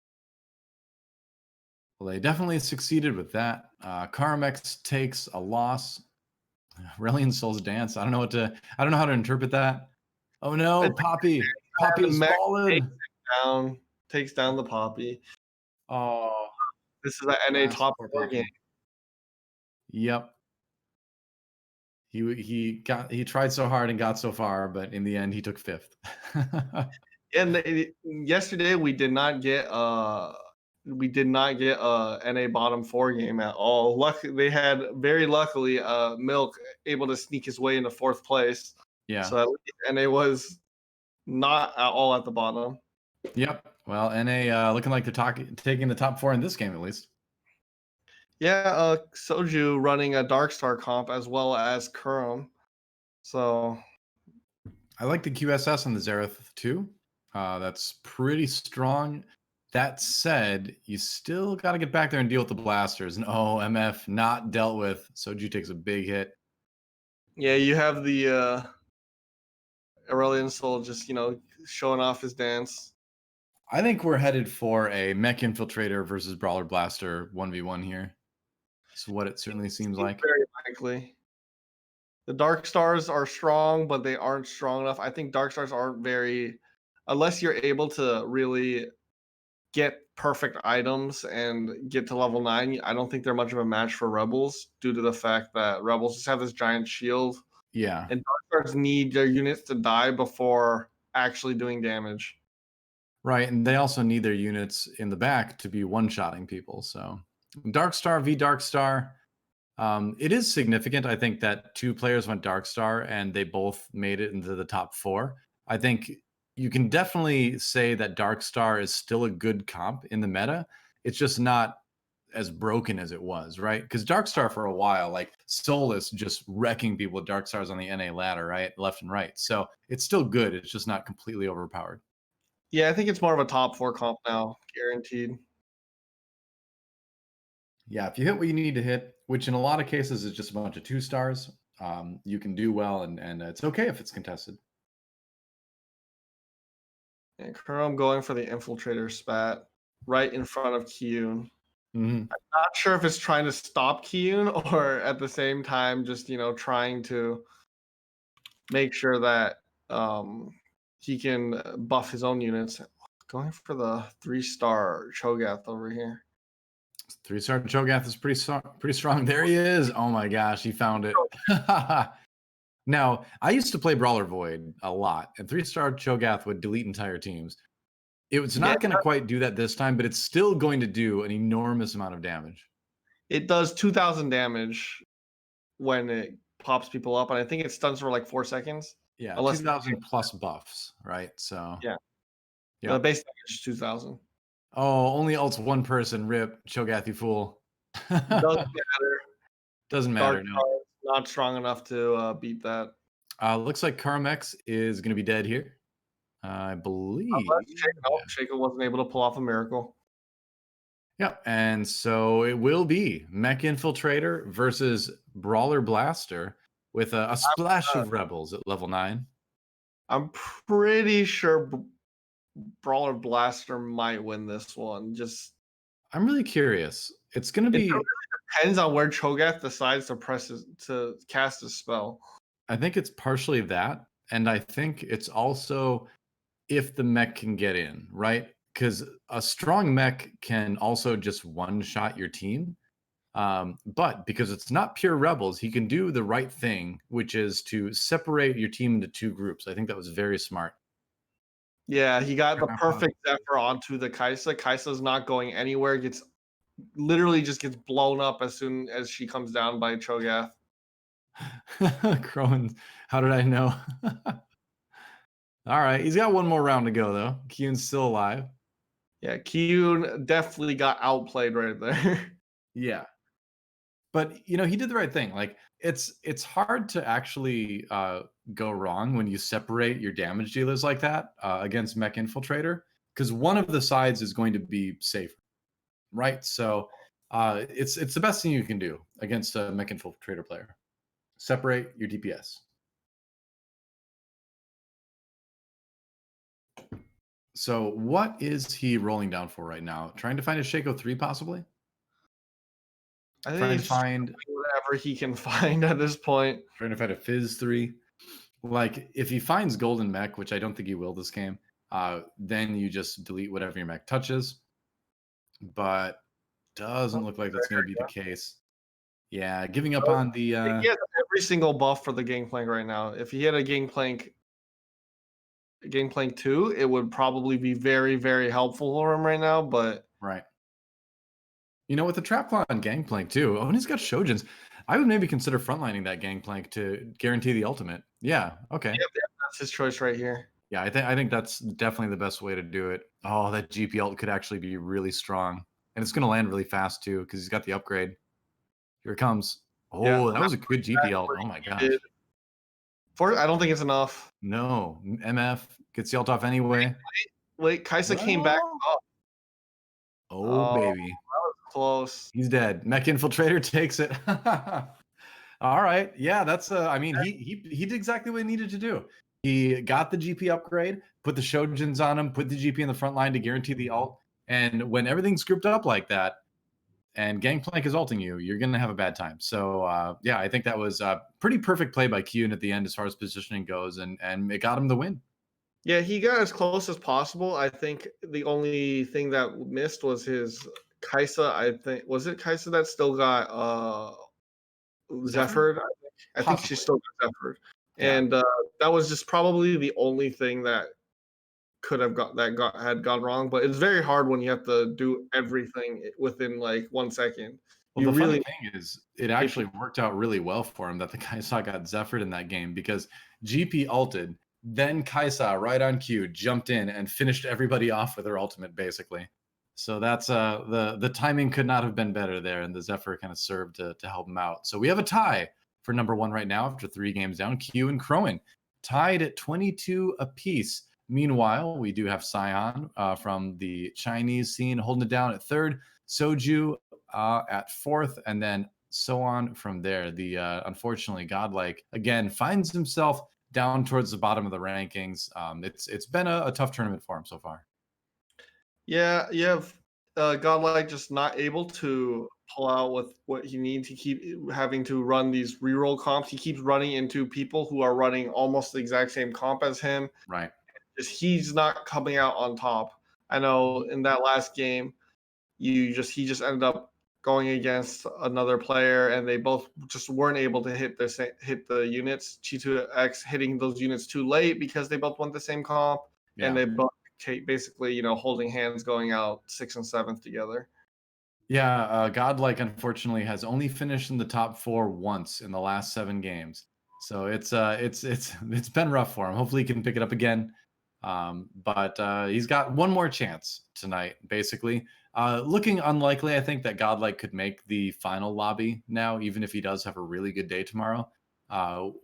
Well, they definitely succeeded with that. Carmex takes a loss. Aurelion Soul's dance. I don't know how to interpret that. Oh no, Poppy. Poppy The has mech fallen. takes down the Poppy. Oh, This is an NA last top poor 4 game. Poppy. Yep. He tried so hard and got so far, but in the end he took 5th. And yesterday we did not get a NA bottom 4 game at all. They had very luckily Milk able to sneak his way into 4th place. Yeah. So at least NA was not at all at the bottom. Yep. Well, NA looking like they're taking the top 4 in this game at least. Yeah, Soju running a Darkstar comp as well as Kurum. So I like the QSS on the Xerath too. That's pretty strong. That said, you still got to get back there and deal with the blasters. And MF not dealt with. Soju takes a big hit. yeah, you have the Aurelion Soul just showing off his dance. I think we're headed for a Mech Infiltrator versus Brawler Blaster 1v1 here. That's what it certainly seems like. Very likely. The Dark Stars are strong, but they aren't strong enough. I think Dark Stars aren't very, unless you're able to really get perfect items and get to level 9. I don't think they're much of a match for Rebels due to the fact that Rebels just have this giant shield, Yeah. and Dark Stars need their units to die before actually doing damage. Right. And they also need their units in the back to be one-shotting people. So Darkstar v Darkstar. It is significant, I think, that 2 players went Darkstar and they both made it into the top 4. I think you can definitely say that Darkstar is still a good comp in the meta. It's just not as broken as it was, right? Because Darkstar for a while, like Solus just wrecking people with Darkstars on the NA ladder, right? Left and right. So it's still good. It's just not completely overpowered. Yeah, I think it's more of a top 4 comp now, guaranteed. Yeah, if you hit what you need to hit, which in a lot of cases is just a bunch of 2 stars, you can do well, and it's okay if it's contested. And Kurum going for the infiltrator spat right in front of Kyun. Mm-hmm. Not sure if it's trying to stop Kyun or at the same time just, trying to make sure that he can buff his own units. Going for the 3-star Cho'Gath over here. 3-star Cho'Gath is pretty strong. There he is. Oh my gosh, he found it. Now, I used to play Brawler Void a lot, and 3-star Cho'Gath would delete entire teams. It was not going to quite do that this time, but it's still going to do an enormous amount of damage. It does 2,000 damage when it pops people up, and I think it stuns for like 4 seconds. Yeah, 2,000 plus buffs, right? So yeah, yeah. the base damage is 2,000. Oh, only ults one person. Rip, Cho'Gath, you fool. Doesn't matter. Doesn't matter. No. Not strong enough to beat that. Looks like Carmex is going to be dead here. I believe. Shaco wasn't able to pull off a miracle. Yeah, and so it will be Mech Infiltrator versus Brawler Blaster with a splash of Rebels at level 9. I'm pretty sure Brawler Blaster might win this one. I'm really curious. It's going to be. It really depends on where Cho'Gath decides to cast a spell. I think it's partially that, and I think it's also if the mech can get in, right? Because a strong mech can also just one-shot your team. But because it's not pure rebels, he can do the right thing, which is to separate your team into 2 groups. I think that was very smart. Yeah, he got the perfect Zephyr onto the Kaisa. Kaisa's not going anywhere. Literally just gets blown up as soon as she comes down by Cho'Gath. Crowan, how did I know? All right, he's got one more round to go though. Kyun's still alive. Yeah, Kyun definitely got outplayed right there. Yeah. But he did the right thing. Like it's hard to actually go wrong when you separate your damage dealers like that against Mech Infiltrator, because one of the sides is going to be safer, right? So it's the best thing you can do against a Mech Infiltrator player. Separate your DPS. So what is he rolling down for right now? Trying to find a Shaco 3 possibly? I think he's find whatever he can find at this point. Trying to find a Fizz 3. Like if he finds Golden Mech, which I don't think he will this game, then you just delete whatever your mech touches. But doesn't look like that's going to be the case. Yeah, giving up on the. He has every single buff for the Gangplank right now. If he had a Gangplank 2, it would probably be very, very helpful for him right now. But right. With the Trap Claw and Gangplank too. Oh, and he's got Shojins. I would maybe consider frontlining that Gangplank to guarantee the ultimate. Yeah, okay. Yeah, that's his choice right here. Yeah, I think that's definitely the best way to do it. Oh, that GP ult could actually be really strong. And it's going to land really fast too because he's got the upgrade. Here it comes. Oh, yeah, that was a good GP ult. Oh my gosh. I don't think it's enough. No, MF gets the ult off anyway. Wait, Kaisa came back up. Oh, baby. That was close. He's dead. Mech Infiltrator takes it. All right. Yeah, that's I mean, he did exactly what he needed to do. He got the GP upgrade, put the Shojins on him, put the GP in the front line to guarantee the ult. And when everything's grouped up like that and Gangplank is ulting you, you're going to have a bad time. So, yeah, I think that was a pretty perfect play by Kyun at the end as far as positioning goes, and it got him the win. Yeah, he got as close as possible. I think the only thing that missed was his Kaisa. I think was it Kaisa that still got Zephyred? I think she still got Zephyred. Yeah. And that was just probably the only thing that could have had gone wrong. But it's very hard when you have to do everything within like 1 second. Well, the funny thing is, it actually worked out really well for him that the Kaisa got Zephyred in that game because GP ulted, then Kaisa right on cue jumped in and finished everybody off with her ultimate basically. So that's the timing could not have been better there, and the Zephyr kind of served to help him out. So we have a tie for number one right now after 3 games down. Q and Crowan tied at 22 apiece. Meanwhile, we do have Sion from the Chinese scene holding it down at third, Soju at fourth, and then so on from there. The unfortunately Godlike again finds himself down towards the bottom of the rankings. It's been a tough tournament for him so far. Yeah, you have Godlike just not able to pull out with what he needs. He keep having to run these reroll comps. He keeps running into people who are running almost the exact same comp as him. Right. Just he's not coming out on top. I know in that last game, he just ended up going against another player, and they both just weren't able to hit the units. G2X hitting those units too late because they both want the same comp, and Yeah. they both basically holding hands going out 6th and 7th together. Yeah, Godlike unfortunately has only finished in the top 4 once in the last 7 games. So it's been rough for him. Hopefully he can pick it up again. But he's got one more chance tonight, basically. Looking unlikely, I think, that Godlike could make the final lobby now, even if he does have a really good day tomorrow.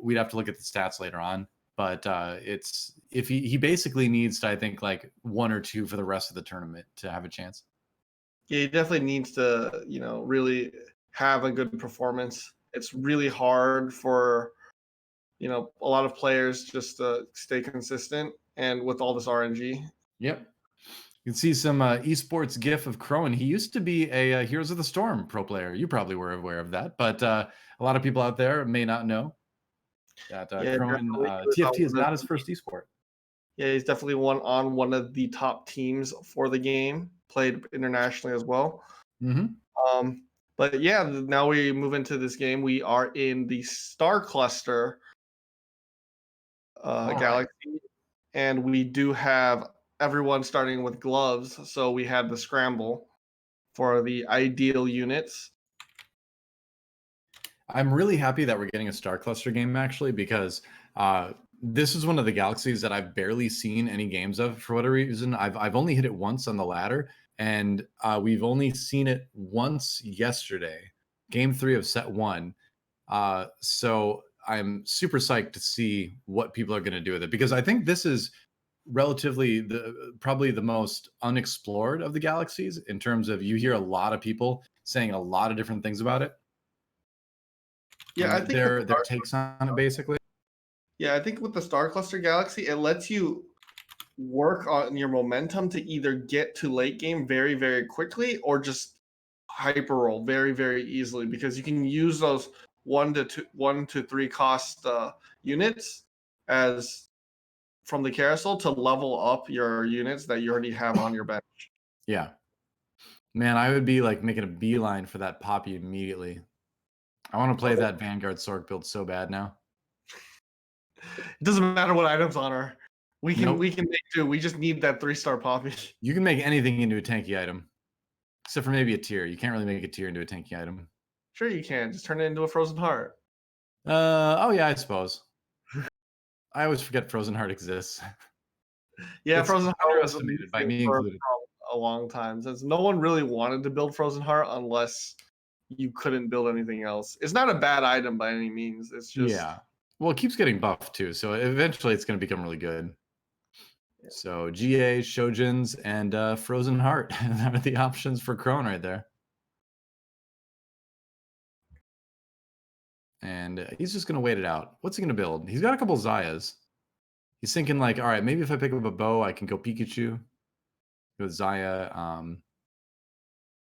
We'd have to look at the stats later on. But it's if he basically needs to, I think, like 1 or 2 for the rest of the tournament to have a chance. Yeah, he definitely needs to, really have a good performance. It's really hard for, a lot of players just to stay consistent and with all this RNG. Yep. You can see some esports gif of Crowan. He used to be a Heroes of the Storm pro player. You probably were aware of that, but a lot of people out there may not know that Yeah, Crowan definitely. He was on TFT is one of not his first esport. Yeah, he's definitely one of the top teams for the game. Played internationally as well. Hmm. Um, but yeah, now we move into this game. We are in the Star Cluster All right. galaxy, and we do have everyone starting with gloves. So we have the scramble for the ideal units. I'm really happy that we're getting a Star Cluster game actually because this is one of the galaxies that I've barely seen any games of for whatever reason. I've only hit it once on the ladder, and we've only seen it once yesterday, game 3 of set 1. So I'm super psyched to see what people are going to do with it because I think this is relatively probably the most unexplored of the galaxies in terms of you hear a lot of people saying a lot of different things about it Yeah, and I think their takes on it basically. I think with the Star Cluster galaxy, it lets you work on your momentum to either get to late game very, very quickly or just hyper roll very, very easily because you can use those 1 to 3 cost units as from the carousel to level up your units that you already have on your bench. Yeah. Man, I would be like making a beeline for that Poppy immediately. I want to play So that Vanguard Sork build so bad now. it doesn't matter what items on her. We can Nope. we can make do. We just need that 3-star poppy. You can make anything into a tanky item, except for maybe a tier. You can't really make a tier into a tanky item. Sure you can. Just turn it into a frozen heart. Oh yeah, I suppose. I always forget Frozen Heart exists. Yeah, It's Frozen Heart was underestimated by missing me for included. a long time since no one really wanted to build Frozen Heart unless you couldn't build anything else. It's not a bad item by any means. It's just Yeah. Well, it keeps getting buffed too, so eventually it's going to become really good. yeah. So GA, Shojins, and Frozen Heart. That are the options for Crone right there. And he's just going to wait it out. What's he going to build? He's got a couple Zayas. He's thinking like, all right, maybe if I pick up a bow, I can go Pikachu. Go Zaya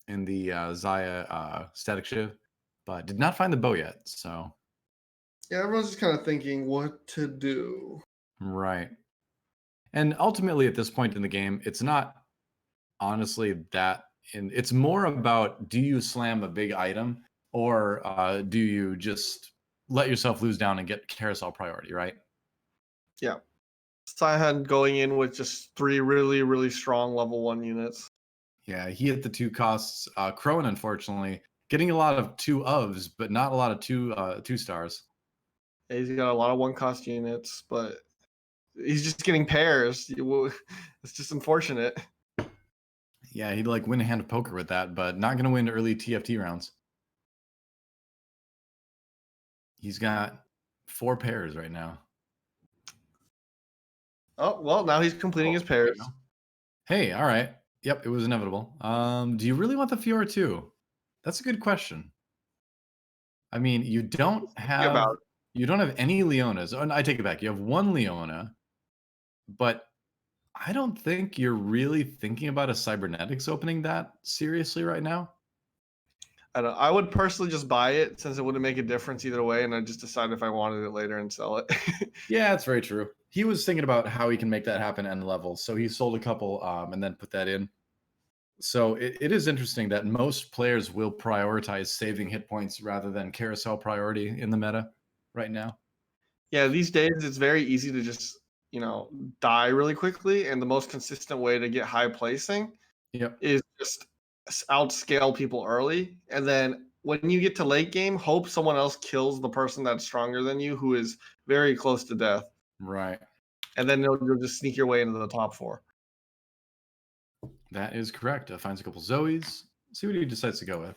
in the Zaya Static Shiv. But did not find the bow yet, so. Yeah, everyone's just kind of thinking what to do. Right. And ultimately at this point in the game, it's not honestly that it's more about do you slam a big item or do you just let yourself lose down and get carousel priority, right? Yeah. Saihan going in with just 3 really, really strong level 1 units. Yeah, he hit the 2 costs. Crone, unfortunately, getting a lot of 2 ofs, but not a lot of 2 stars. Yeah, he's got a lot of 1 cost units, but he's just getting pairs. It's just unfortunate. Yeah, he'd like win a hand of poker with that, but not going to win early TFT rounds. He's got 4 pairs right now. Oh, well, now he's completing his There you pairs. go. Hey, all right. Yep, it was inevitable. Do you really want the Fiora too? That's a good question. I mean, Thinking about you don't have any Leonas. Oh, no, I take it back. You have 1 Leona, but I don't think you're really thinking about a cybernetics opening that seriously right now. I don't. I would personally just buy it since it wouldn't make a difference either way, and I just decide if I wanted it later and sell it. Yeah, that's very true. He was thinking about how he can make that happen end level, so he sold a couple and then put that in. So it is interesting that most players will prioritize saving hit points rather than carousel priority in the meta right now. Yeah, these days it's very easy to just die really quickly, and the most consistent way to get high placing Yep. is just outscale people early, and then when you get to late game, hope someone else kills the person that's stronger than you who is very close to death, Right. and then you'll just sneak your way into the top 4. That is correct. Finds a couple Zoes. See what he decides to go with.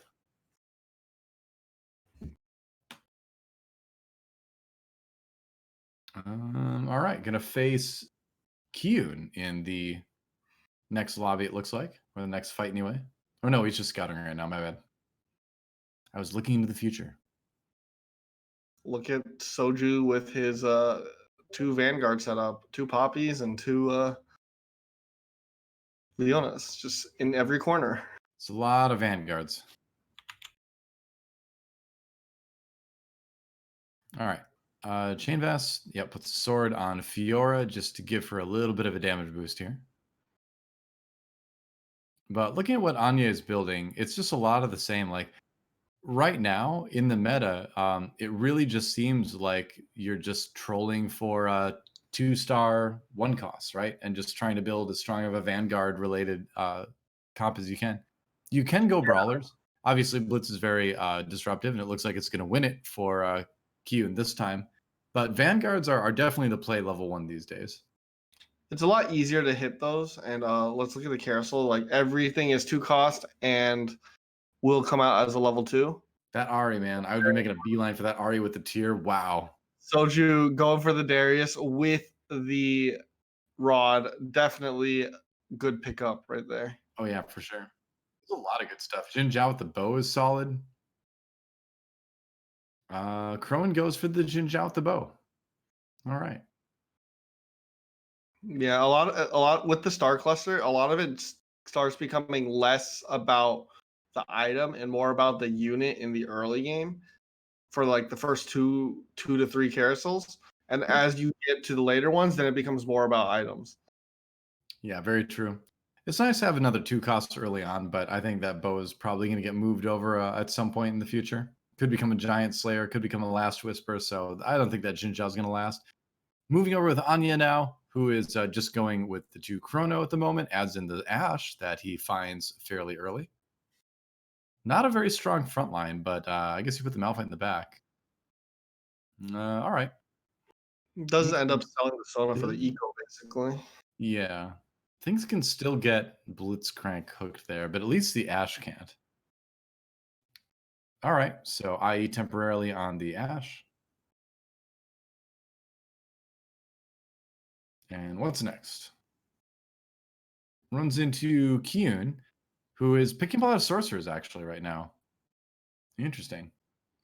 All right, gonna face Kyun in the next lobby. It looks like, or the next fight anyway. Oh no, he's just scouting right now. My bad. I was looking into the future. Look at Soju with his 2 Vanguard setup, 2 Poppies and 2 Leonas, just in every corner. It's a lot of vanguards. All right. Chain Vest. Yep, puts the sword on Fiora just to give her a little bit of a damage boost here. But looking at what Anya is building, it's just a lot of the same. Like right now in the meta, it really just seems like you're just trolling for 2-star 1 costs, right? And just trying to build as strong of a Vanguard related comp as you can. You can go brawlers. Obviously, Blitz is very disruptive, and it looks like it's going to win it for Kyun this time. But Vanguards are definitely the play level 1 these days. It's a lot easier to hit those, and let's look at the carousel. Like everything is 2 cost and will come out as a level 2. That Ari, man, I would be making a beeline for that Ari with the tier. Wow. Soju going for the Darius with the rod, definitely good pickup right there. Oh yeah, for sure. There's a lot of good stuff. Jin Zhao with the bow is solid. Crone goes for the Jin Zhao with the bow. All right. Yeah, a lot with the star cluster, a lot of it starts becoming less about the item and more about the unit in the early game for like the first two to three carousels. And Yep. as you get to the later ones, then it becomes more about items. Yeah, very true. It's nice to have another 2 costs early on, but I think that bow is probably going to get moved over at some point in the future. Could become a Giant Slayer, could become a Last Whisper, so I don't think that Jin Zhao is going to last. Moving over with Anya now, who is just going with the 2 Chrono at the moment, adds in the Ash that he finds fairly early. Not a very strong front line, but I guess you put the Malphite in the back. All right. Does Things end can up selling the Sona for the still, eco, basically. yeah, things can still get Blitzcrank hooked there, but at least the Ash can't. All right, so IE temporarily on the Ash. And what's next? Runs into Kyun, who is picking up a lot of sorcerers actually right now. Interesting.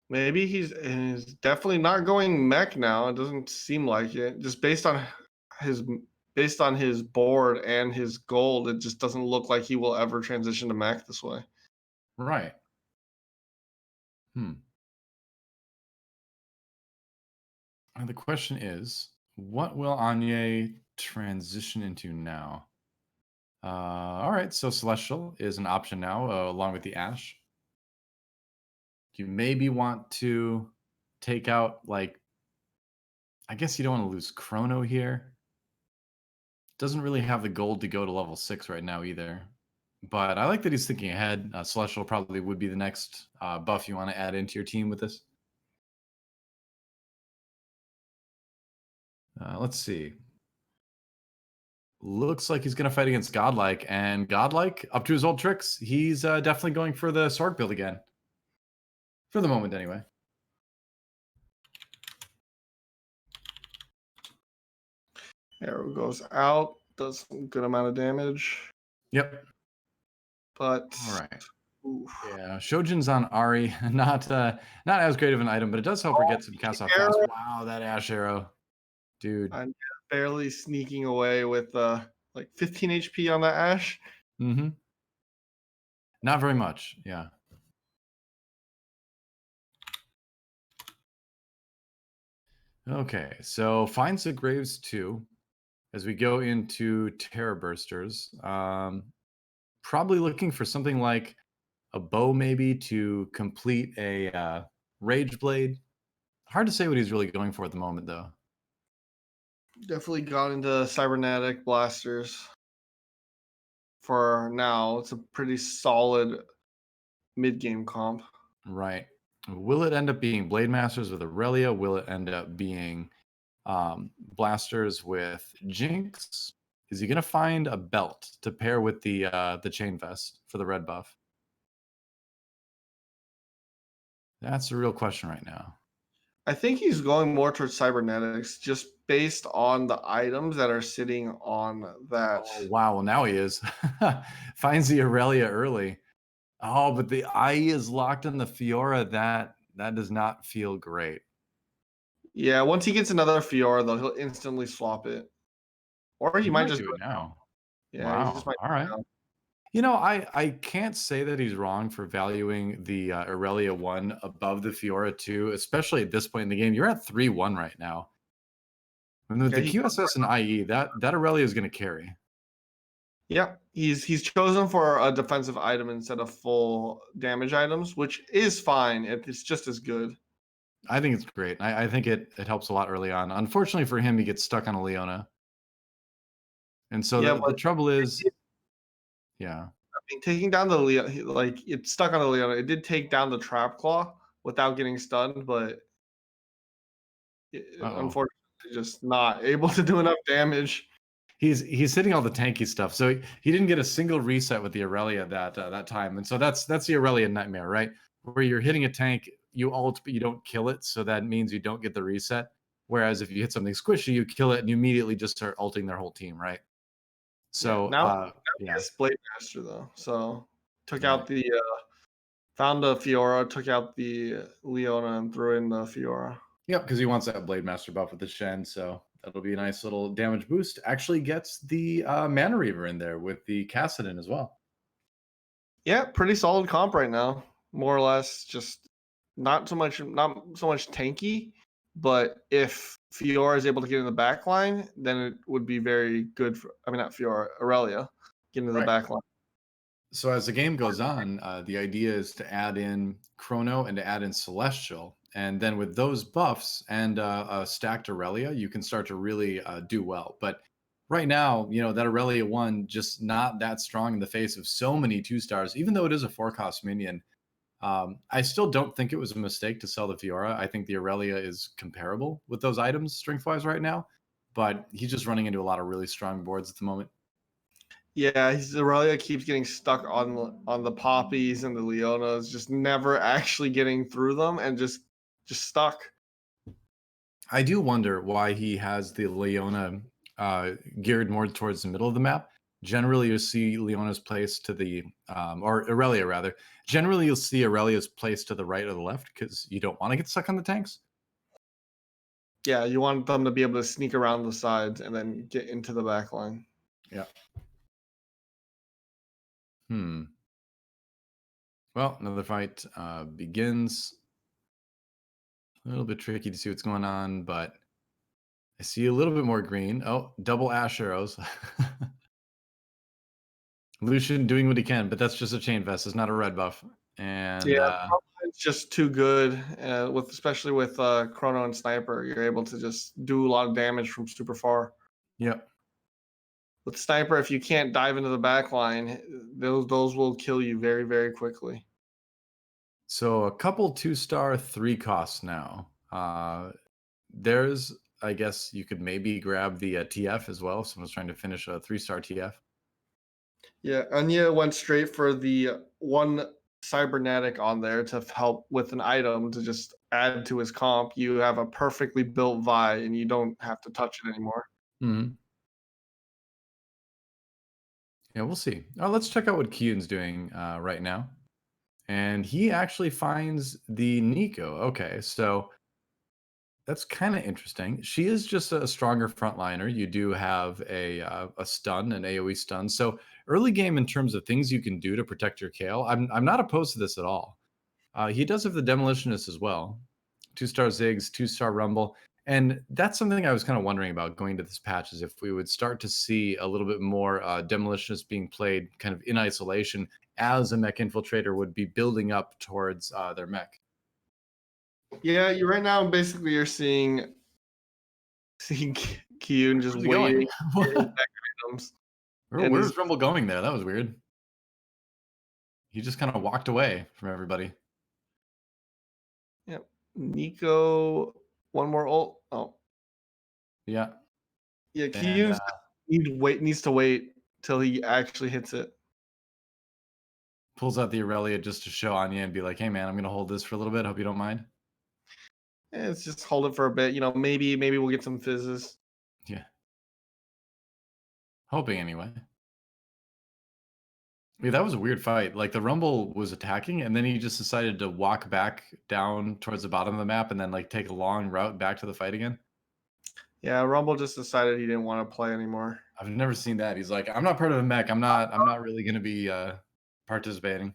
Maybe he's definitely not going mech now. It doesn't seem like it. Just his based on his board and his gold, it just doesn't look like he will ever transition to mech this way. Right. And the question is, what will Anye transition into now? All right, so Celestial is an option now, along with the Ash. You maybe want to take out, like, I guess you don't want to lose Chrono here. Doesn't really have the gold to go to level 6 right now either. But I like that he's thinking ahead. Celestial probably would be the next buff you want to add into your team with this. Let's see. looks like he's going to fight against Godlike, and Godlike, up to his old tricks, he's definitely going for the sword build again. For the moment, anyway. Arrow goes out, does a good amount of damage, Yep. but All right. oof. Yeah, Shojin's on Ari. Not as great of an item, but it does help her get some cast off fast. Arrow, Wow, that Ash arrow. Dude. I'm barely sneaking away with like 15 HP on that Ash. Mm-hmm. Not very much, yeah. Okay, so finds the Graves 2 as we go into Terror Bursters. Probably looking for something like a bow, maybe, to complete a Rage Blade. Hard to say what he's really going for at the moment, though. Definitely got into cybernetic blasters. For now, it's a pretty solid mid-game comp. Right. Will it end up being Blade Masters with Aurelia? Will it end up being blasters with Jinx? Is he going to find a belt to pair with the chain vest for the red buff? That's a real question right now. I think he's going more towards cybernetics just based on the items that are sitting on that. Oh wow! Well, now he is. Finds the Aurelia early. Oh, but the IE is locked on the Fiora. That does not feel great. Yeah, once he gets another Fiora, though, he'll instantly swap it. Or he He might might just do do it it now. now. Yeah, he just Wow. might All do it right. now. You know, I can't say that he's wrong for valuing the Aurelia 1 above the Fiora 2, especially at this point in the game. You're at 3-1 right now. And with Yeah, the QSS and IE, that Aurelia is going to carry. yeah, he's chosen for a defensive item instead of full damage items, which is fine. It's just as good. I think it's great. I think it helps a lot early on. Unfortunately for him, he gets stuck on a Leona. And so Yeah, the but trouble is, yeah. I mean, taking down the Leona, like it's stuck on the Leona. It did take down the Trap Claw without getting stunned, but Uh-oh. unfortunately, just not able to do enough damage. He's hitting all the tanky stuff. So he didn't get a single reset with the Aurelia that time. And so that's the Aurelia nightmare, right? Where you're hitting a tank, you ult, but you don't kill it. So that means you don't get the reset. Whereas if you hit something squishy, you kill it and you immediately just start ulting their whole team, right? Yeah, So now he yeah, has Blade Master though, so took right. out the found the Fiora, took out the Leona, and threw in the Fiora. Yep, because he wants that Blade Master buff with the Shen, so that'll be a nice little damage boost. Actually gets the Mana Reaver in there with the Cassidon as well. Yeah, pretty solid comp right now. More or less, just not so much tanky, but if Fiora is able to get in the back line, then it would be very good for. I mean, not Fiora, Aurelia, get into the Right. back line. So as the game goes on, the idea is to add in Chrono and to add in Celestial, and then with those buffs and a stacked Aurelia, you can start to really do well. But right now, you know that Aurelia 1 just not that strong in the face of so many 2-stars, even though it is a 4-cost minion. I still don't think it was a mistake to sell the Fiora. I think the Aurelia is comparable with those items strength-wise right now, but he's just running into a lot of really strong boards at the moment. Yeah, Aurelia keeps getting stuck on the poppies and the Leonas, just never actually getting through them and just stuck. I do wonder why he has the Leona geared more towards the middle of the map. Generally, you'll see Leona's placed to the, or Aurelia rather. Generally, you'll see Aurelia's placed to the right or the left because you don't want to get stuck on the tanks. Yeah, you want them to be able to sneak around the sides and then get into the back line. Yeah. Well, another fight begins. A little bit tricky to see what's going on, but I see a little bit more green. Oh, double ash arrows. Lucian doing what he can, but that's just a chain vest. It's not a red buff. And Yeah, it's just too good. With especially with Chrono and Sniper, you're able to just do a lot of damage from super far. yep. With Sniper, if you can't dive into the back line, those will kill you very, very quickly. So a couple 2-star 3 costs now. There's I guess you could maybe grab the TF as well. Someone's trying to finish a 3-star TF. Yeah, Anya went straight for the one cybernetic on there to help with an item to just add to his comp. You have a perfectly built Vi, and you don't have to touch it anymore. Hmm. Yeah, we'll see. Let's check out what Kyun's doing right now. And he actually finds the Nico. Okay, so that's kind of interesting. She is just a stronger frontliner. You do have a stun, an AOE stun. So early game in terms of things you can do to protect your Kale, I'm not opposed to this at all. He does have the Demolitionist as well. 2-star Ziggs, 2-star Rumble. And that's something I was kind of wondering about going to this patch is if we would start to see a little bit more Demolitionist being played kind of in isolation as a mech infiltrator would be building up towards their mech. Yeah, you right now basically you're seeing Kyun just Where's he going? waiting to get his mech items, and Where he's was Rumble going there? That was weird. He just kind of walked away from everybody. yeah. Nico, one more ult. Oh, Yeah. yeah. And Kyun needs to wait till he actually hits it. pulls out the Aurelia just to show Anya and be like, hey, man, I'm going to hold this for a little bit. Hope you don't mind. Yeah, let's just hold it for a bit. Maybe we'll get some fizzes. Yeah. Hoping anyway. Yeah, that was a weird fight. Like the Rumble was attacking, and then he just decided to walk back down towards the bottom of the map and then like take a long route back to the fight again. Yeah, Rumble just decided he didn't want to play anymore. I've never seen that. He's like, I'm not part of the mech. I'm not really gonna be participating.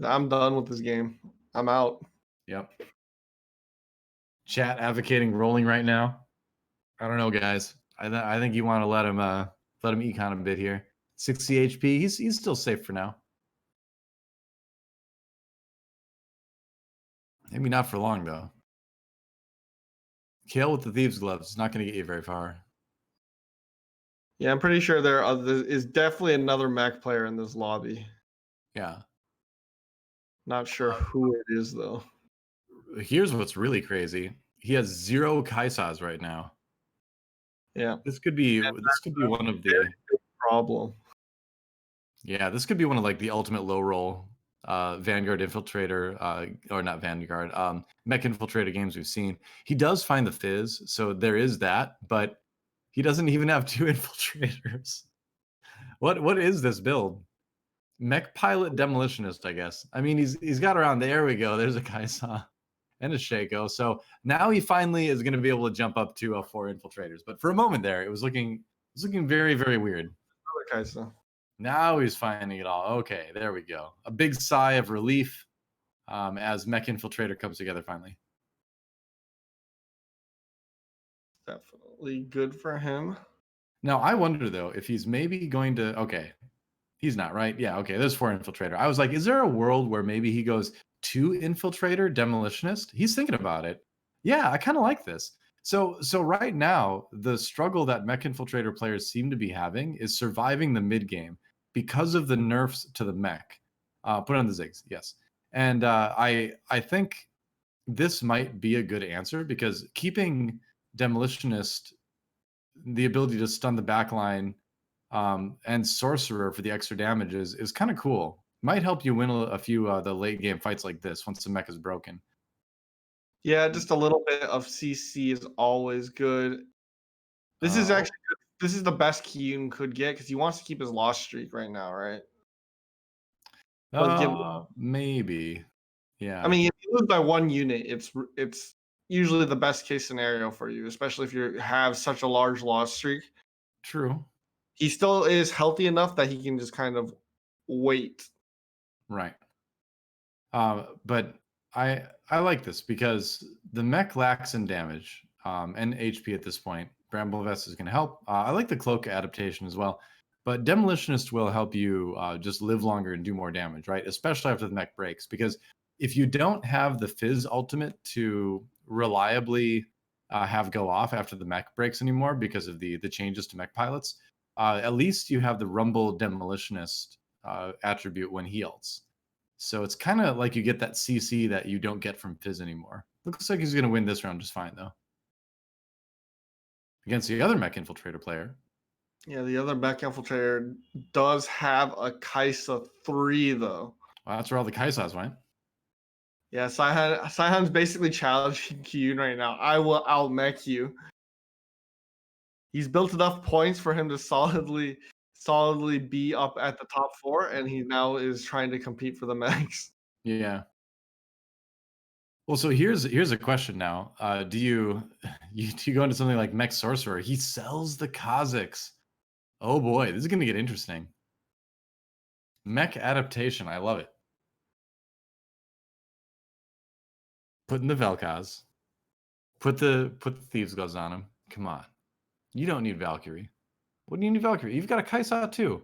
I'm done with this game. I'm out. Yep. Chat advocating rolling right now. I don't know, guys. I think you want to let him econ a bit here. 60 HP. He's still safe for now. Maybe not for long though. Kale with the thieves gloves is not going to get you very far. Yeah, I'm pretty sure there is definitely another Mac player in this lobby. Yeah. Not sure who it is though. Here's what's really crazy. He has 0 Kaisas right now. Yeah, This could be one of very the big problem. this could be one of like the ultimate low roll Vanguard infiltrator or not Vanguard mech infiltrator games we've seen. He does find the fizz, so there is that, but he doesn't even have 2 infiltrators. What is this build? Mech pilot demolitionist, I guess. I mean, he's got around. There we go. There's a Kaisa and a Shaco. So now he finally is going to be able to jump up to 4 infiltrators. But for a moment there, it was looking very, very weird. Okay, so Now he's finding it all. Okay, there we go. A big sigh of relief as Mech Infiltrator comes together finally. definitely good for him. Now I wonder though if he's maybe going to. Okay, he's not, right? Yeah. Okay, there's 4 Infiltrator. I was like, is there a world where maybe he goes 2 Infiltrator Demolitionist? He's thinking about it. Yeah, I kind of like this. So right now, the struggle that Mech Infiltrator players seem to be having is surviving the mid game because of the nerfs to the mech. Put on the Ziggs, yes. And I think this might be a good answer because keeping Demolitionist the ability to stun the backline and Sorcerer for the extra damage is kind of cool. Might help you win a few the late game fights like this once the mech is broken. Yeah, just a little bit of CC is always good. This is Uh, actually good. This is the best Kyun could get because he wants to keep his loss streak right now, right? But Maybe. I Yeah. mean, if you lose by 1 unit, it's usually the best case scenario for you, especially if you have such a large loss streak. True. He still is healthy enough that he can just kind of wait. Right. But I like this because the mech lacks in damage and HP at this point. Bramble Vest is going to help. I like the cloak adaptation as well. But Demolitionist will help you just live longer and do more damage, right? Especially after the mech breaks. Because if you don't have the Fizz ultimate to reliably have go off after the mech breaks anymore because of the changes to mech pilots, at least you have the Rumble Demolitionist attribute when he ults. So it's kind of like you get that CC that you don't get from Fizz anymore. Looks like he's going to win this round just fine, though. against the other mech infiltrator player. Yeah, the other mech infiltrator does have a Kaisa 3 though. Well, that's where all the Kaisas went. Yeah, Saihan's basically challenging Kyun right now. I will out mech you. He's built enough points for him to solidly be up at the top 4, and he now is trying to compete for the mechs. Yeah. Well, so here's a question now. Do you, do you go into something like Mech Sorcerer? He sells the Kazakhs. Oh boy, this is gonna get interesting. Mech adaptation, I love it. Putting the Vel'Koz. Put the Thieves Gloves on him. Come on. You don't need Valkyrie. What do you need Valkyrie? You've got a Kaisa too.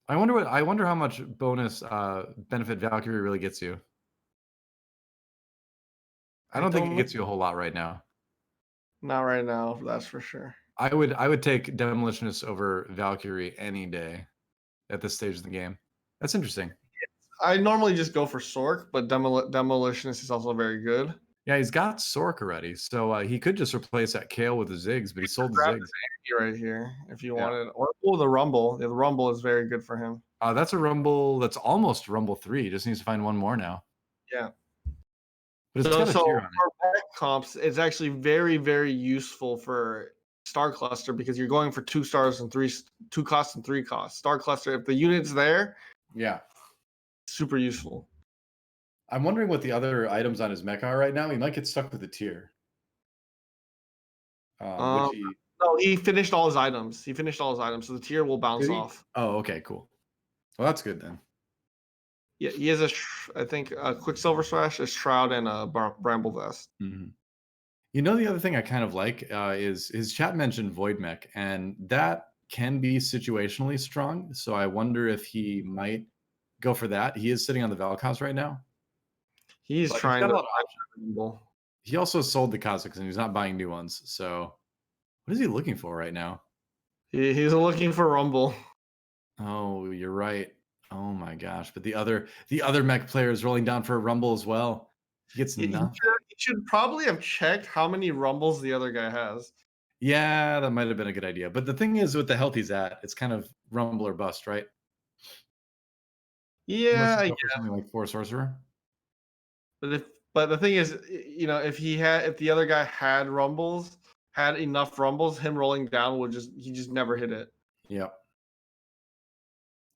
I wonder how much bonus benefit Valkyrie really gets you. I I don't think don't it know. gets you a whole lot right now. Not right now, that's for sure. I would take Demolitionist over Valkyrie any day at this stage of the game. That's interesting. I normally just go for Sork, but Demolitionist is also very good. Yeah, he's got Sork already, so he could just replace that Kale with the Ziggs, but he sold the Grab Ziggs. right here if you Yeah. wanted, or the Rumble. Yeah, the Rumble is very good for him. That's a Rumble. That's almost Rumble 3. Just needs to find one more now. Yeah. But it's got a So tier on it. for mech comps, it's actually very, very useful for Star Cluster because you're going for 2 stars and 2 costs and 3 costs. Star Cluster, if the unit's there, Yeah. super useful. I'm wondering what the other items on his mech are right now. He might get stuck with a tier. Which he No, he finished all his items. So the tier will bounce did he? off. Oh, okay, cool. Well, that's good then. Yeah, he has I think a Quicksilver Slash, a Shroud, and a Bramble Vest. Mhm. You know, the other thing I kind of like is his chat mentioned Void Mech, and that can be situationally strong. So I wonder if he might go for that. He is sitting on the Vel'Koz right now, He's but he's trying got a to lot of options. Rumble. He also sold the Kazakhs, and he's not buying new ones. So what is he looking for right now? He's looking for Rumble. Oh, you're right. Oh my gosh! But the other mech player is rolling down for a Rumble as well. He gets nothing. He should probably have checked how many Rumbles the other guy has. Yeah, that might have been a good idea. But the thing is, with the health he's at, it's kind of Rumble or bust, right? Unless Yeah, you go for something like Force Sorcerer. but the thing is, if the other guy had Rumbles, had enough Rumbles, him rolling down would he just never hit it. Yep.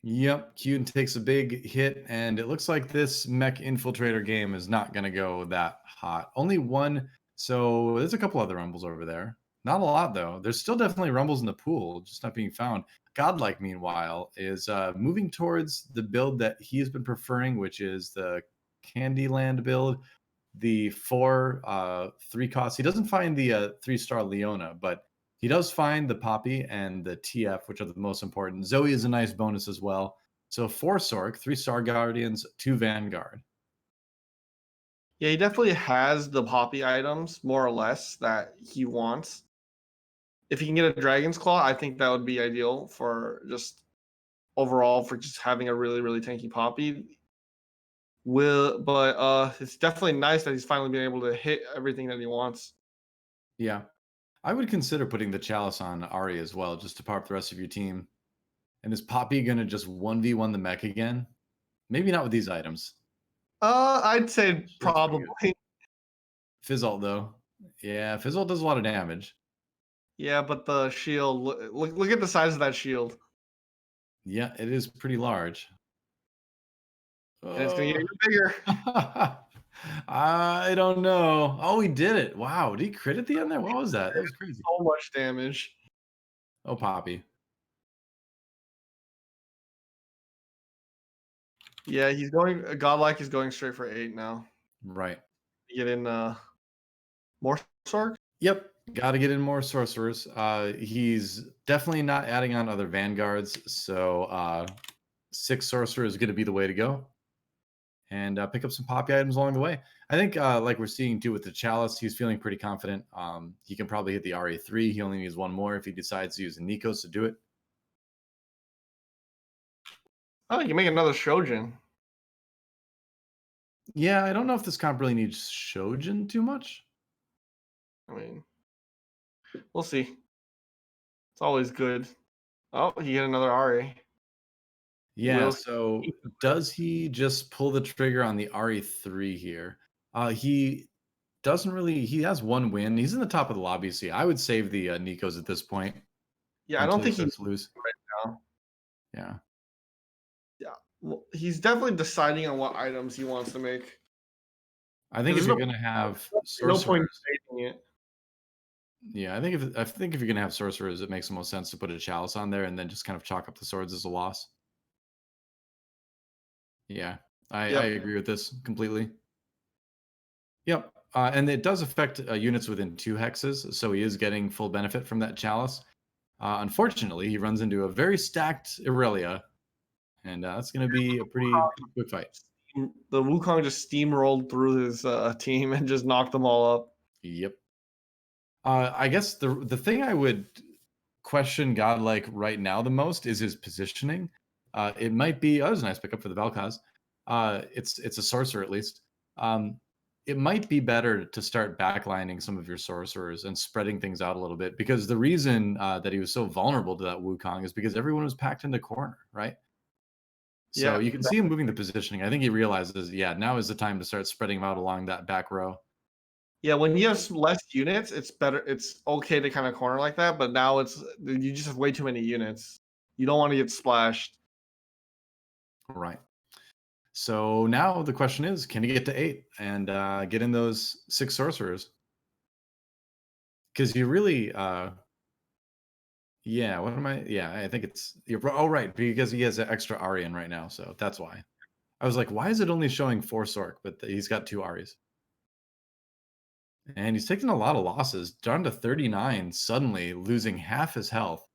Yep. Kyun takes a big hit, and it looks like this mech infiltrator game is not going to go that hot. Only one. So there's a couple other rumbles over there. Not a lot, though. There's still definitely rumbles in the pool, just not being found. Godlike, meanwhile, is moving towards the build that he has been preferring, which is the Candyland build, the 3 costs. He doesn't find the 3-star Leona, but he does find the Poppy and the TF, which are the most important. Zoe is a nice bonus as well. So 4 Sork, 3-star Guardians, 2 Vanguard. Yeah, he definitely has the Poppy items, more or less, that he wants. If he can get a Dragon's Claw, I think that would be ideal for just overall for just having a really, really tanky Poppy. But it's definitely nice that he's finally been able to hit everything that he wants. Yeah. I would consider putting the Chalice on Ari as well, just to pop the rest of your team. And is Poppy going to just 1v1 the mech again? Maybe not with these items. I'd say She looks pretty probably. good. Fizzult, though. Yeah, Fizzult does a lot of damage. Yeah, but the shield, look at the size of that shield. Yeah, it is pretty large. And it's gonna get Oh. even bigger. I don't know. Oh, he did it. Wow. Did he crit at the end there? What was that? That was crazy. So much damage. Oh, Poppy. Yeah, Godlike is going straight for 8 now. Right. Get in more Sork? Yep. Got to get in more sorcerers. He's definitely not adding on other vanguards. So 6 sorcerer is going to be the way to go. And pick up some Poppy items along the way. I think, like we're seeing too with the Chalice, he's feeling pretty confident. He can probably hit the RA3. He only needs one more if he decides to use the Nikos to do it. Oh, you can make another Shojin. Yeah, I don't know if this comp really needs Shojin too much. I mean, We'll see. It's always good. Oh, he get another Ari. Yeah, Will so he? does he just pull the trigger on the RE3 here? He doesn't really he has one win. He's in the top of the lobby, so yeah, I would save the Nikos at this point Yeah, I don't until he think he needs starts to lose. him right now. Yeah. Yeah, well, he's definitely deciding on what items he wants to make. I think Because if there's you're gonna have no point in sorcerers, saving it. yeah, I think if you're gonna have sorcerers, it makes the most sense to put a chalice on there and then just kind of chalk up the swords as a loss. Yeah, I Yep. agree with this completely. Yep, and it does affect units within 2 hexes, so he is getting full benefit from that chalice. Unfortunately, he runs into a very stacked Irelia, and that's going to be a pretty quick fight. The Wukong just steamrolled through his team and just knocked them all up. Yep. I guess the thing I would question Godlike right now the most is his positioning. It might be. Oh, that was a nice pickup for the Vel'Koz. It's a sorcerer at least. Um, it might be better to start backlining some of your sorcerers and spreading things out a little bit because the reason that he was so vulnerable to that Wukong is because everyone was packed in the corner, right? So Yeah, you can see him moving the positioning. I think he realizes, yeah, now is the time to start spreading them out along that back row. yeah. When you have less units, it's better. It's okay to kind of corner like that, but now it's you just have way too many units. You don't want to get splashed. Right. So now the question is, can he get to 8 and get in those 6 sorcerers? Because you really, yeah. What am I? Yeah, I think it's. Oh, right, because he has an extra Arian right now, so that's why. I was like, why is it only showing 4 Sork, but he's got 2 Aries, and he's taking a lot of losses, down to 39, suddenly losing half his health.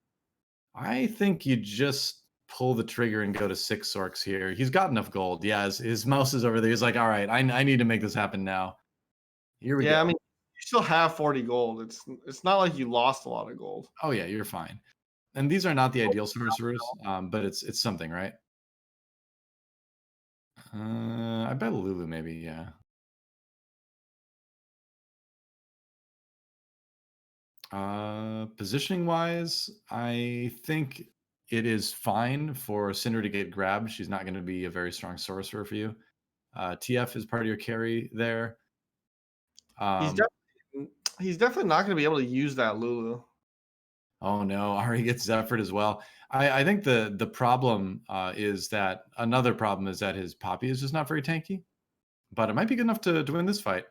I think you just pull the trigger and go to 6 Sorks here. He's got enough gold. Yeah, his mouse is over there. He's like, all right, I need to make this happen now. Here we Yeah, I go. mean, you still have 40 gold. It's not like you lost a lot of gold. Oh yeah, you're fine. And these are not the ideal sorcerers, but it's something, right? I bet Lulu maybe, yeah. Positioning wise, I think it is fine for Cinder to get grabbed. She's not going to be a very strong sorcerer for you. TF is part of your carry there. He's Um, definitely he's definitely not going to be able to use that Lulu. oh no, Ari gets Zephyr as well. I think the problem is that another problem is that his Poppy is just not very tanky, but it might be good enough to win this fight.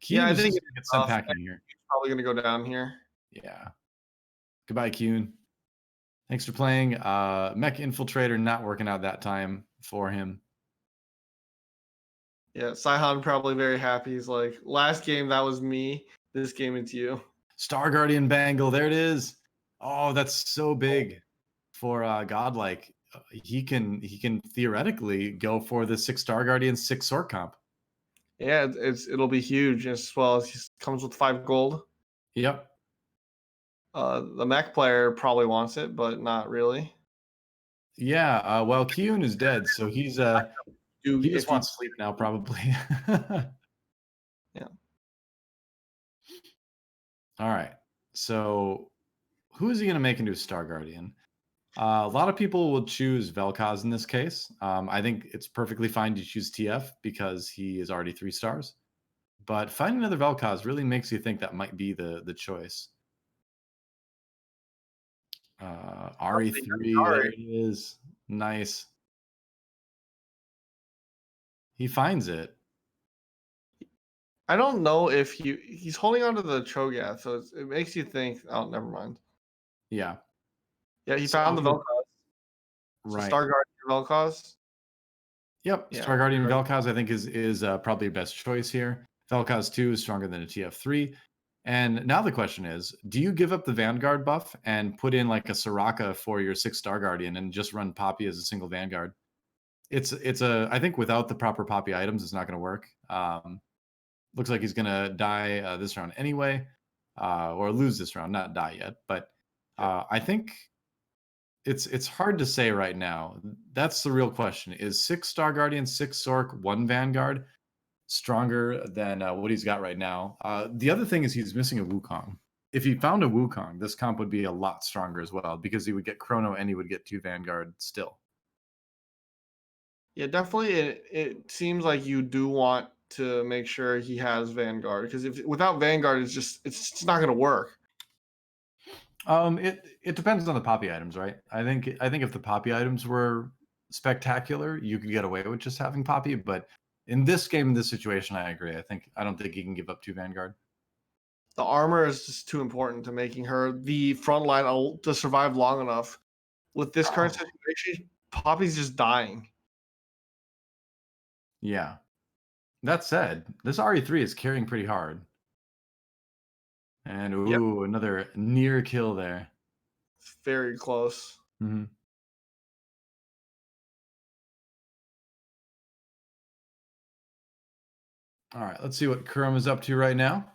Yeah, Keen I is think just it's gonna get sent tough. packing here. He's probably going to go down here. Yeah. Goodbye, Kuhn. Thanks for playing. Mech Infiltrator not working out that time for him. Yeah, Saihan probably very happy. He's like, last game that was me. This game it's you. Star Guardian Bangle, there it is. Oh, that's so big for Godlike. He can theoretically go for the 6 Star Guardian, 6 Sword comp. Yeah, it'll be huge as well as he comes with 5 gold. Yep. The mech player probably wants it, but not really. Yeah. Well, Kyun is dead, so Do he just if you wants sleep now, probably. yeah. All right. So who is he going to make into a Star Guardian? A lot of people will choose Vel'Koz in this case. I think it's perfectly fine to choose TF because he is already 3 stars. But finding another Vel'Koz really makes you think that might be the choice. RE3, there Sorry. it is. Nice. He finds it. I don't know if he's holding on to the Cho'Gath, so it makes you think. Oh, never mind. Yeah. Yeah, he found the So, Vel'Koz. So right. Star Guardian Vel'Koz. Yep. Yeah. Star Guardian Vel'Koz, I think, is probably your best choice here. Vel'Koz 2 is stronger than a TF3. And now the question is, do you give up the Vanguard buff and put in like a Soraka for your 6 Star Guardian and just run Poppy as a single Vanguard? I think without the proper Poppy items, it's not going to work. Looks like he's going to die this round anyway, or lose this round, not die yet. But I think it's hard to say right now. That's the real question: is 6 Star Guardian, 6 Sork, 1 Vanguard stronger than what he's got right now? The other thing is he's missing a Wukong. if he found a Wukong, this comp would be a lot stronger as well because he would get Chrono and he would get 2 Vanguard still. Yeah, definitely. It seems like you do want to make sure he has Vanguard because if without Vanguard, it's not gonna work. It depends on the poppy items, right? I think if the poppy items were spectacular, you could get away with just having poppy. But in this game, in this situation, I agree. I don't think he can give up 2 Vanguard. The armor is just too important to making her the front line to survive long enough. With this current situation, Poppy's just dying. Yeah. That said, this RE3 is carrying pretty hard. And Yep, ooh, another near kill there. very close. Mm-hmm. All right, let's see what Kurum is up to right now.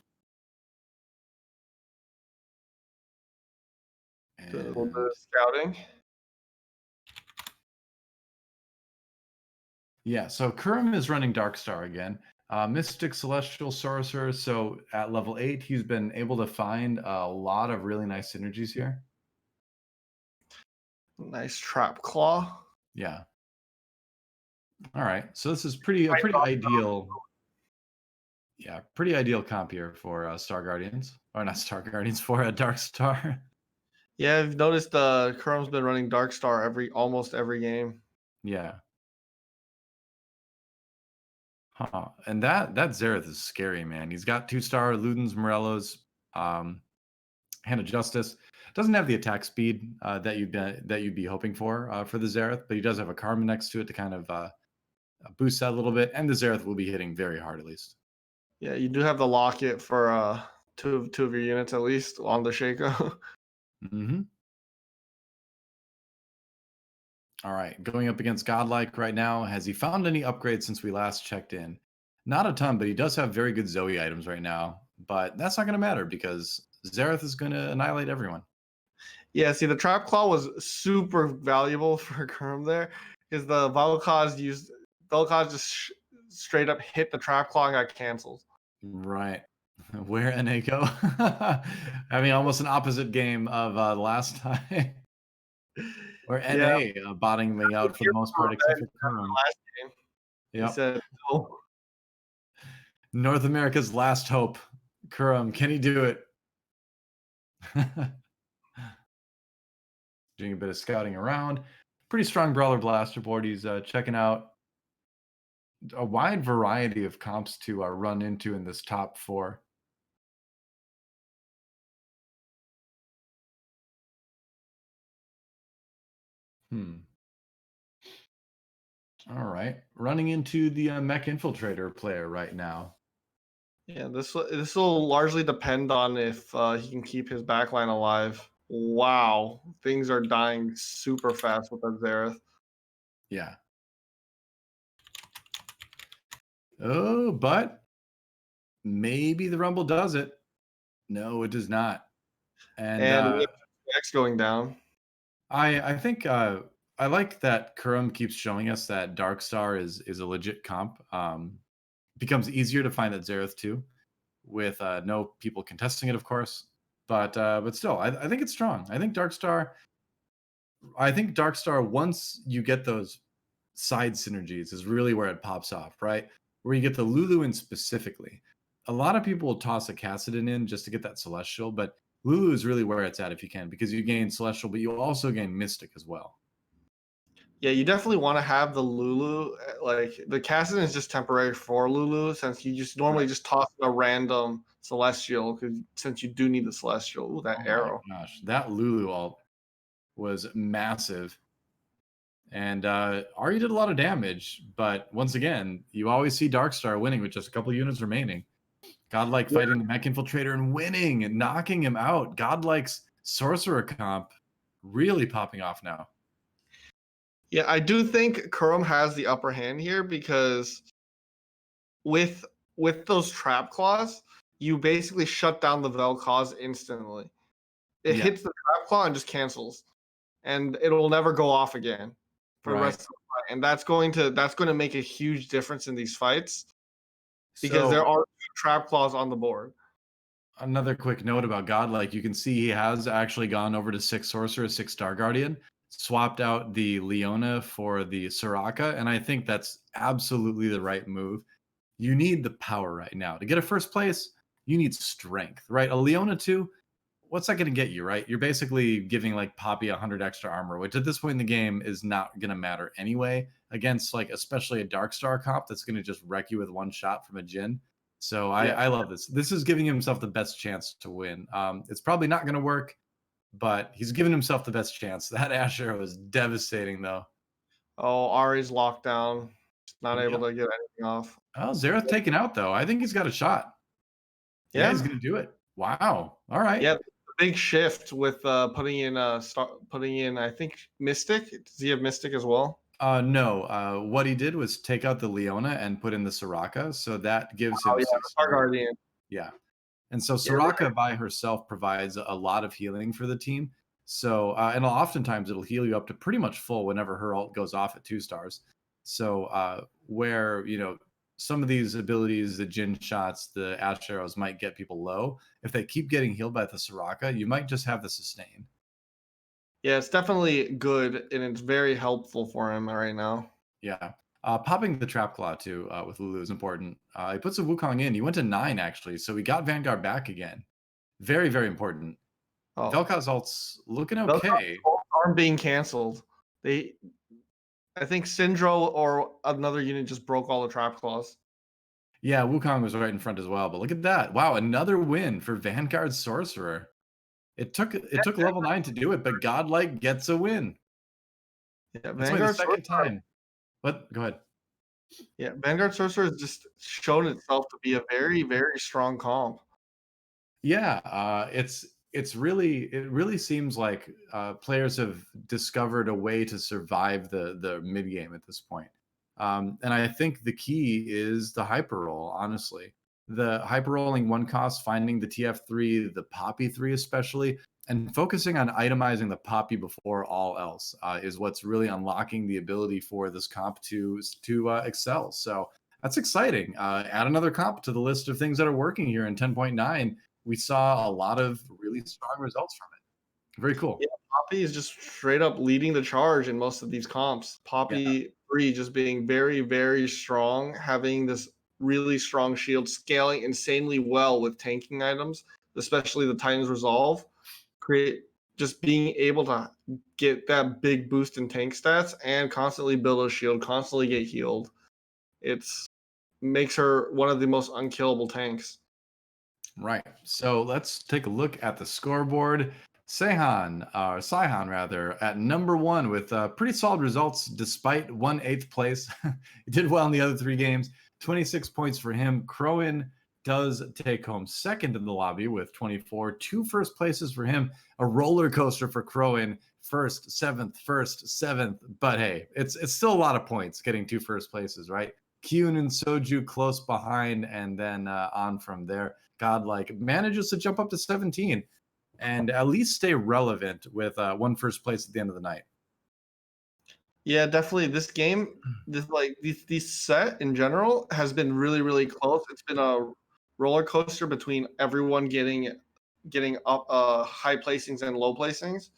A little bit And of scouting. yeah, so Kurum is running Darkstar again. Mystic Celestial Sorcerer. So at level 8, he's been able to find a lot of really nice synergies here. Nice trap claw. Yeah. All right. So this is pretty ideal. Yeah, pretty ideal comp here for Star Guardians. Or not Star Guardians, for Darkstar. Yeah, I've noticed Kurum's been running Darkstar almost every game. Yeah. Huh. And that Xerath is scary, man. He's got 2-star Ludens, Morellos, Hand of Justice. Doesn't have the attack speed that you'd be hoping for the Xerath, but he does have a Karma next to it to kind of boost that a little bit, and the Xerath will be hitting very hard at least. Yeah, you do have the locket for two of your units at least on the Shaco. Mm-hmm. All right, going up against Godlike right now. Has he found any upgrades since we last checked in? Not a ton, but he does have very good Zoe items right now. But that's not going to matter because Xerath is going to annihilate everyone. Yeah, see, the trap claw was super valuable for Kerm there because the Vel'Koz just straight up hit the trap claw and got canceled. Right. Where NA go? Having almost an opposite game of the last time. Where Yeah, NA bottoming out for the most part, except for Kurum. last game. He Yep. said, "No." North America's last hope. Kurum, can he do it? Doing a bit of scouting around. Pretty strong Brawler Blaster board. He's checking out a wide variety of comps to run into in this top 4. All right. Running into the Mech Infiltrator player right now. Yeah, this will largely depend on if he can keep his backline alive. Wow, things are dying super fast with that Xerath. Yeah. Oh, but maybe the Rumble does it. No, it does not. And And we have X going down. I think I like that Kurum keeps showing us that Darkstar is a legit comp. Becomes easier to find that Xerath too, with no people contesting it, of course. But still, I think it's strong. I think Darkstar. Once you get those side synergies, is really where it pops off, right? Where you get the Lulu in specifically. A lot of people will toss a Cassidon in just to get that Celestial, but Lulu is really where it's at if you can, because you gain Celestial, but you also gain Mystic as well. Yeah, you definitely want to have the Lulu. Like the Cassidon is just temporary for Lulu, since you just normally just toss a random Celestial, because since you do need the Celestial. Ooh, Oh that my arrow. gosh, that Lulu ult was massive. And Ari did a lot of damage, but once again, you always see Darkstar winning with just a couple units remaining. Godlike Yeah. fighting the Mech Infiltrator and winning and knocking him out. Godlike's Sorcerer comp really popping off now. Yeah, I do think Kurum has the upper hand here because with those trap claws, you basically shut down the Vel'Koz instantly. It Yeah, hits the trap claw and just cancels, and it will never go off again for the right. rest of the fight. And that's going to make a huge difference in these fights because So there are 2 trap claws on the board. Another quick note about God, like you can see he has actually gone over to 6 Sorcerer, 6 Star Guardian, swapped out the Leona for the Soraka, and I think that's absolutely the right move. You need the power right now. To get a first place, you need strength, right? A Leona 2, what's that going to get you, right? You're basically giving like Poppy 100 extra armor, which at this point in the game is not going to matter anyway against like especially a Dark Star comp that's going to just wreck you with one shot from a Jin. So Yeah. I love this. This is giving himself the best chance to win. It's probably not going to work, but he's given himself the best chance. That Ash arrow is devastating, though. Oh, Ari's locked down. Just not able Yep. to get anything off. Oh, Xerath taken out though. I think he's got a shot. Yeah, he's Yeah. going to do it. Wow. All right. Yeah. The big shift with putting in I think Mystic. Does he have Mystic as well? No. What he did was take out the Leona and put in the Soraka, so that gives Oh him yeah, the 6 Star healing. Guardian. Yeah. And so Yeah, they're- Soraka by herself provides a lot of healing for the team. So, and oftentimes it'll heal you up to pretty much full whenever her ult goes off at 2 stars. So, where, some of these abilities, the Jin shots, the Ash arrows might get people low. If they keep getting healed by the Soraka, you might just have the sustain. yeah, it's definitely good and it's very helpful for him right now. Yeah. Popping the Trap Claw too with Lulu is important. He puts a Wukong in. He went to 9 actually, so he got Vanguard back again. Very, very important. Oh, Vel'Koz's ult's looking those okay. aren't being canceled. They, I think Syndro or another unit just broke all the trap claws. Yeah, Wukong was right in front as well, but look at that. Wow, another win for Vanguard Sorcerer. It took level 9 to do it, but Godlike gets a win. Yeah, That's only the Vanguard second Sorcerer. time. But go ahead. Yeah, Vanguard Sorcerer has just shown itself to be a very, very strong comp. Yeah, it really seems like players have discovered a way to survive the mid game at this point. And I think the key is the hyper roll. Honestly, the hyper rolling one cost, finding the TF3, the Poppy 3 especially, and focusing on itemizing the Poppy before all else is what's really unlocking the ability for this comp to excel. So that's exciting. Add another comp to the list of things that are working here in 10.9. We saw a lot of really strong results from it. Very Yeah, cool. Poppy is just straight up leading the charge in most of these comps. Yeah. Poppy 3 just being very, very strong, having this really strong shield, scaling insanely well with tanking items, especially the Titan's Resolve. Create just being able to get that big boost in tank stats and constantly build a shield, constantly get healed. It's makes her one of the most unkillable tanks. Right. So let's take a look at the scoreboard. Saihan rather, at number 1 with pretty solid results despite 1/8 place. He did well in the other 3 games. 26 points for him. Crowan does take home second in the lobby with 24. 2 first places for him. A roller coaster for Crowan. First, seventh. But hey, it's still a lot of points getting 2 first places, right? Kyun and Soju close behind, and then on from there. Godlike manages to jump up to 17 and at least stay relevant with one first place at the end of the night. Yeah, definitely. This game, this like these set in general has been really, really close. It's been a roller coaster between everyone getting up high placings and low placings.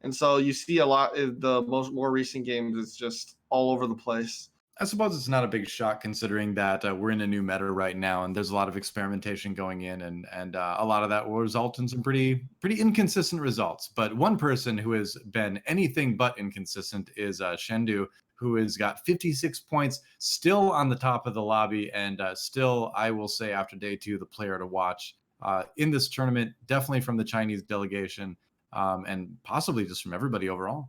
And so you see a lot in the most more recent games, it's just all over the place. I suppose it's not a big shock considering that we're in a new meta right now, and there's a lot of experimentation going in, and a lot of that will result in some pretty inconsistent results. But one person who has been anything but inconsistent is Shendu, who has got 56 points, still on the top of the lobby, and still, I will say, after day 2, the player to watch in this tournament, definitely from the Chinese delegation, and possibly just from everybody overall.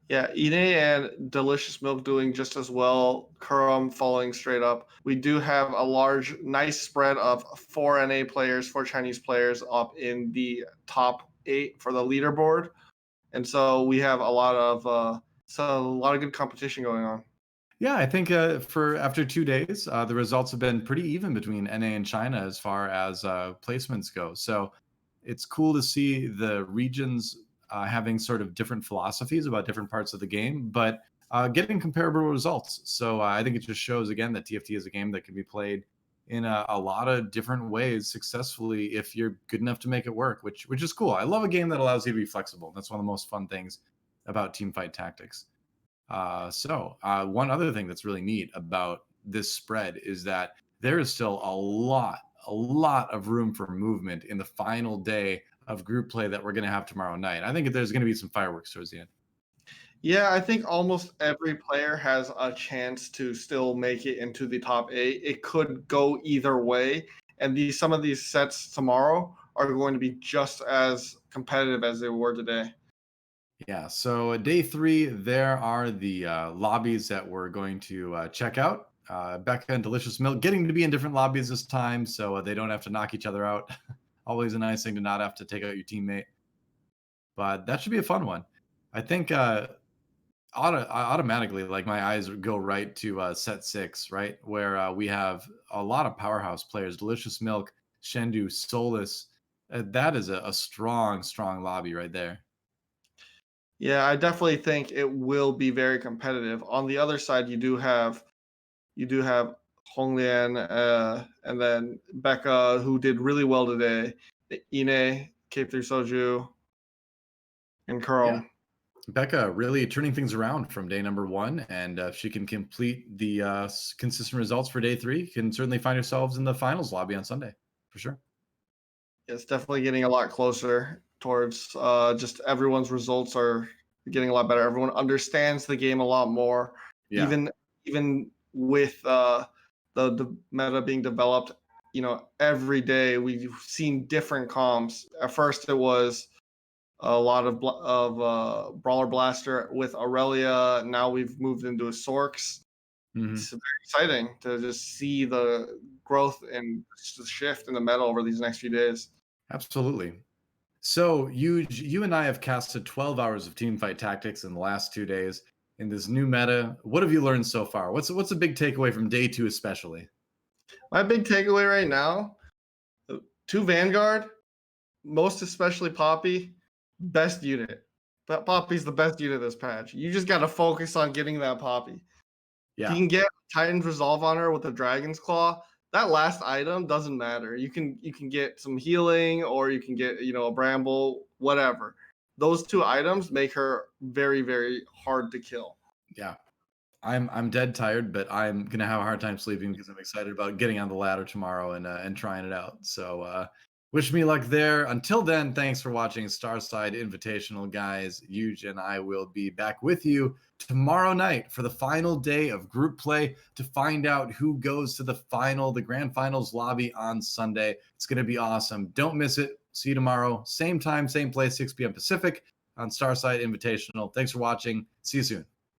Yeah, Ine and Delicious Milk doing just as well. Kurum following straight up. We do have a large, nice spread of 4 NA players, 4 Chinese players up in the top 8 for the leaderboard, and so we have a lot of good competition going on. Yeah, I think for after 2 days, the results have been pretty even between NA and China as far as placements go. So it's cool to see the regions having sort of different philosophies about different parts of the game, but getting comparable results. So I think it just shows again that TFT is a game that can be played in a lot of different ways successfully if you're good enough to make it work, which is cool. I love a game that allows you to be flexible. That's one of the most fun things about Teamfight Tactics. One other thing that's really neat about this spread is that there is still a lot of room for movement in the final day of group play that we're going to have tomorrow night. I think there's going to be some fireworks towards the end. Yeah, I think almost every player has a chance to still make it into the top 8. It could go either way, and some of these sets tomorrow are going to be just as competitive as they were today. Yeah. So day 3, there are the lobbies that we're going to check out. Becca and Delicious Milk getting to be in different lobbies this time, so they don't have to knock each other out. Always a nice thing to not have to take out your teammate. But that should be a fun one. I think automatically, like my eyes go right to set 6, right, where we have a lot of powerhouse players: Delicious Milk, Shendu, Solus. That is a strong, strong lobby right there. Yeah, I definitely think it will be very competitive. On the other side, you do have Honglian, and then Becca, who did really well today. Ine, Cape 3 Soju, and Yeah. Kurom. Becca really turning things around from day number 1, and if she can complete the consistent results for day 3, can certainly find herself in the finals lobby on Sunday, for sure. It's definitely getting a lot closer towards just everyone's results are getting a lot better. Everyone understands the game a lot more, Yeah. even with the meta being developed. Every day we've seen different comps. At first, it was a lot of Brawler Blaster with Aurelia. Now we've moved into a Sorks. Hmm. It's very exciting to just see the growth and the shift in the meta over these next few days. Absolutely. So you and I have casted 12 hours of Teamfight Tactics in the last 2 days in this new meta. What have you learned so far? What's a big takeaway from day 2 especially? My big takeaway right now, to Vanguard, most especially Poppy, best unit. But Poppy's the best unit this patch. You just got to focus on getting that Poppy. If you Yeah. can get Titan's Resolve on her with the Dragon's Claw, that last item doesn't matter. You can get some healing, or you can get a Bramble, whatever. Those two items make her very, very hard to kill. Yeah. I'm dead tired, but I'm gonna have a hard time sleeping because I'm excited about getting on the ladder tomorrow and trying it out. So wish me luck there. Until then, thanks for watching Starside Invitational, guys. Yuuj and I will be back with you tomorrow night for the final day of group play to find out who goes to the grand finals lobby on Sunday. It's gonna be awesome. Don't miss it. See you tomorrow, same time, same place, 6 p.m. Pacific on Starside Invitational. Thanks for watching. See you soon.